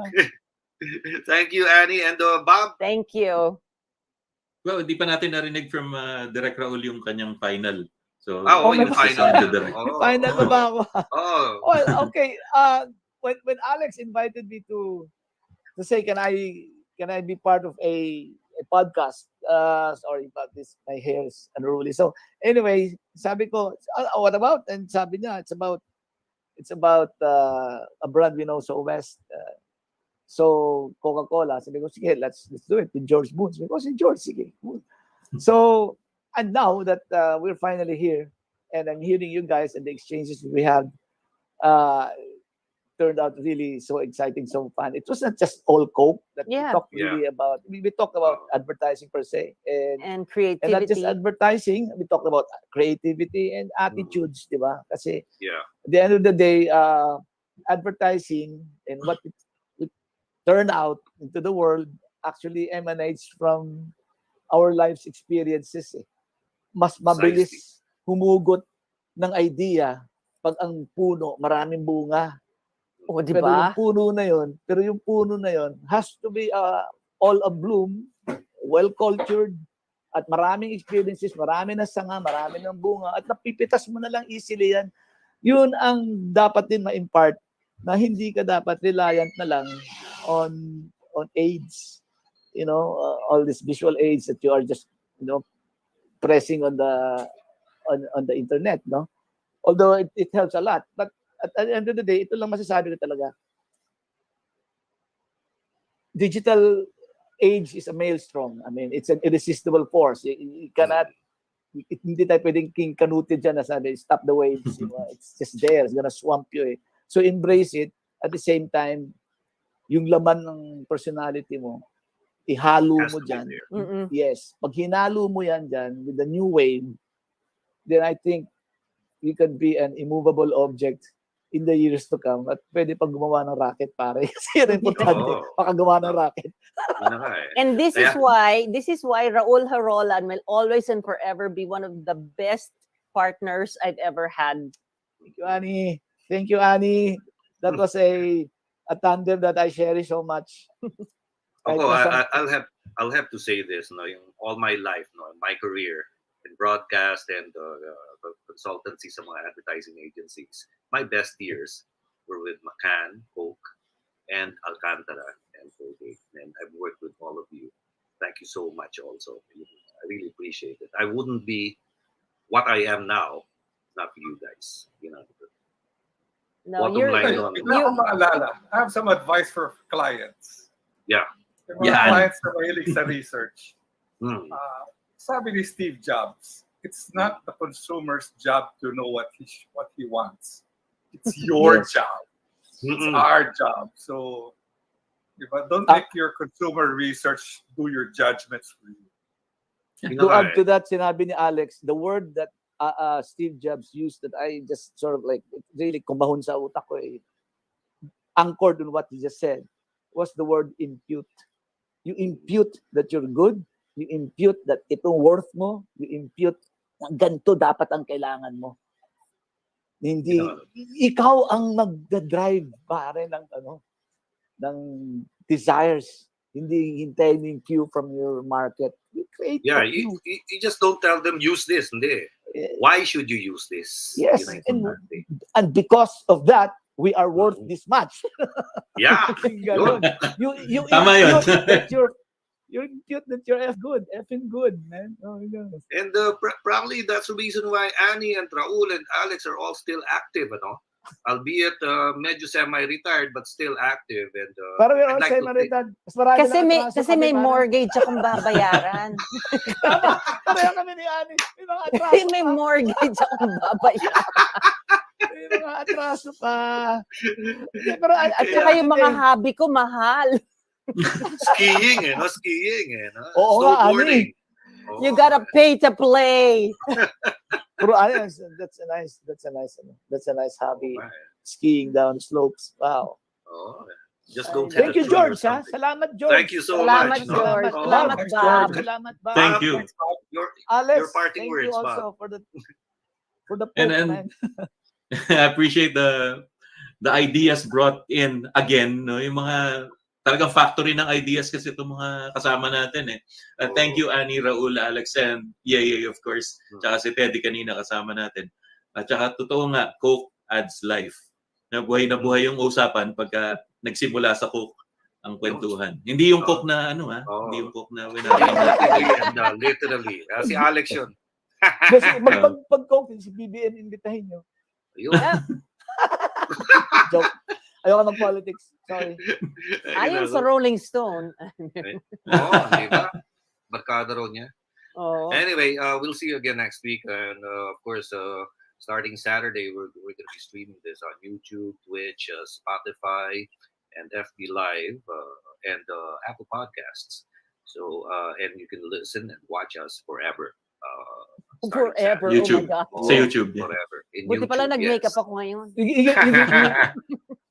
Thank you, Annie. And Bob? Thank you. Well, hindi pa natin narinig from Direk Raul yung kanyang final. So, yung final. Final na ba ako? Well, okay. When Alex invited me to say, can I be part of a podcast? Sorry about this. My hair is unruly. So anyway, sabi ko, what about? And sabi niya, it's about a brand we know so best. So Coca-Cola. Sabi ko, sige, let's do it with George Boone. Sabi ko, si George, sige. So, and now that we're finally here, and I'm hearing you guys and the exchanges we had, turned out really so exciting, so fun. It was not just all Coke that we talked really about. We talked about advertising per se, and creativity. And not just advertising. We talked about creativity and attitudes, di ba? Kasi at the end of the day, advertising and what it turned out into the world actually emanates from our life's experiences. Mas mabilis humugot ng idea pag ang puno maraming bunga. Diba? Pero yung puno na yon has to be all a bloom, well cultured, at maraming experiences, marami na sanga, marami ng bunga, at napipitas mo na lang easily yan. Yun ang dapat din ma-impart, na hindi ka dapat reliant na lang on aids, all these visual aids that you are just pressing on the internet, no? Although it helps a lot, but at the end of the day, ito lang masasabi ko talaga. Digital age is a maelstrom. I mean, it's an irresistible force. You cannot, hindi tayo pwedeng king kanutid dyan na sabi, stop the waves. It's just there. It's gonna swamp you. So embrace it. At the same time, yung laman ng personality mo, ihalo mo dyan. Yes. Pag hinalo mo yan dyan with the new wave, then I think you can be an immovable object in the years to come, at pwede pang gumawa ng racket, pare. Kasi importante, makagawa ng racket. And this is why Raul Jorolan will always and forever be one of the best partners I've ever had. Thank you, Annie. Thank you, Annie. That was a tandem that I cherish so much. I'll have to say this, all my life, my career in broadcast and consultancy sa mga advertising agencies, my best years were with McCann, Coke, and Alcantara and Colgate. And I've worked with all of you. Thank you so much also. I really appreciate it. I wouldn't be what I am now, not for you guys. No, I have some advice for clients. Yeah. Clients are mahilig sa research. Sabi ni Steve Jobs, it's not the consumer's job to know what he wants. It's your job. It's our job. So, don't make your consumer research do your judgments for you. To add to that, sinabi ni Alex, the word that Steve Jobs used that I just sort of like really kumahon sa utak ko, anchored on what he just said, was the word impute. You impute that you're good. You impute that itong worth mo. You impute na ganito dapat ang kailangan mo. Hindi, ikaw ang magdadrive pare ng desires. Hindi hintayin yung cue from your market. You create Yeah, the cue. you just don't tell them use this. Hindi. Why should you use this? Yes, Yun ang importante. and because of that, we are worth this much. Yeah. Ganon. You Tama yun. impute that you're effing good, man. Oh, yeah. And probably that's the reason why Annie and Raul and Alex are all still active, albeit medyo semi-retired but still active. And Pero we're all I'd like to semi-retired. Mas marami lang atraso Kasi may kami, mortgage akong babayaran. Pareho kami ni Ani. May mga atraso Kasi may pa. mortgage akong babayaran. May mga atraso pa. Hindi, pero at Saka yung mga hobby ko, mahal. skiing, skiing, Oo nga, snowboarding. Oh, You gotta pay to play. Pero that's a nice hobby. right. Skiing down slopes. Wow. Oh, just don't hit Thank a you, tree or George. Ha? something. Salamat, George. Thank you so Salamat, much. George. Oh, Salamat, thanks, Bob. George. Salamat, Bob. Thank you. Your Alex, parting thank words, you also Bob. for the And- poke, and- man. I appreciate the ideas brought in again, no? Yung mga talagang factory ng ideas kasi itong mga kasama natin eh. Thank you Annie, Raul, Alex, and Yeyey, of course. Tsaka si Teddy kanina kasama natin. At tsaka totoo nga, Coke adds life. Na buhay yung usapan pagka nagsimula sa Coke ang kwentuhan. Hindi yung Coke na hindi yung Coke na Literally. Si Alex yun. Kasi pag-coke, si BBM invitahin nyo. Ayun. Joke. Ayoko ng politics. Sorry. Ayon sa Rolling Stone. Di ba? Barkada raw niya. Oh. Anyway, we'll see you again next week. And of course, starting Saturday, we're going to be streaming this on YouTube, Twitch, Spotify, and FB Live, and Apple Podcasts. So, and you can listen and watch us forever. Forever. YouTube. Oh my God. Sa YouTube. Yeah. Forever. In Buti pala YouTube, nag-makeup yes. ako ngayon.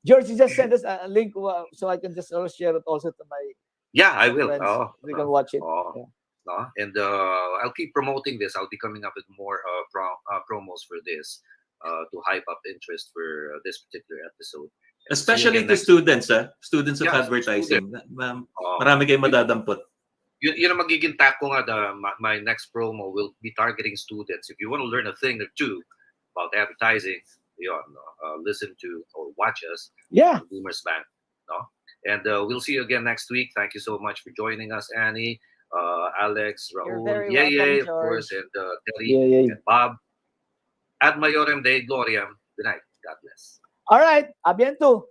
George, you just send us a link so I can just share it also to my Yeah, I will. friends. We can watch it. Oh. Yeah. And I'll keep promoting this. I'll be coming up with more promos for this to hype up interest for this particular episode. Especially to students, students of Yeah, advertising. Oh. Marami kayong madadampot. Yun ang magiging tack ko nga, my next promo will be targeting students. If you want to learn a thing or two about advertising, listen to or watch us. Yeah. Boomers Bank. And we'll see you again next week. Thank you so much for joining us, Annie, Alex, You're Raul, very Yeyey, welcome, of course, George. and Terry Yeyey. and Bob. Ad Maiorem Dei Gloriam. Good night. God bless. All right. A bientôt.